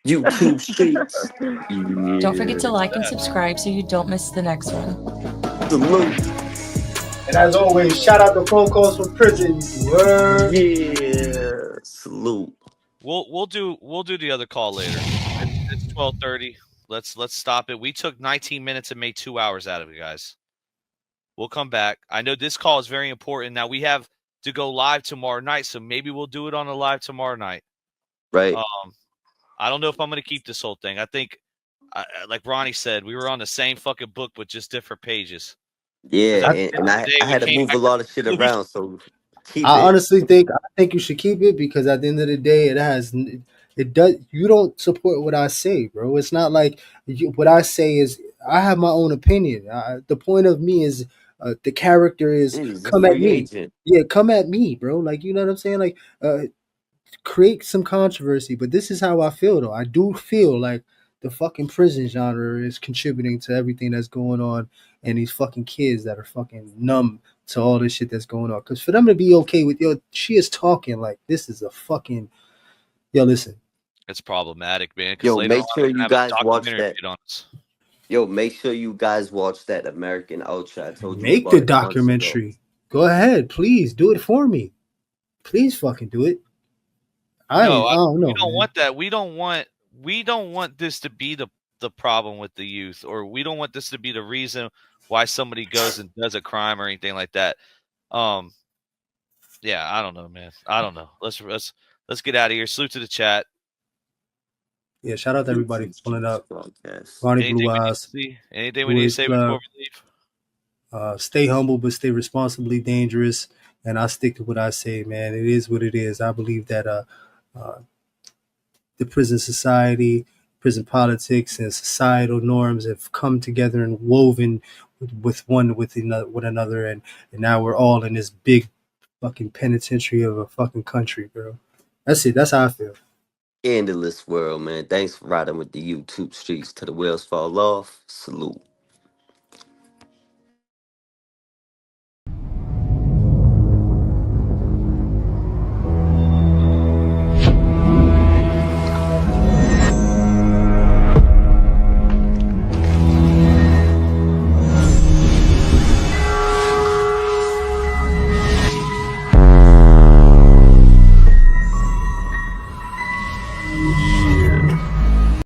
YouTube streets. Don't forget to like and subscribe so you don't miss the next one. Salute. And as always, shout out to phone calls from prison. Word. Yeah. Salute. We'll do the other call later. It's 12:30. Let's stop it. We took 19 minutes and made 2 hours out of it, guys. We'll come back. I know this call is very important. Now we have to go live tomorrow night, so maybe we'll do it on a live tomorrow night. Right. I don't know if I'm going to keep this whole thing. I think, like Ronnie said, we were on the same fucking book with just different pages. Yeah, and I had to move a lot of shit around, so keep I it. honestly think you should keep it because at the end of the day, it does. You don't support what I say, bro. It's not like what I say is I have my own opinion. The point of me is the character is come at me. Agent. Yeah, come at me, bro. Like you know what I'm saying. Like create some controversy, but this is how I feel though. I do feel like the fucking prison genre is contributing to everything that's going on and these fucking kids that are fucking numb to all this shit that's going on. Because for them to be okay with, yo, she is talking like this is a fucking, yo, listen. It's problematic, man. Yo, make sure you guys watch that. Yo, make sure you guys watch that American Ultra. I told you Make the documentary. Go ahead, please do it for me. Please fucking do it. I don't know. We don't want that. We don't want this to be the problem with the youth, or we don't want this to be the reason why somebody goes and does a crime or anything like that. Yeah, I don't know, man. I don't know. Let's get out of here. Salute to the chat. Yeah, shout out to everybody pulling up. Ronnie Blue Eyes. Anything we need to say before we leave? Stay humble, but stay responsibly dangerous. And I stick to what I say, man. It is what it is. I believe that the prison society, prison politics, and societal norms have come together and woven with another, and now we're all in this big fucking penitentiary of a fucking country, bro. That's it. That's how I feel. Endless world, man. Thanks for riding with the YouTube streets till the wheels fall off. Salute.